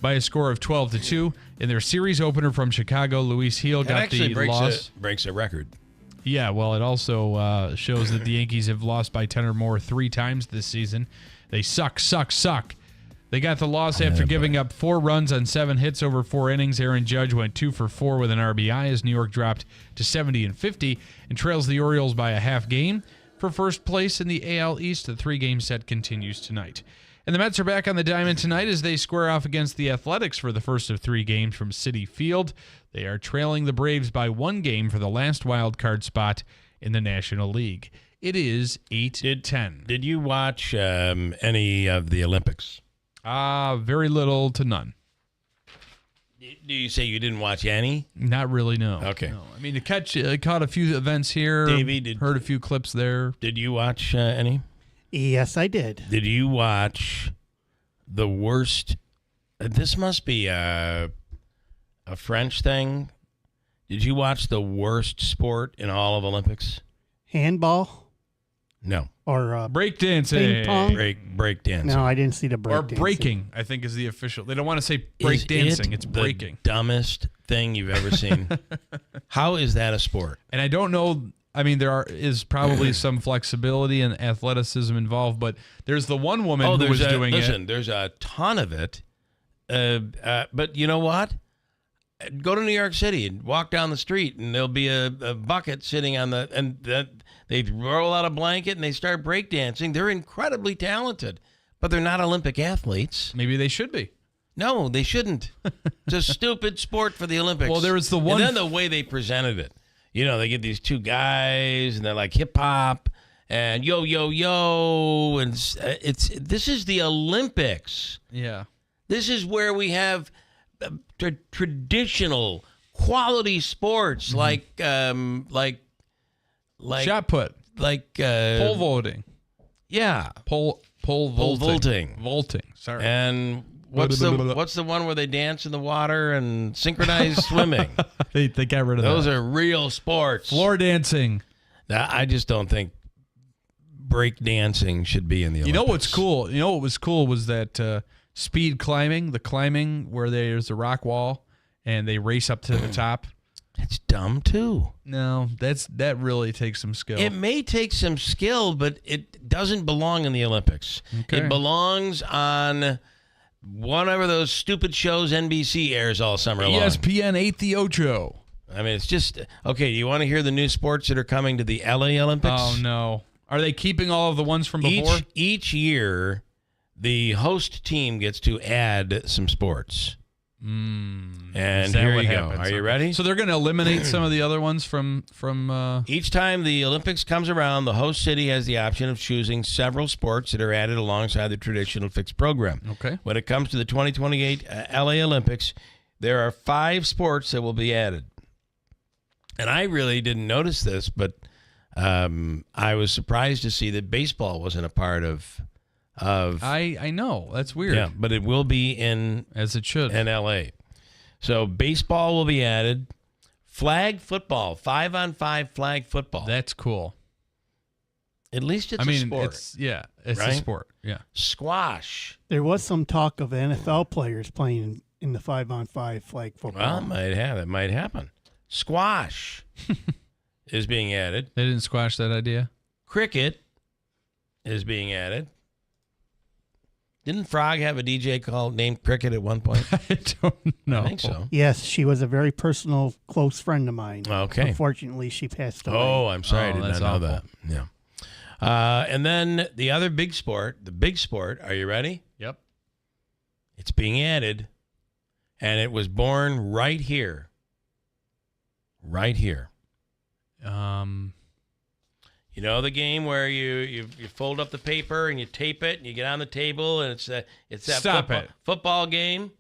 by a score of 12-2 in their series opener from Chicago. Luis Gil got the loss. Breaks a record. Yeah, well, it also shows that the Yankees have lost by 10 or more 3 times this season. They suck. They got the loss after giving up 4 runs on 7 hits over 4 innings. Aaron Judge went 2 for 4 with an RBI as New York dropped to 70-50 and trails the Orioles by a half game for first place in the AL East. The 3-game set continues tonight. And the Mets are back on the diamond tonight as they square off against the Athletics for the first of 3 games from Citi Field. They are trailing the Braves by 1 game for the last wild card spot in the National League. It is 8-10. Did you watch any of the Olympics? Very little to none. Do you say you didn't watch any? Not really, no. Okay. No. I mean, caught a few events here. Davey, heard a few clips there. Did you watch any? Yes, I did. Did you watch the worst? This must be a French thing. Did you watch the worst sport in all of Olympics? Handball? No. Or breakdancing. Ping pong. Break dancing. No, I didn't see the break Or dancing. breaking, I think is the official. They don't want to say break dancing. It's breaking. The dumbest thing you've ever seen. How is that a sport? And I don't know. I mean, is probably some flexibility and athleticism involved, but there's the one woman who was doing it. Listen, there's a ton of it. But you know what? Go to New York City and walk down the street, and there'll be a bucket sitting on they roll out a blanket and they start breakdancing. They're incredibly talented, but they're not Olympic athletes. Maybe they should be. No, they shouldn't. It's a stupid sport for the Olympics. Well, there was the one. And then the way they presented it. You know, they get these two guys, and they're like hip hop and yo yo yo, and this is the Olympics. Yeah, this is where we have traditional quality sports like shot put, like pole vaulting. Yeah, pole vaulting. Sorry. And what's the one where they dance in the water and synchronized swimming? They got rid of those. that. Those are real sports. Floor dancing. I just don't think break dancing should be in the Olympics. You know what's cool? You know what was cool was that speed climbing, the climbing where there's a rock wall and they race up to the top. That's dumb too. No, that really takes some skill. It may take some skill, but it doesn't belong in the Olympics. Okay. It belongs on whatever those stupid shows NBC airs all summer long. ESPN 8 the Ocho. I mean, it's just okay. Do you want to hear the new sports that are coming to the LA Olympics? Oh no! Are they keeping all of the ones from before? Each year, the host team gets to add some sports. And here you go. Are you ready? So they're going to eliminate some of the other ones from. Each time the Olympics comes around, the host city has the option of choosing several sports that are added alongside the traditional fixed program. Okay. When it comes to the 2028 LA Olympics, there are 5 sports that will be added. And I really didn't notice this, but I was surprised to see that baseball wasn't a part of. I know, that's weird. Yeah, but it will be in as it should in LA. So baseball will be added. Flag football, 5-on-5 flag football. That's cool. At least it's a sport. It's right? a sport. Yeah. Squash. There was some talk of NFL players playing in the 5-on-5 flag football. Well, it might happen. Squash is being added. They didn't squash that idea. Cricket is being added. Didn't Frog have a DJ named Cricket at one point? I don't know. I think so. Yes, she was a very personal, close friend of mine. Okay. Unfortunately, she passed away. Oh, I'm sorry. I did not know awful. that. Yeah. And then the other big sport, are you ready? Yep. It's being added, and it was born right here. Right here. You know the game where you fold up the paper and you tape it and you get on the table and it's that football game?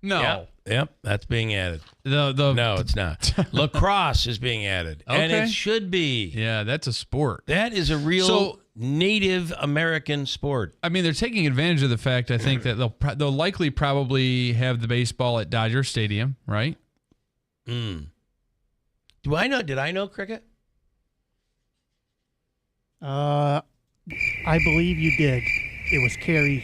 No. Yep, that's being added. No, it's not. Lacrosse is being added, and Okay. it should be. Yeah, that's a sport. That is a real Native American sport. I mean, they're taking advantage of the fact, I think, that they'll likely probably have the baseball at Dodger Stadium, right? Did I know cricket? I believe you did. It was Carrie.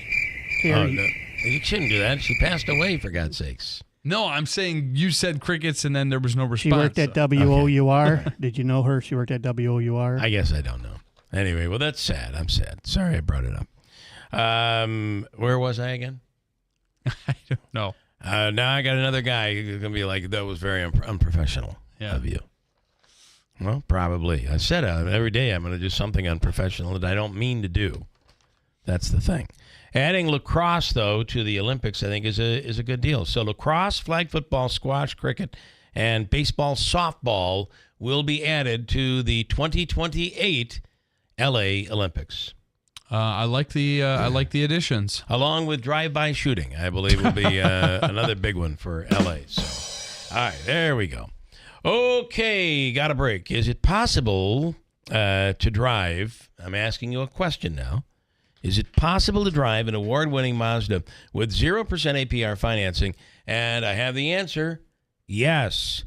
Oh, no. You shouldn't do that. She passed away, for God's sakes. No, I'm saying you said crickets and then there was no response. She worked at WOUR. Okay. Did you know her? She worked at WOUR. I guess I don't know. Anyway, well, that's sad. I'm sad. Sorry I brought it up. Where was I again? I don't know. Now I got another guy who's going to be like, that was very unprofessional of you. Well, probably. I said every day I'm going to do something unprofessional that I don't mean to do. That's the thing. Adding lacrosse, though, to the Olympics, I think, is a good deal. So lacrosse, flag football, squash, cricket, and baseball, softball will be added to the 2028 LA Olympics. I like the additions. Along with drive-by shooting, I believe will be another big one for LA. So, all right, there we go. Okay, got a break. Is it possible to drive? I'm asking you a question now. Is it possible to drive an award-winning Mazda with 0% APR financing? And I have the answer, yes.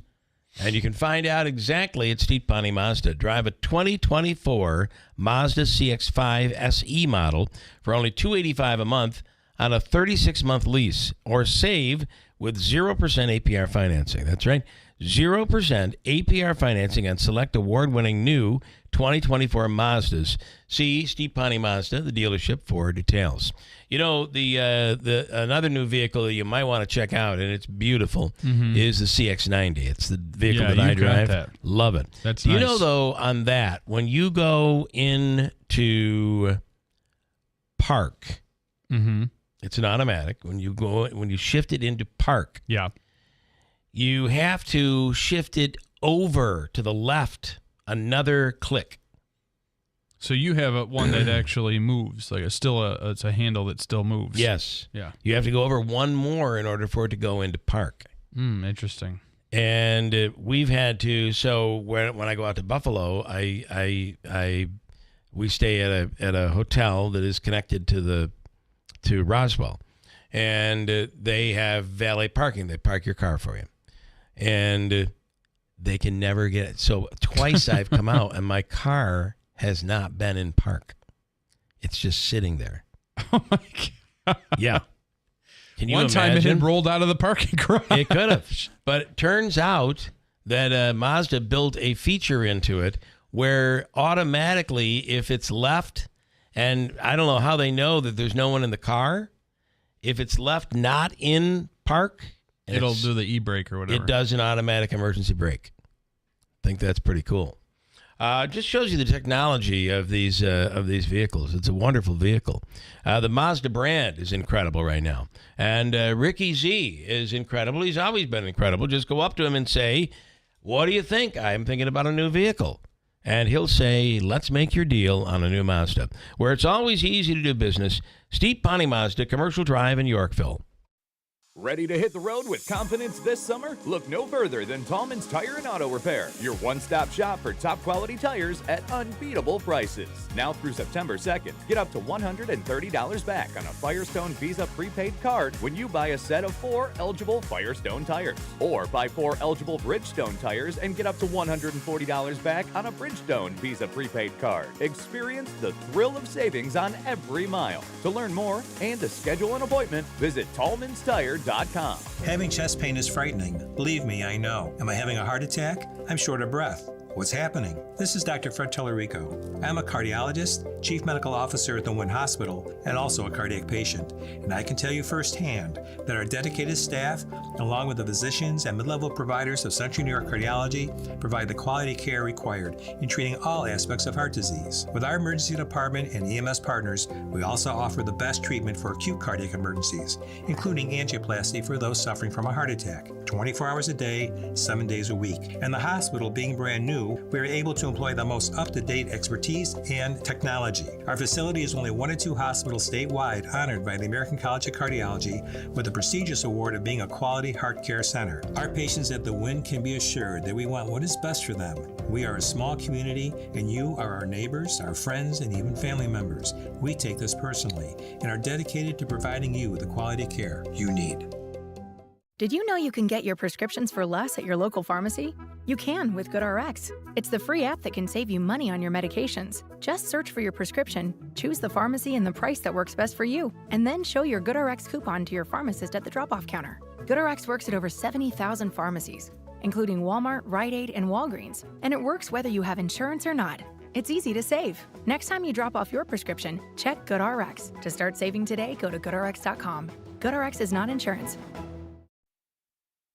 And you can find out exactly at Steep Pony Mazda. Drive a 2024 Mazda CX-5 SE model for only $285 a month on a 36-month lease, or save with 0% APR financing. That's right, 0% APR financing on select award-winning new 2024 Mazdas. See Steep Pony Mazda, the dealership, for details. You know, the another new vehicle that you might want to check out, and it's beautiful, is the CX-90. It's the vehicle that I drive. That. Love it. That's nice. nice. You know, though, on that, when you go into park, it's an automatic. When you shift it into park, you have to shift it over to the left another click. So you have one that actually moves, like it's a handle that still moves. Yes. Yeah. You have to go over one more in order for it to go into park. Interesting. And we've had to. So when I go out to Buffalo, we stay at a hotel that is connected to Roswell, and they have valet parking. They park your car for you, and they can never get it. So twice I've come out, and my car has not been in park. It's just sitting there. Oh, my God. Yeah. Can you One imagine? time it had rolled out of the parking garage. It could have. But it turns out that Mazda built a feature into it where automatically, if it's left, and I don't know how they know that there's no one in the car, if it's left not in park, it'll do the e-brake or whatever. It does an automatic emergency brake. I think that's pretty cool. Just shows you the technology of these vehicles. It's a wonderful vehicle. The Mazda brand is incredible right now. And Ricky Z is incredible. He's always been incredible. Just go up to him and say, what do you think? I'm thinking about a new vehicle. And he'll say, let's make your deal on a new Mazda. Where it's always easy to do business, Steep Pony Mazda, Commercial Drive in Yorkville. Ready to hit the road with confidence this summer? Look no further than Tallman's Tire and Auto Repair, your one-stop shop for top-quality tires at unbeatable prices. Now through September 2nd, get up to $130 back on a Firestone Visa prepaid card when you buy a set of 4 eligible Firestone tires. Or buy 4 eligible Bridgestone tires and get up to $140 back on a Bridgestone Visa prepaid card. Experience the thrill of savings on every mile. To learn more and to schedule an appointment, visit Tallman'sTire.com. Having chest pain is frightening. Believe me, I know. Am I having a heart attack? I'm short of breath. What's happening? This is Dr. Fred Tellerico. I'm a cardiologist, chief medical officer at the Wynn Hospital, and also a cardiac patient. And I can tell you firsthand that our dedicated staff, along with the physicians and mid-level providers of Central New York Cardiology, provide the quality care required in treating all aspects of heart disease. With our emergency department and EMS partners, we also offer the best treatment for acute cardiac emergencies, including angioplasty for those suffering from a heart attack, 24 hours a day, 7 days a week. And the hospital being brand new, we are able to employ the most up-to-date expertise and technology. Our facility is only one of 2 hospitals statewide honored by the American College of Cardiology with the prestigious award of being a quality heart care center. Our patients at the Wynn can be assured that we want what is best for them. We are a small community, and you are our neighbors, our friends, and even family members. We take this personally and are dedicated to providing you the quality care you need. Did you know you can get your prescriptions for less at your local pharmacy? You can with GoodRx. It's the free app that can save you money on your medications. Just search for your prescription, choose the pharmacy and the price that works best for you, and then show your GoodRx coupon to your pharmacist at the drop-off counter. GoodRx works at over 70,000 pharmacies, including Walmart, Rite Aid, and Walgreens, and it works whether you have insurance or not. It's easy to save. Next time you drop off your prescription, check GoodRx. To start saving today, go to GoodRx.com. GoodRx is not insurance.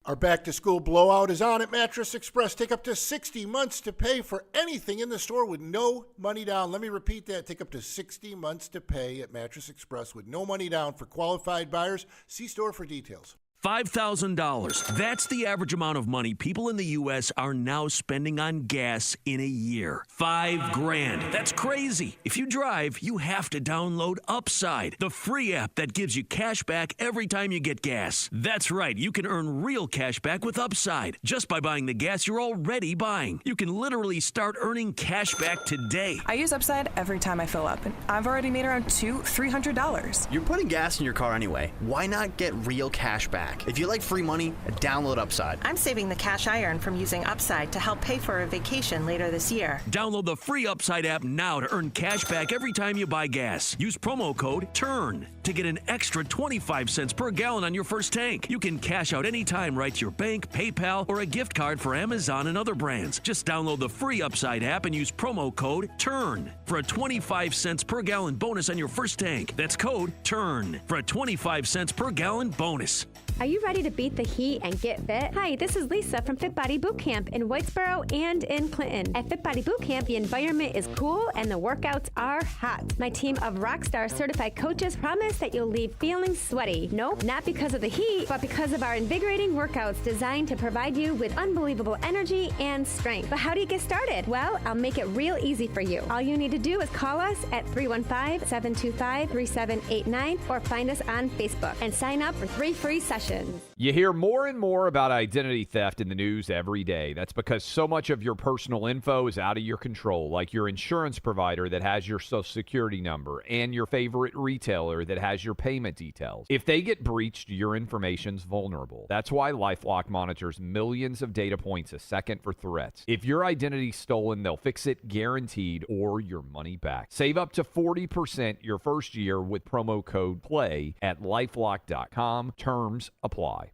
Our back-to-school blowout is on at Mattress Express. Take up to 60 months to pay for anything in the store with no money down. Let me repeat that. Take up to 60 months to pay at Mattress Express with no money down for qualified buyers. See store for details. $5,000. That's the average amount of money people in the U.S. are now spending on gas in a year. $5,000. That's crazy. If you drive, you have to download Upside, the free app that gives you cash back every time you get gas. That's right. You can earn real cash back with Upside just by buying the gas you're already buying. You can literally start earning cash back today. I use Upside every time I fill up, and I've already made around $200-300. You're putting gas in your car anyway. Why not get real cash back? back. If you like free money, download Upside. I'm saving the cash I earn from using Upside to help pay for a vacation later this year. Download the free Upside app now to earn cash back every time you buy gas. Use promo code TURN to get an extra 25 cents per gallon on your first tank. You can cash out anytime right to your bank, PayPal, or a gift card for Amazon and other brands. Just download the free Upside app and use promo code TURN for a 25 cents per gallon bonus on your first tank. That's code TURN for a 25 cents per gallon bonus. Are you ready to beat the heat and get fit? Hi, this is Lisa from Fit Body Boot Camp in Whitesboro and in Clinton. At Fit Body Boot Camp, the environment is cool and the workouts are hot. My team of Rockstar certified coaches promise that you'll leave feeling sweaty. Nope, not because of the heat, but because of our invigorating workouts designed to provide you with unbelievable energy and strength. But how do you get started? Well, I'll make it real easy for you. All you need to do is call us at 315-725-3789 or find us on Facebook and sign up for 3 free sessions. You hear more and more about identity theft in the news every day. That's because so much of your personal info is out of your control, like your insurance provider that has your social security number and your favorite retailer that has your payment details. If they get breached, your information's vulnerable. That's why LifeLock monitors millions of data points a second for threats. If your identity's stolen, they'll fix it guaranteed or your money back. Save up to 40% your first year with promo code PLAY at LifeLock.com. Terms apply.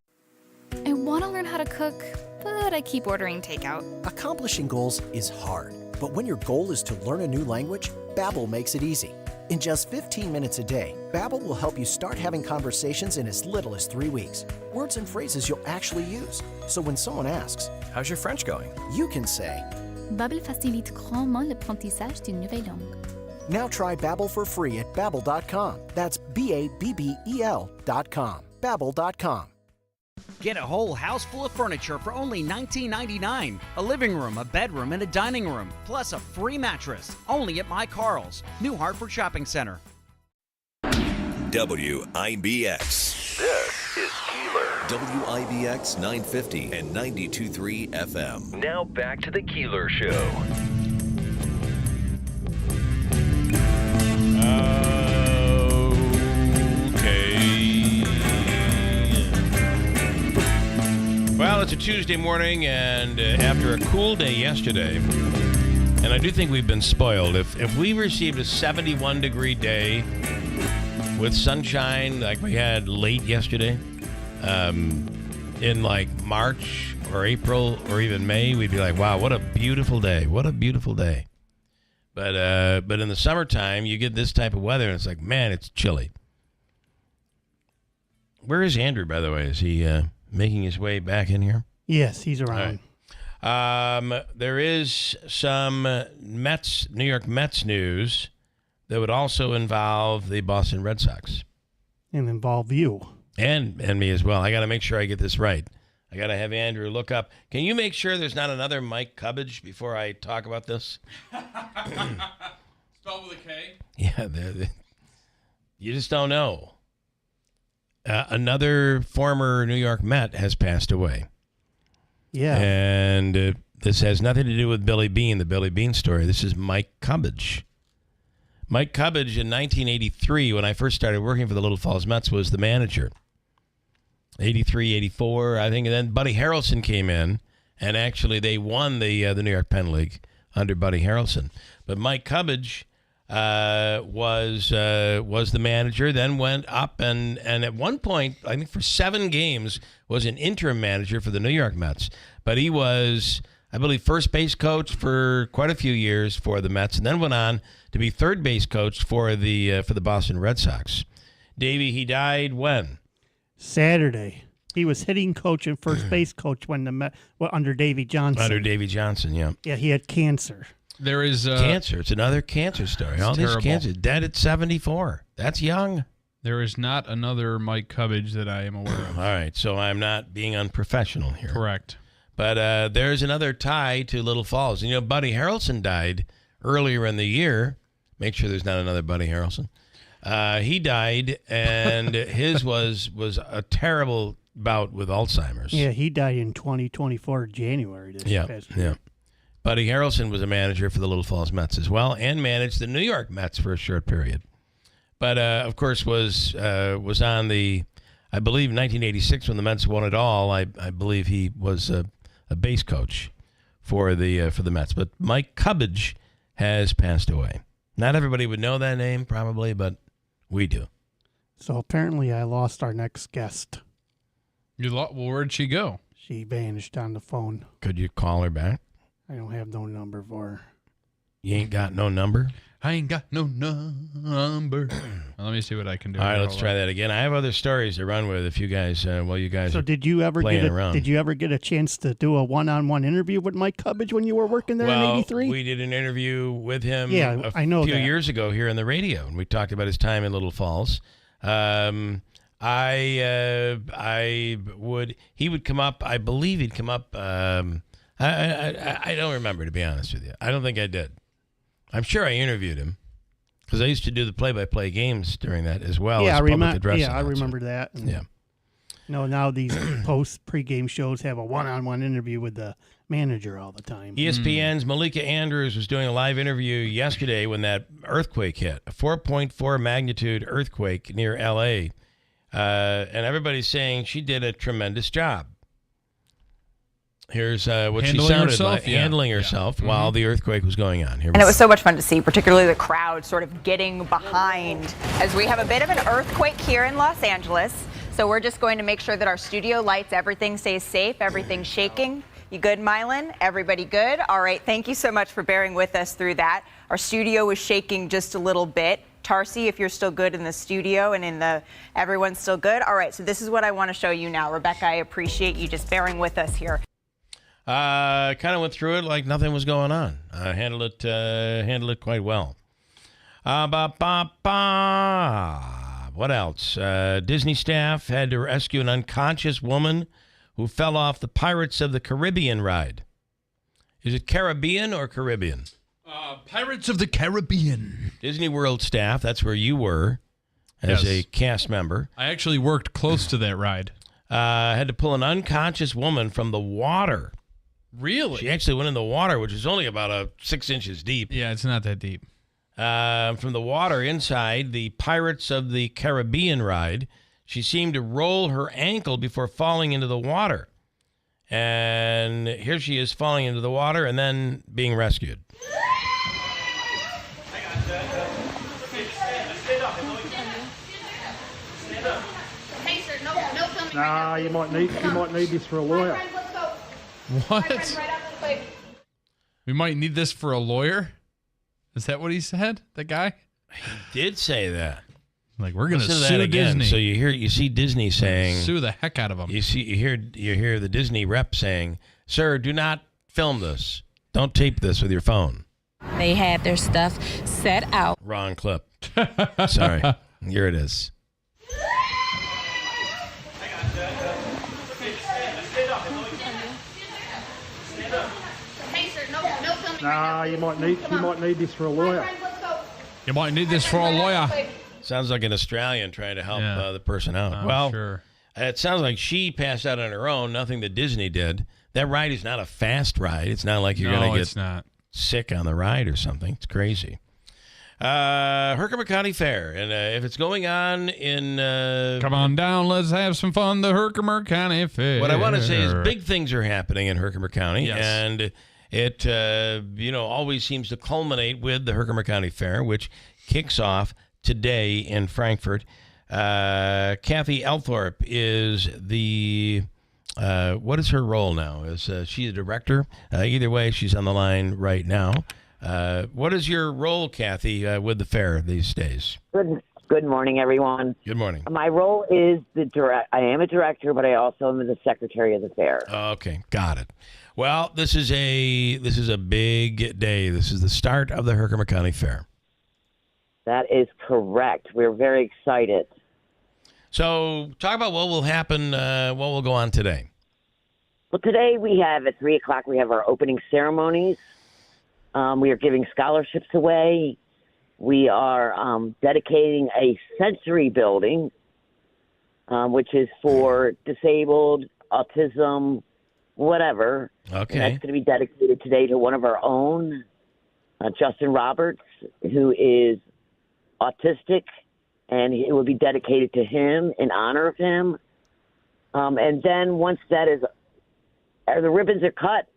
I want to learn how to cook, but I keep ordering takeout. Accomplishing goals is hard, but when your goal is to learn a new language, Babbel makes it easy. In just 15 minutes a day, Babbel will help you start having conversations in as little as 3 weeks. Words and phrases you'll actually use. So when someone asks, "How's your French going?" you can say, Babbel facilite grandement l'apprentissage d'une nouvelle langue. Now try Babbel for free at Babbel.com. That's Babbel.com. Babbel.com. Get a whole house full of furniture for only $19.99. A living room, a bedroom, and a dining room, plus a free mattress. Only at My Carl's, New Hartford Shopping Center. WIBX. This is Keeler. WIBX 950 and 92.3 FM. Now back to the Keeler Show. Well, it's a Tuesday morning, and after a cool day yesterday, and I do think we've been spoiled. If we received a 71-degree day with sunshine like we had late yesterday, in like March or April or even May, we'd be like, wow, what a beautiful day. What a beautiful day. But in the summertime, you get this type of weather, and it's like, man, it's chilly. Where is Andrew, by the way? Is he making his way back in here? Yes, he's around. Right. There is some New York Mets news that would also involve the Boston Red Sox. And involve you. And me as well. I got to make sure I get this right. I got to have Andrew look up. Can you make sure there's not another Mike Cubbage before I talk about this? Spelled with a K? Yeah, you just don't know. Another former New York Met has passed away. Yeah. And this has nothing to do with Billy Beane, the Billy Beane story. This is Mike Cubbage. Mike Cubbage in 1983, when I first started working for the Little Falls Mets, was the manager. 83, 84, I think. And then Buddy Harrelson came in, and actually they won the New York Penn League under Buddy Harrelson. But Mike Cubbage was the manager, then went up and at one point, I think for 7 games, was an interim manager for the New York Mets. But he was, I believe, first base coach for quite a few years for the Mets, and then went on to be third base coach for the Boston Red Sox. Davey, he died when? Saturday. He was hitting coach and first base coach when under Davey Johnson. Under Davey Johnson, yeah. Yeah, he had cancer. There is cancer. It's another cancer story. All these cancers. Dead at 74. That's young. There is not another Mike Cubbage that I am aware of. All right, so I'm not being unprofessional here. Correct. But there's another tie to Little Falls. And, you know, Buddy Harrelson died earlier in the year. Make sure there's not another Buddy Harrelson. He died, and his was a terrible bout with Alzheimer's. Yeah, he died in 2024 January. This past year. Yeah. Buddy Harrelson was a manager for the Little Falls Mets as well, and managed the New York Mets for a short period. But of course was on the I believe 1986 when the Mets won it all. I believe he was a base coach for the Mets. But Mike Cubbage has passed away. Not everybody would know that name probably, but we do. So apparently I lost our next guest. Well, where'd she go? She vanished on the phone. Could you call her back? I don't have no number for her. You ain't got no number? I ain't got no number. Let me see what I can do. All right, let's try that again. I have other stories to run with if you guys, you guys So are did you ever playing get around. Did you ever get a chance to do a one-on-one interview with Mike Cubbage when you were working there in '83? We did an interview with him I know few that. years ago here on the radio, and we talked about his time in Little Falls. He would come up, I believe he'd come up, I don't remember, to be honest with you. I don't think I did. I'm sure I interviewed him because I used to do the play-by-play games during that as well as public address. I remember that. And, yeah. Now these pre-game shows have a one-on-one interview with the manager all the time. ESPN's Malika Andrews was doing a live interview yesterday when that earthquake hit, a 4.4 magnitude earthquake near L.A., and everybody's saying she did a tremendous job. Here's what she sounded like, handling herself while the earthquake was going on. And it was so much fun to see, particularly the crowd sort of getting behind as we have a bit of an earthquake here in Los Angeles. So we're just going to make sure that our studio lights, everything stays safe, everything's shaking. You good, Mylan? Everybody good? All right, thank you so much for bearing with us through that. Our studio was shaking just a little bit. Tarsi, if you're still good in the studio and everyone's still good. All right, so this is what I want to show you now. Rebecca, I appreciate you just bearing with us here. Kind of went through it like nothing was going on. Handled it quite well. What else? Disney staff had to rescue an unconscious woman who fell off the Pirates of the Caribbean ride. Is it Caribbean or Caribbean? Pirates of the Caribbean. Disney World staff, that's where you were as a cast member. I actually worked close to that ride. Had to pull an unconscious woman from the water. Really? She actually went in the water, which is only about 6 inches deep. Yeah, it's not that deep. From the water inside the Pirates of the Caribbean ride. She seemed to roll her ankle before falling into the water. And here she is falling into the water and then being rescued. Nah, you might need this for a lawyer. What? We might need this for a lawyer? Is that what he said? The guy? He did say that. Like, we're going to Listen sue that again. Disney. So you see Disney saying, sue the heck out of them. You hear the Disney rep saying, "Sir, do not film this. Don't tape this with your phone." They had their stuff set out. Wrong clip. Sorry. Here it is. Nah, you might need this for a lawyer. You might need this for a lawyer. Sounds like an Australian trying to help the person out. I'm sure. It sounds like she passed out on her own, nothing that Disney did. That ride is not a fast ride. It's not like you're going to get sick on the ride or something. It's crazy. Herkimer County Fair. And if it's going on in... Come on down, let's have some fun, the Herkimer County Fair. What I want to say is big things are happening in Herkimer County. Yes. And it, always seems to culminate with the Herkimer County Fair, which kicks off today in Frankfort. Kathy Elthorpe is the... what is her role now? Is she the director? Either way, she's on the line right now. What is your role, Kathy, with the fair these days? Good morning, everyone. Good morning. My role is I am a director, but I also am the secretary of the fair. Okay, got it. Well, this is a big day. This is the start of the Herkimer County Fair. That is correct. We're very excited. So, talk about what will happen, what will go on today. Well, today we have, at 3 o'clock, we have our opening ceremonies. We are giving scholarships away. We are dedicating a sensory building, which is for disabled, autism, whatever. Okay. And that's going to be dedicated today to one of our own, Justin Roberts, who is autistic, and it will be dedicated to him in honor of him. And then once the ribbons are cut,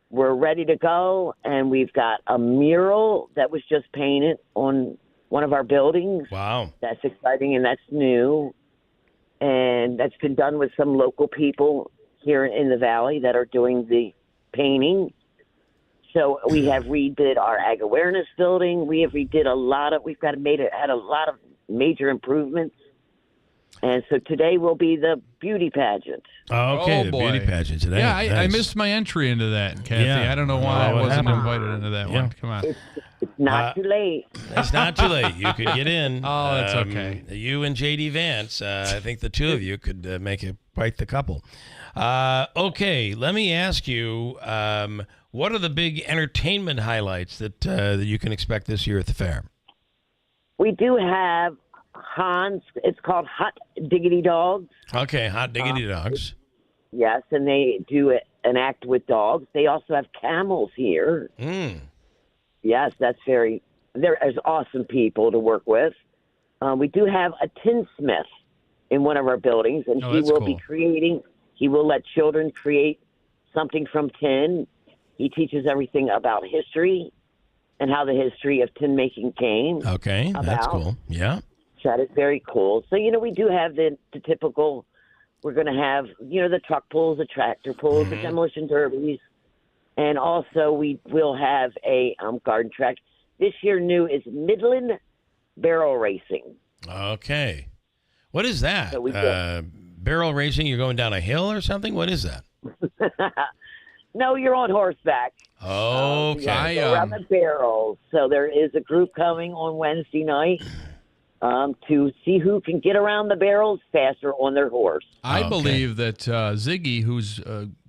we're ready to go. And we've got a mural that was just painted on one of our buildings. Wow. That's exciting and that's new. And that's been done with some local people here in the valley that are doing the painting. So we have redid our Ag Awareness building. We have redid had a lot of major improvements. And so today will be the beauty pageant. Okay, the boy. beauty pageant today. Yeah, Nice. I missed my entry into that, Kathy. Yeah. I don't know why I What wasn't happened? invited into that Yeah. one. Come on. It's not too late. It's not too late. You could get in. Oh, that's okay. You and J.D. Vance, I think the two of you could make it quite the couple. Okay, let me ask you, what are the big entertainment highlights that you can expect this year at the fair? We do have Hans. It's called Hot Diggity Dogs. Okay, Hot Diggity Dogs. Yes, and they do an act with dogs. They also have camels here. Yes, there's awesome people to work with. We do have a tinsmith in one of our buildings, and he will let children create something from tin. He teaches everything about history and how the history of tin making came. Okay, that's cool. Yeah. That is very cool. So, we do have the typical, we're going to have, the truck pulls, the tractor pulls, the demolition derbies. And also we will have a garden track. This year new is Midland Barrel Racing. Okay. What is that? So barrel racing, you're going down a hill or something? What is that? No, you're on horseback. Okay. Around the barrels. So there is a group coming on Wednesday night to see who can get around the barrels faster on their horse. I believe that Ziggy, who's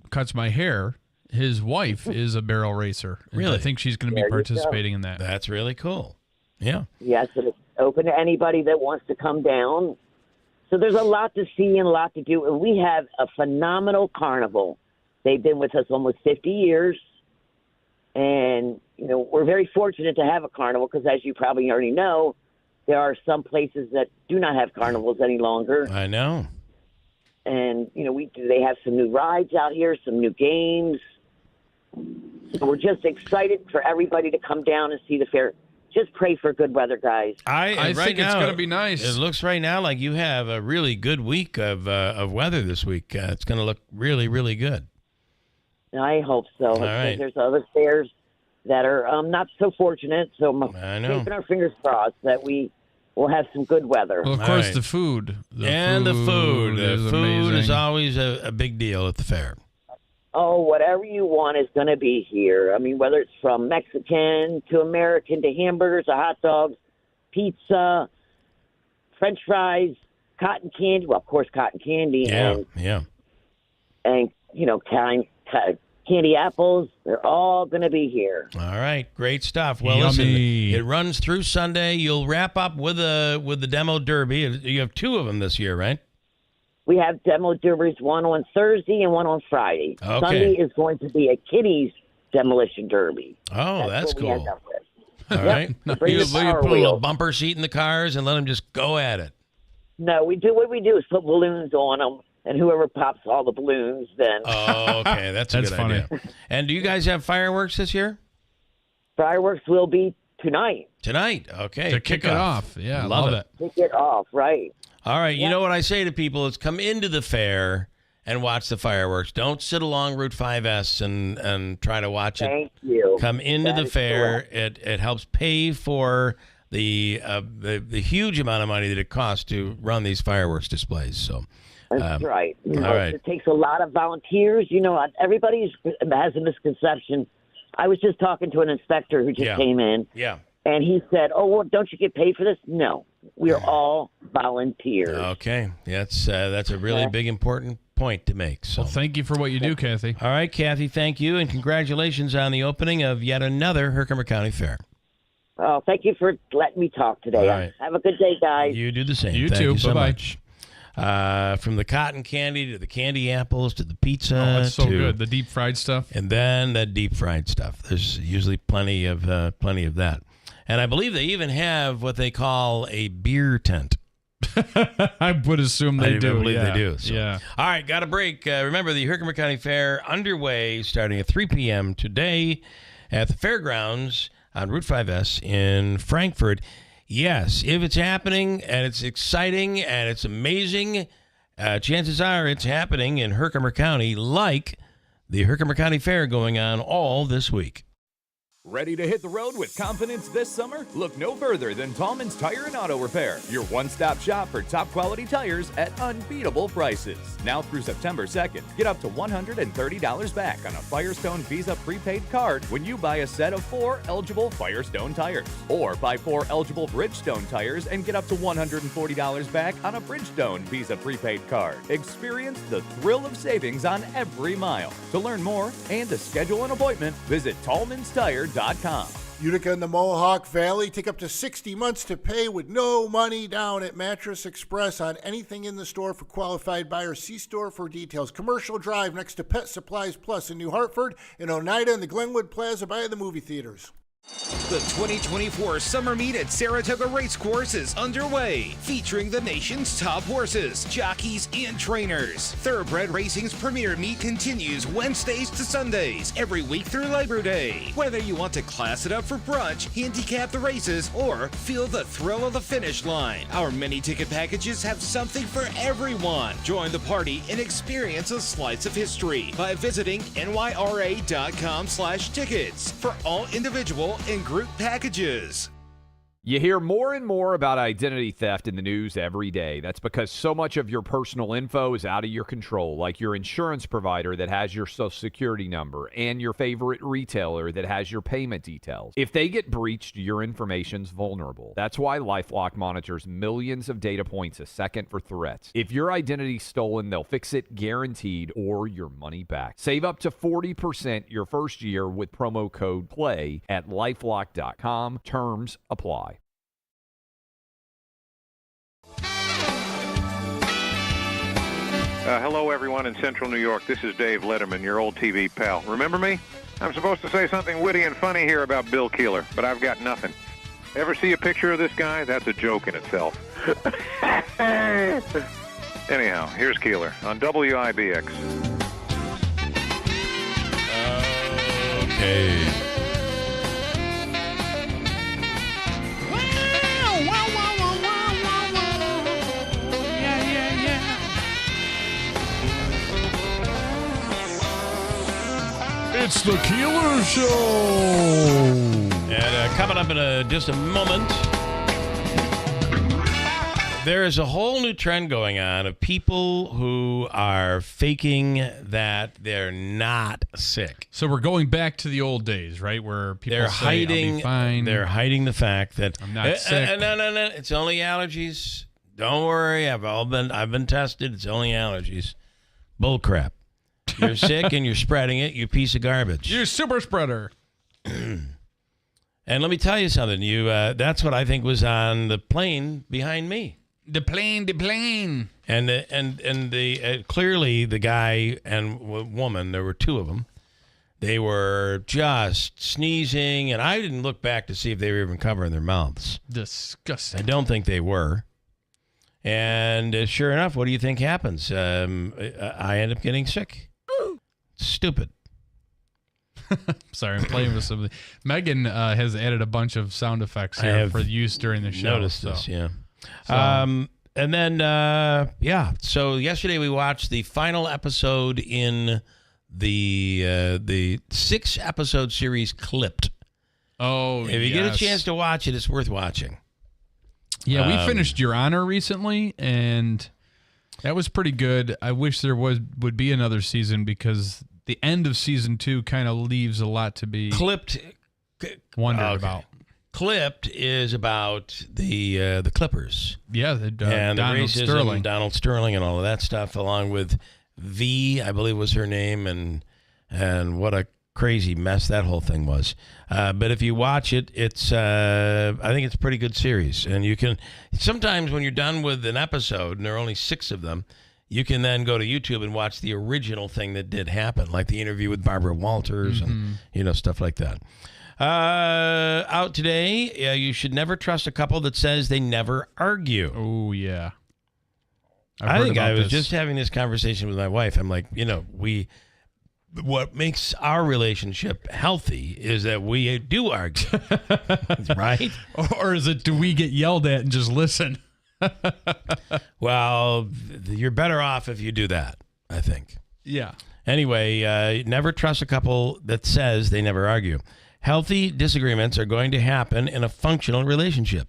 cuts my hair, his wife is a barrel racer. And Really? I think she's going to be participating in that. That's really cool. Yeah. Yes, and it's open to anybody that wants to come down. So there's a lot to see and a lot to do. And we have a phenomenal carnival. They've been with us almost 50 years. And, we're very fortunate to have a carnival because, as you probably already know, there are some places that do not have carnivals any longer. I know. And, they have some new rides out here, some new games. So we're just excited for everybody to come down and see the fair. Just pray for good weather, guys. I think it's going to be nice. It looks right now like you have a really good week of weather this week. It's going to look really, really good. I hope so. All right. There's other fairs that are not so fortunate. So I'm keeping our fingers crossed that we will have some good weather. Well, of course, the food. The food amazing. is always a big deal at the fair. Oh, whatever you want is going to be here. I mean, whether it's from Mexican to American to hamburgers to hot dogs, pizza, French fries, cotton candy. Well, of course, cotton candy. Yeah. And candy apples. They're all going to be here. All right, great stuff. Well, Yummy. listen, it runs through Sunday. You'll wrap up with the demo derby. You have two of them this year, right? We have demo derbies, one on Thursday and one on Friday. Okay. Sunday is going to be a kiddies demolition derby. Oh, that's what we cool. end up with. All right. Bring You the put power a little wheel. bumper seat in the cars and let them just go at it. No, what we do is put balloons on them, and whoever pops all the balloons, then. Oh, okay. That's a good funny. idea. And do you guys have fireworks this year? Fireworks will be tonight. Tonight. Okay. To kick it off. Yeah, love it. Kick it off, right. All right. You know what I say to people is come into the fair and watch the fireworks. Don't sit along Route 5S and try to watch it. Thank you. Come into That the is fair. correct. It helps pay for the huge amount of money that it costs to run these fireworks displays. So That's right. All right. It takes a lot of volunteers. Everybody has a misconception. I was just talking to an inspector who just came in. Yeah. And he said, "Oh, well, don't you get paid for this?" No, we're all volunteers. Okay. That's a really big, important point to make. So Well, thank you for what you do, Kathy. all right, Kathy, thank you, and congratulations on the opening of yet another Herkimer County Fair. Oh, thank you for letting me talk today. All right. Have a good day, guys. You do the same. You Thank too. You so Bye-bye. much. From the cotton candy to the candy apples to the pizza. Oh, that's so to- good. The deep fried stuff. And then that deep fried stuff. There's usually plenty of that. And I believe they even have what they call a beer tent. I would assume they do. I believe yeah. they do. So. Yeah. All right, got a break. Remember, the Herkimer County Fair underway starting at 3 p.m. today at the fairgrounds on Route 5S in Frankfort. Yes, if it's happening and it's exciting and it's amazing, chances are it's happening in Herkimer County, like the Herkimer County Fair going on all this week. Ready to hit the road with confidence this summer? Look no further than Tallman's Tire and Auto Repair, your one-stop shop for top quality tires at unbeatable prices. Now through September 2nd, get up to $130 back on a Firestone Visa prepaid card when you buy a set of 4 eligible Firestone tires. Or buy 4 eligible Bridgestone tires and get up to $140 back on a Bridgestone Visa prepaid card. Experience the thrill of savings on every mile. To learn more and to schedule an appointment, visit tallmanstire.com. Utica and the Mohawk Valley take up to 60 months to pay with no money down at Mattress Express on anything in the store for qualified buyers. See store for details. Commercial Drive next to Pet Supplies Plus in New Hartford, and Oneida and the Glenwood Plaza by the movie theaters. The 2024 Summer Meet at Saratoga Racecourse is underway, featuring the nation's top horses, jockeys, and trainers. Thoroughbred Racing's premier meet continues Wednesdays to Sundays, every week through Labor Day. Whether you want to class it up for brunch, handicap the races, or feel the thrill of the finish line, our mini ticket packages have something for everyone. Join the party and experience a slice of history by visiting nyra.com/tickets for all individual and group packages. You hear more and more about identity theft in the news every day. That's because so much of your personal info is out of your control, like your insurance provider that has your social security number and your favorite retailer that has your payment details. If they get breached, your information's vulnerable. That's why LifeLock monitors millions of data points a second for threats. If your identity's stolen, they'll fix it guaranteed or your money back. Save up to 40% your first year with promo code PLAY at lifelock.com. Terms apply. Hello, everyone in Central New York. This is Dave Letterman, your old TV pal. Remember me? I'm supposed to say something witty and funny here about Bill Keeler, but I've got nothing. Ever see a picture of this guy? That's a joke in itself. Anyhow, here's Keeler on WIBX. Okay. It's the Keeler Show. And coming up in just a moment, there is a whole new trend going on of people who are faking that they're not sick. So we're going back to the old days, right? Where people They're say, hiding. I'll be fine. They're hiding the fact that I'm not sick. No. It's only allergies. Don't worry. I've been tested. It's only allergies. Bull crap. You're sick and you're spreading it, you piece of garbage. You're a super spreader. And let me tell you something. That's what I think was on the plane behind me. The plane. And clearly the guy and woman, there were two of them. They were just sneezing, and I didn't look back to see if they were even covering their mouths. Disgusting. I don't think they were. And sure enough, what do you think happens? I end up getting sick. Stupid. Sorry, I'm playing with something. Megan has added a bunch of sound effects here for use during the show. Noticed this, yeah. So. And then, so yesterday we watched the final episode in the 6-episode series Clipped. Oh, if you get a chance to watch it, it's worth watching. Yeah, we finished Your Honor recently, and that was pretty good. I wish there would be another season because the end of season 2 kind of leaves a lot to be wondered about. Clipped is about the Clippers. Yeah, and Donald the racism, Sterling. Donald Sterling and all of that stuff, along with V, I believe was her name, and what a crazy mess that whole thing was. But if you watch it, it's I think it's a pretty good series. And you can sometimes when you're done with an episode, and there are only 6 of them, you can then go to YouTube and watch the original thing that did happen, like the interview with Barbara Walters and stuff like that. Out today, you should never trust a couple that says they never argue. Oh, yeah. I think I was just having this conversation with my wife. I'm like, what makes our relationship healthy is that we do argue, right? Or is it, do we get yelled at and just listen? Well, you're better off if you do that, I think. Yeah. Anyway, never trust a couple that says they never argue. Healthy disagreements are going to happen in a functional relationship.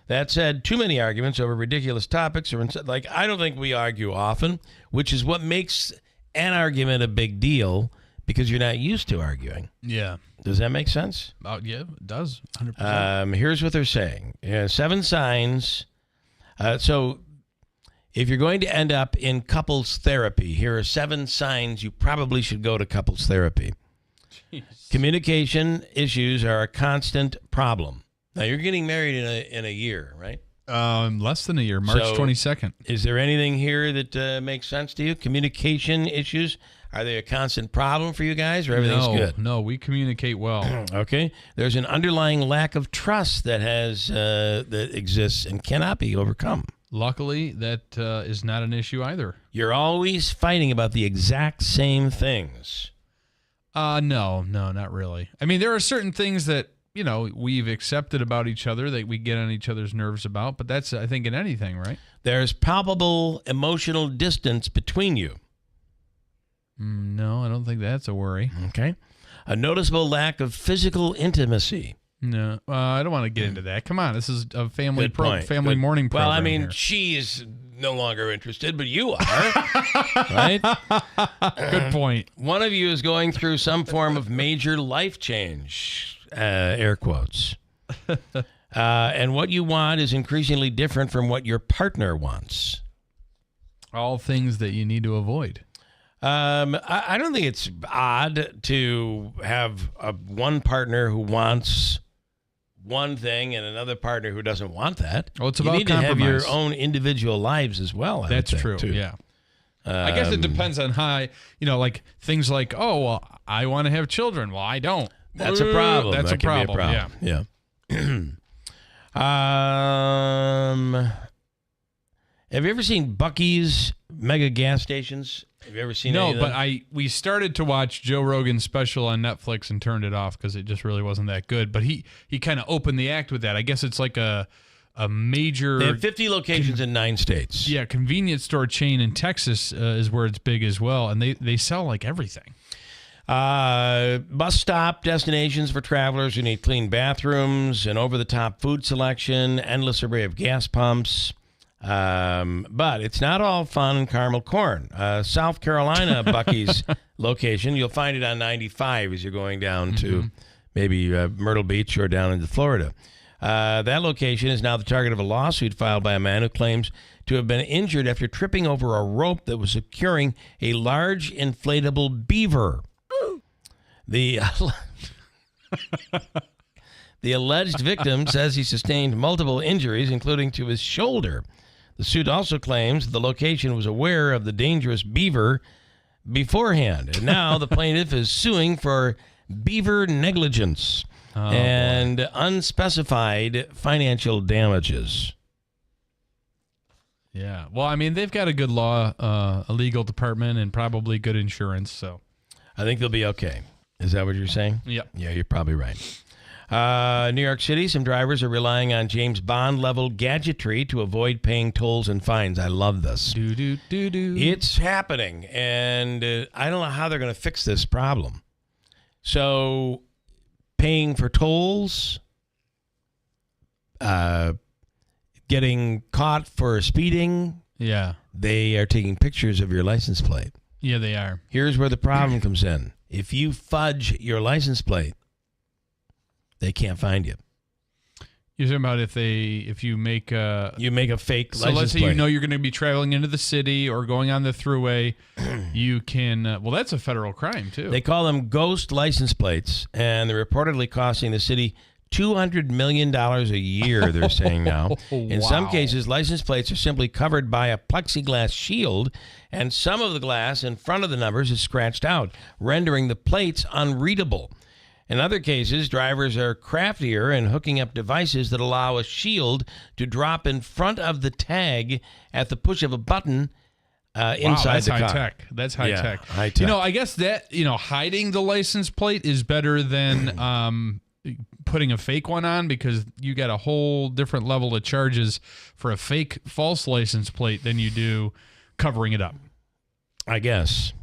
That said, too many arguments over ridiculous topics I don't think we argue often, which is what makes an argument a big deal because you're not used to arguing. Yeah. Does that make sense? Yeah, it does. 100%. Here's what they're saying. 7 signs. So if you're going to end up in couples therapy, here are 7 signs you probably should go to couples therapy. Jeez. Communication issues are a constant problem. Now, you're getting married in a year, right? Less than a year, March 22nd. Is there anything here that makes sense to you? Communication issues, are they a constant problem for you guys, or everything's good? No, we communicate well. Okay. There's an underlying lack of trust that exists and cannot be overcome. Luckily, that is not an issue either. You're always fighting about the exact same things. No, not really. I mean, there are certain things that, we've accepted about each other that we get on each other's nerves about, but that's, I think, in anything, right? There's palpable emotional distance between you. No, I don't think that's a worry. Okay. A noticeable lack of physical intimacy. No, I don't want to get into that. Come on, this is a family morning program. Well, I mean, here. she is no longer interested, but you are, right? Good point. One of you is going through some form of major life change, air quotes. And what you want is increasingly different from what your partner wants. All things that you need to avoid. I don't think it's odd to have one partner who wants one thing and another partner who doesn't want that. Well, it's about you need compromise. to have your own individual lives as well. That's true. Too. Yeah. I guess it depends on how, like things like, oh, well, I want to have children. Well, I don't. That's a problem. That's that a problem. Yeah. Have you ever seen Buc-ee's mega gas stations? Have you ever seen any of them? But we started to watch Joe Rogan's special on Netflix and turned it off because it just really wasn't that good. But he kind of opened the act with that. I guess it's like a major... They have 50 locations in 9 states. Yeah, convenience store chain in Texas is where it's big as well. And they sell like everything. Bus stop destinations for travelers who need clean bathrooms, and over-the-top food selection, endless array of gas pumps. But it's not all fun and caramel corn. South Carolina Buc-ee's location, you'll find it on 95 as you're going down to maybe Myrtle Beach or down into Florida. That location is now the target of a lawsuit filed by a man who claims to have been injured after tripping over a rope that was securing a large inflatable beaver. The alleged victim says he sustained multiple injuries, including to his shoulder. The suit also claims the location was aware of the dangerous beaver beforehand. And now the plaintiff is suing for beaver negligence and unspecified financial damages. Yeah. Well, I mean, they've got a good a legal department and probably good insurance. So I think they'll be okay. Is that what you're saying? Yep. Yeah, you're probably right. New York City, some drivers are relying on James Bond-level gadgetry to avoid paying tolls and fines. I love this. It's happening, and I don't know how they're going to fix this problem. So, paying for tolls, getting caught for speeding. Yeah. They are taking pictures of your license plate. Yeah, they are. Here's where the problem comes in. If you fudge your license plate, they can't find you. You're talking about if you make a fake license plate. So let's say you know you're going to be traveling into the city or going on the throughway, you can. Well, that's a federal crime too. They call them ghost license plates, and they're reportedly costing the city $200 million a year. They're saying now. In some cases, license plates are simply covered by a plexiglass shield, and some of the glass in front of the numbers is scratched out, rendering the plates unreadable. In other cases, drivers are craftier in hooking up devices that allow a shield to drop in front of the tag at the push of a button inside the car. High tech. That's high tech. High tech. I guess that, hiding the license plate is better than putting a fake one on, because you got a whole different level of charges for a fake false license plate than you do covering it up, I guess.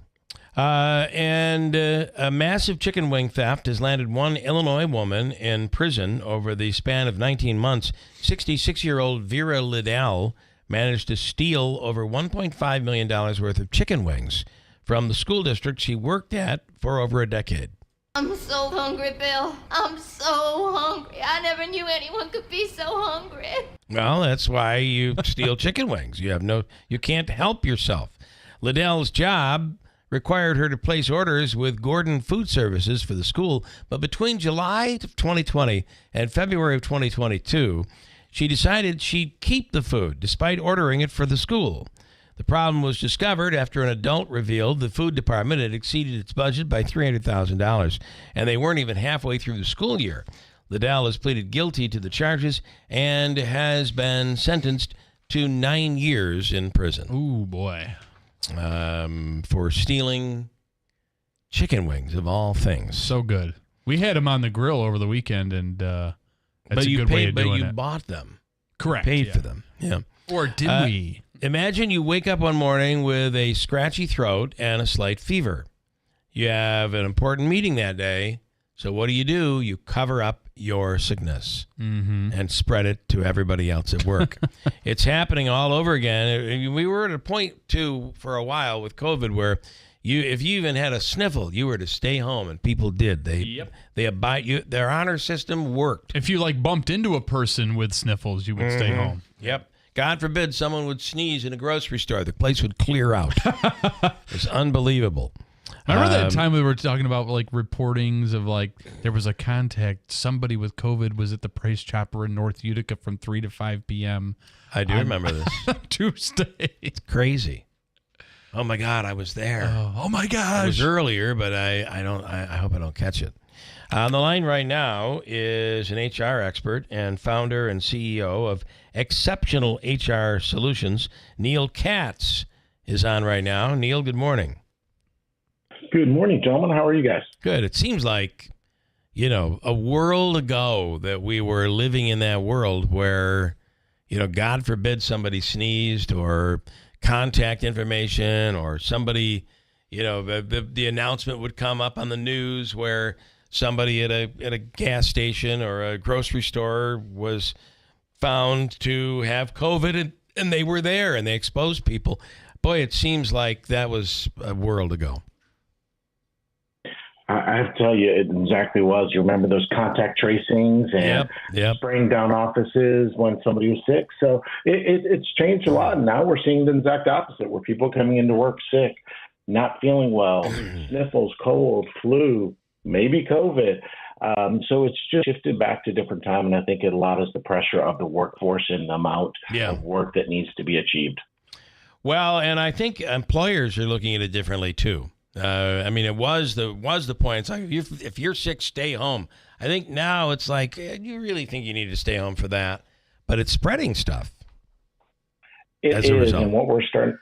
And a massive chicken wing theft has landed one Illinois woman in prison over the span of 19 months. 66-year-old Vera Liddell managed to steal over $1.5 million worth of chicken wings from the school district she worked at for over a decade. I'm so hungry, Bill. I'm so hungry. I never knew anyone could be so hungry. Well, that's why you steal chicken wings. You can't help yourself. Liddell's job required her to place orders with Gordon Food Services for the school, but between July of 2020 and February of 2022, she decided she'd keep the food despite ordering it for the school. The problem was discovered after an adult revealed the food department had exceeded its budget by $300,000, and they weren't even halfway through the school year. Liddell has pleaded guilty to the charges and has been sentenced to 9 years in prison. Ooh, boy. For stealing chicken wings, of all things. So good. We had them on the grill over the weekend, and that's a good way of doing it. But you bought them. Correct. Paid for them. Yeah. Or did we? Imagine you wake up one morning with a scratchy throat and a slight fever. You have an important meeting that day, so what do? You cover up your sickness and spread it to everybody else at work. It's happening all over again. We were at a point, too, for a while with COVID where if you even had a sniffle, you were to stay home, and people did. They abide you. Their honor system worked. If you bumped into a person with sniffles, you would stay home. Yep. God forbid someone would sneeze in a grocery store. The place would clear out. It's unbelievable. Remember that time we were talking about reportings of there was a contact, somebody with COVID was at the Price Chopper in North Utica from 3 to 5 p.m. I do remember this. Tuesday. It's crazy. Oh my God, I was there. Oh my gosh. It was earlier, but I hope I don't catch it. On the line right now is an HR expert and founder and CEO of Exceptional HR Solutions. Neil Katz is on right now. Neil, good morning. Good morning, gentlemen. How are you guys? Good. It seems like, a world ago that we were living in that world where, God forbid somebody sneezed or contact information or somebody, the announcement would come up on the news where somebody at a gas station or a grocery store was found to have COVID and they were there and they exposed people. Boy, it seems like that was a world ago. I have to tell you, it exactly was. You remember those contact tracings and spraying down offices when somebody was sick. So it's changed a lot. And now we're seeing the exact opposite, where people are coming into work sick, not feeling well, sniffles, cold, flu, maybe COVID. So it's just shifted back to a different time. And I think it allowed us the pressure of the workforce and the amount of work that needs to be achieved. Well, and I think employers are looking at it differently, too. It was the point. It's like if you're sick, stay home. I think now it's like you really think you need to stay home for that, but it's spreading stuff. It is, and what we're starting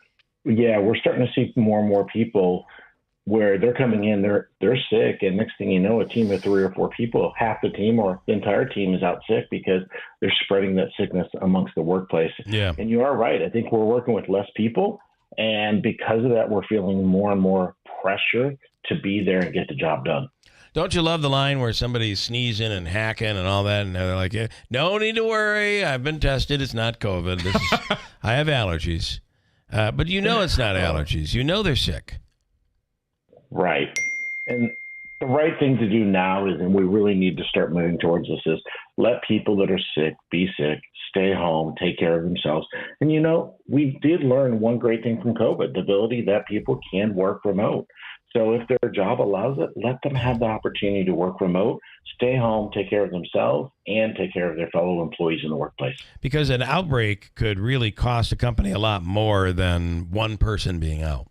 to see more and more people where they're coming in, they're sick, and next thing you know, a team of 3 or 4 people, half the team or the entire team is out sick because they're spreading that sickness amongst the workplace. Yeah, and you are right. I think we're working with less people. And because of that, we're feeling more and more pressure to be there and get the job done. Don't you love the line where somebody's sneezing and hacking and all that, and they're like, no need to worry, I've been tested, it's not COVID. I have allergies. But it's not allergies. They're sick. Right. And the right thing to do now is, and we really need to start moving towards this, is let people that are sick be sick, stay home, take care of themselves. And, we did learn one great thing from COVID, the ability that people can work remote. So if their job allows it, let them have the opportunity to work remote, stay home, take care of themselves, and take care of their fellow employees in the workplace. Because an outbreak could really cost a company a lot more than one person being out.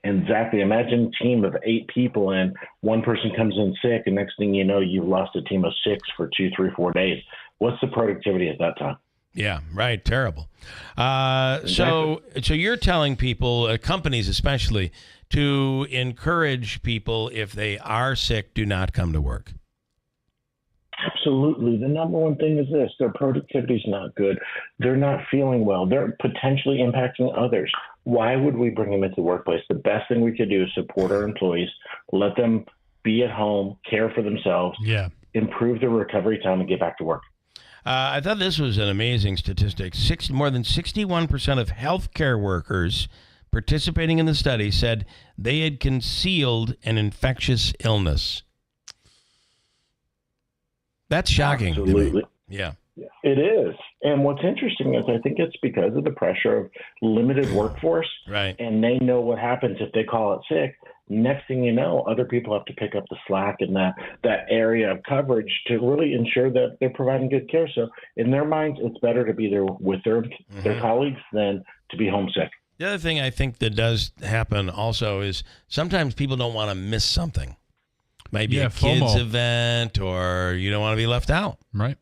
Exactly. Imagine a team of 8 people and one person comes in sick, and next thing you know, you've lost a team of 6 for 2, 3, 4 days. What's the productivity at that time? Yeah, right. Terrible. So you're telling people, companies especially, to encourage people if they are sick, do not come to work. Absolutely. The number one thing is this: their productivity is not good. They're not feeling well. They're potentially impacting others. Why would we bring them into the workplace? The best thing we could do is support our employees, let them be at home, care for themselves, improve their recovery time, and get back to work. I thought this was an amazing statistic. More than 61% of healthcare workers participating in the study said they had concealed an infectious illness. That's shocking. Absolutely. Yeah. It is. And what's interesting is I think it's because of the pressure of limited workforce. Right. And they know what happens if they call it sick. Next thing you know, other people have to pick up the slack in that area of coverage to really ensure that they're providing good care. So in their minds, it's better to be there with their colleagues than to be homesick. The other thing I think that does happen also is sometimes people don't want to miss something. Maybe a kids FOMO. event, or you don't want to be left out. Right.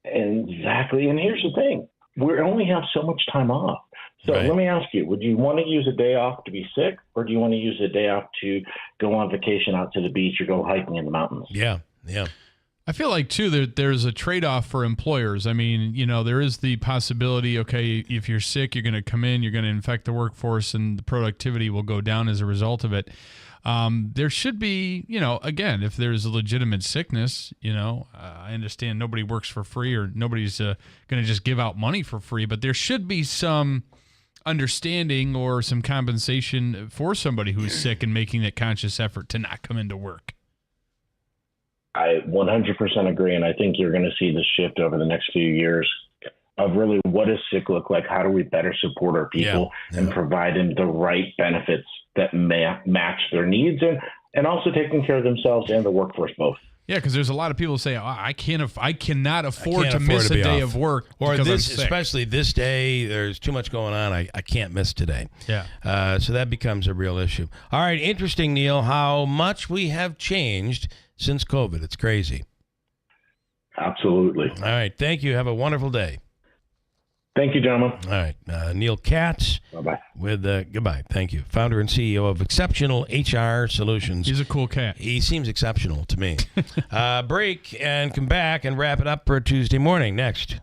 Exactly. And here's the thing. We only have so much time off. So let me ask you, would you want to use a day off to be sick, or do you want to use a day off to go on vacation out to the beach or go hiking in the mountains? Yeah. I feel like, too, there's a trade-off for employers. I mean, there is the possibility, okay, if you're sick, you're going to come in, you're going to infect the workforce, and the productivity will go down as a result of it. There should be, again, if there's a legitimate sickness, I understand nobody works for free, or nobody's going to just give out money for free, but there should be some understanding or some compensation for somebody who's sick and making that conscious effort to not come into work. I 100% agree, and I think you're going to see this shift over the next few years of really what does sick look like? How do we better support our people and provide them the right benefits that match their needs and also taking care of themselves and the workforce both. Yeah, because there's a lot of people say, I cannot afford to miss a day of work. Or because this, I'm sick. especially this day, there's too much going on. I can't miss today. Yeah. So that becomes a real issue. All right, interesting, Neil, how much we have changed since COVID. It's crazy. Absolutely. All right, thank you. Have a wonderful day. Thank you, gentlemen. All right. Neil Katz. Bye-bye. Goodbye. Thank you. Founder and CEO of Exceptional HR Solutions. He's a cool cat. He seems exceptional to me. Break and come back and wrap it up for Tuesday morning. Next.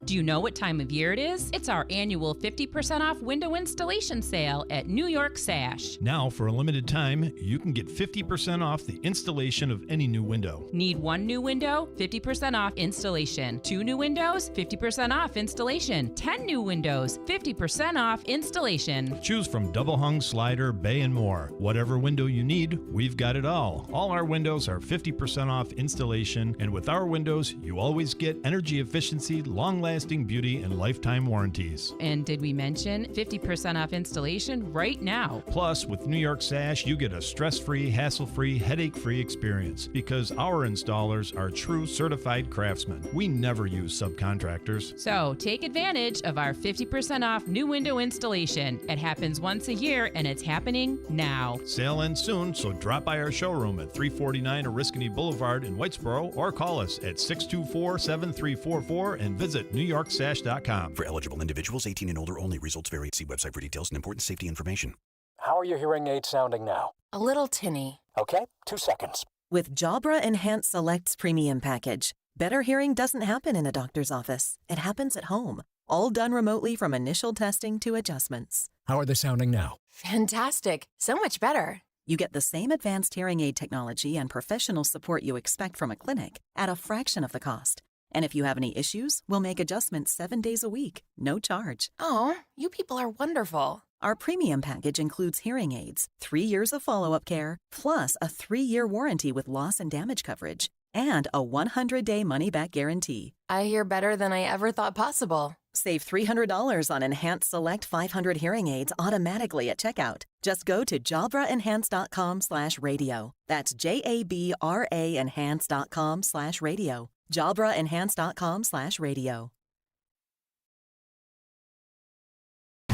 Do you know what time of year it is? It's our annual 50% off window installation sale at New York Sash. Now, for a limited time, you can get 50% off the installation of any new window. Need 1 new window? 50% off installation. 2 new windows? 50% off installation. 10 new windows? 50% off installation. Choose from double hung, slider, bay, and more. Whatever window you need, we've got it all. All our windows are 50% off installation, and with our windows, you always get energy efficiency, long-lasting beauty, and lifetime warranties. And did we mention 50% off installation right now? Plus, with New York Sash, you get a stress-free, hassle-free, headache-free experience because our installers are true certified craftsmen. We never use subcontractors. So take advantage of our 50% off new window installation. It happens once a year, and it's happening now. Sale ends soon, so drop by our showroom at 349 Oriskany Boulevard in Whitesboro or call us at 624-7344 and visit NewYorkSash.com. For eligible individuals, 18 and older only. Results vary. See website for details and important safety information. How are your hearing aids sounding now? A little tinny. Okay, 2 seconds. With Jabra Enhanced Select's premium package, better hearing doesn't happen in a doctor's office. It happens at home, all done remotely from initial testing to adjustments. How are they sounding now? Fantastic. So much better. You get the same advanced hearing aid technology and professional support you expect from a clinic at a fraction of the cost. And if you have any issues, we'll make adjustments 7 days a week, no charge. Oh, you people are wonderful. Our premium package includes hearing aids, 3 years of follow-up care, plus a 3-year warranty with loss and damage coverage, and a 100-day money-back guarantee. I hear better than I ever thought possible. Save $300 on Enhanced Select 500 hearing aids automatically at checkout. Just go to JabraEnhance.com/radio. That's JABRA Enhance.com/radio. JabraEnhance.com/radio.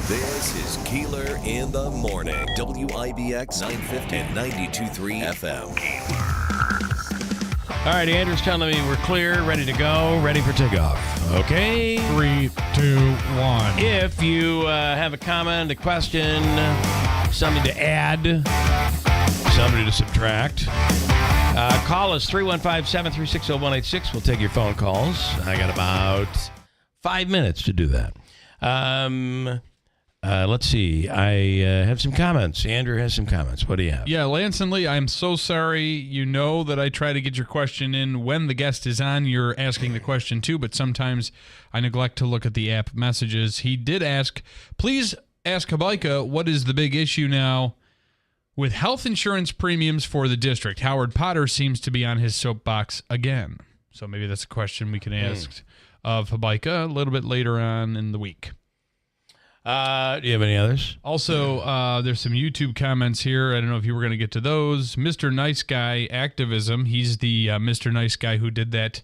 This is Keeler in the Morning. WIBX 950 and 92.3 FM. All right, Andrew's telling me we're clear, ready to go, ready for takeoff. Okay? 3, 2, 1. If you have a comment, a question, something to add, somebody to subtract, call us 315-736-0186. We'll take your phone calls. I got about 5 minutes to do that. Let's see. I have some comments. Andrew has some comments. What do you have? Yeah, Lance and Lee, I'm so sorry. You know that I try to get your question in when the guest is on. You're asking the question too, but sometimes I neglect to look at the app messages. He did ask, please ask Habaika, what is the big issue now with health insurance premiums for the district? Howard Potter seems to be on his soapbox again. So maybe that's a question we can ask of Habaika a little bit later on in the week. Do you have any others? Also, there's some YouTube comments here. I don't know if you were going to get to those. Mr. Nice Guy Activism. He's the Mr. Nice Guy who did that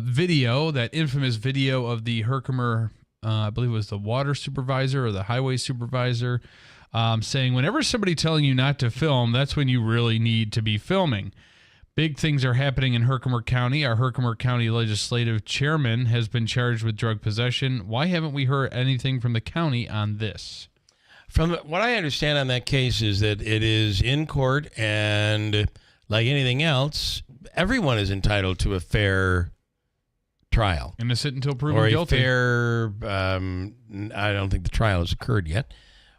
video, that infamous video of the Herkimer, I believe it was the water supervisor or the highway supervisor, saying whenever somebody telling you not to film, that's when you really need to be filming. Big things are happening in Herkimer County. Our Herkimer County legislative chairman has been charged with drug possession. Why haven't we heard anything from the county on this? From what I understand on that case is that it is in court, and like anything else, everyone is entitled to a fair trial. Innocent until proven guilty. Or a fair, I don't think the trial has occurred yet,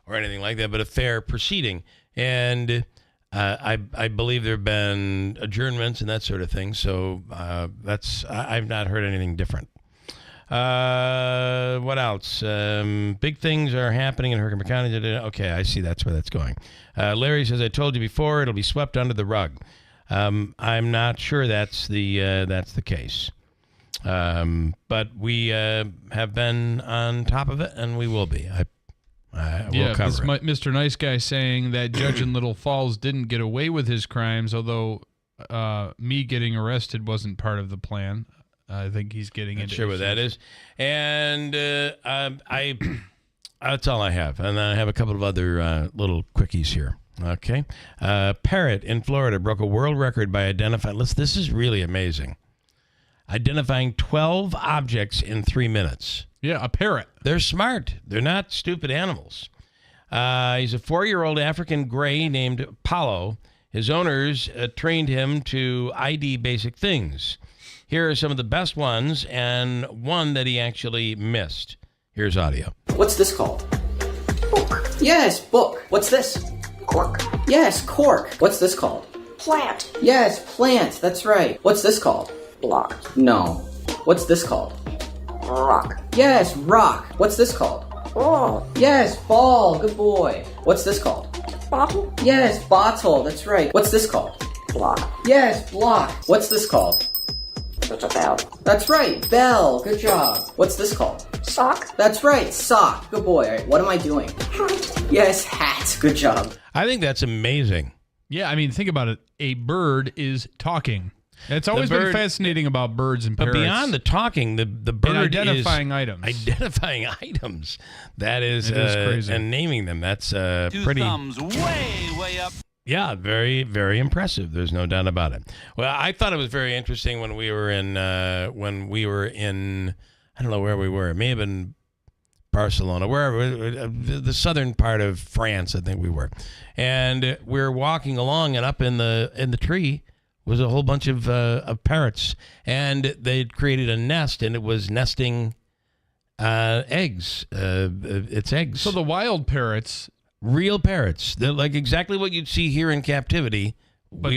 or anything like that, but a fair proceeding. And I believe there have been adjournments and that sort of thing, so I've not heard anything different. What else? Big things are happening in Herkimer County. Okay, I see that's where that's going. Larry says, I told you before, it'll be swept under the rug. I'm not sure that's the case. But we have been on top of it, and we will be. We'll cover it. Mr. Nice Guy saying that Judge in Little Falls didn't get away with his crimes, although me getting arrested wasn't part of the plan. I think he's getting into sure what that is. And that's all I have. And I have a couple of other little quickies here. Okay. Parrot in Florida broke a world record by identifying, this is really amazing, identifying 12 objects in 3 minutes. Yeah, a parrot. They're smart. They're not stupid animals. He's a 4-year-old African gray named Paulo. His owners trained him to ID basic things. Here are some of the best ones, and one that he actually missed. Here's audio. What's this called? Book. Yes, book. What's this? Cork. Yes, cork. What's this called? Plant. Yes, plant. That's right. What's this called? Block. No. What's this called? Rock. Yes, rock. What's this called? Ball. Yes, ball. Good boy. What's this called? Bottle. Yes, bottle. That's right. What's this called? Block. Yes, block. What's this called? It's a bell. That's right, bell. Good job. What's this called? Sock. That's right, sock. Good boy. All right, what am I doing? Hat. Yes, hat. Good job. I think that's amazing. Yeah, I mean, think about it. A bird is talking. It's always been fascinating about birds and parrots. But beyond the talking, the bird identifying items. Identifying items. That is crazy. And naming them. That's pretty. 2 thumbs way up. Yeah, very, very impressive. There's no doubt about it. Well, I thought it was very interesting when we were in I don't know where we were. It may have been Barcelona, wherever, the southern part of France, I think we were. And we're walking along, and up in the tree was a whole bunch of parrots, and they'd created a nest, and it was nesting eggs. It's eggs. So the wild parrots, real parrots, they're like exactly what you'd see here in captivity. But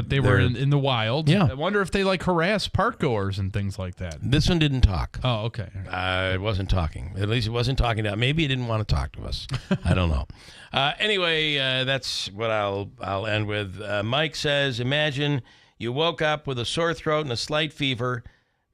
they were in the wild. Yeah. I wonder if they harass park goers and things like that. This one didn't talk. Oh, okay. It wasn't talking. At least it wasn't talking to. Maybe it didn't want to talk to us. I don't know. Anyway, that's what I'll end with. Mike says, imagine you woke up with a sore throat and a slight fever,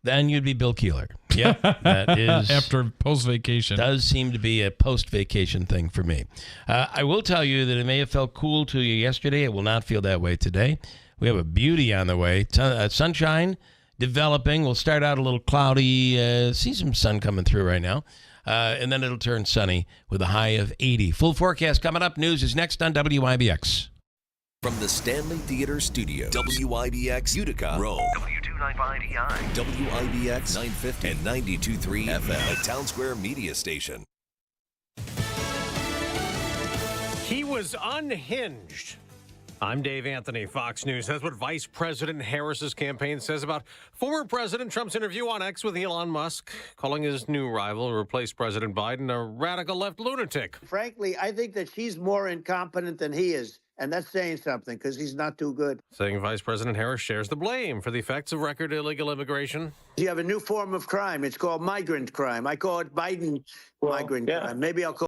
then you'd be Bill Keeler. Yeah, that is after post-vacation. Does seem to be a post-vacation thing for me. I will tell you that it may have felt cool to you yesterday. It will not feel that way today. We have a beauty on the way. Sunshine developing. We'll start out a little cloudy. See some sun coming through right now. And then it'll turn sunny with a high of 80. Full forecast coming up. News is next on WIBX. From the Stanley Theater Studio, WIBX Utica, Rome, W295EI, WIBX 950 and 92.3 FM, a Town Square media station. He was unhinged. I'm Dave Anthony, Fox News. That's what Vice President Harris's campaign says about former President Trump's interview on X with Elon Musk, calling his new rival, who replaced President Biden, a radical left lunatic. Frankly, I think that she's more incompetent than he is. And that's saying something because he's not too good. Saying Vice President Harris shares the blame for the effects of record illegal immigration. You have a new form of crime. It's called migrant crime. I call it Biden migrant crime. Maybe I'll call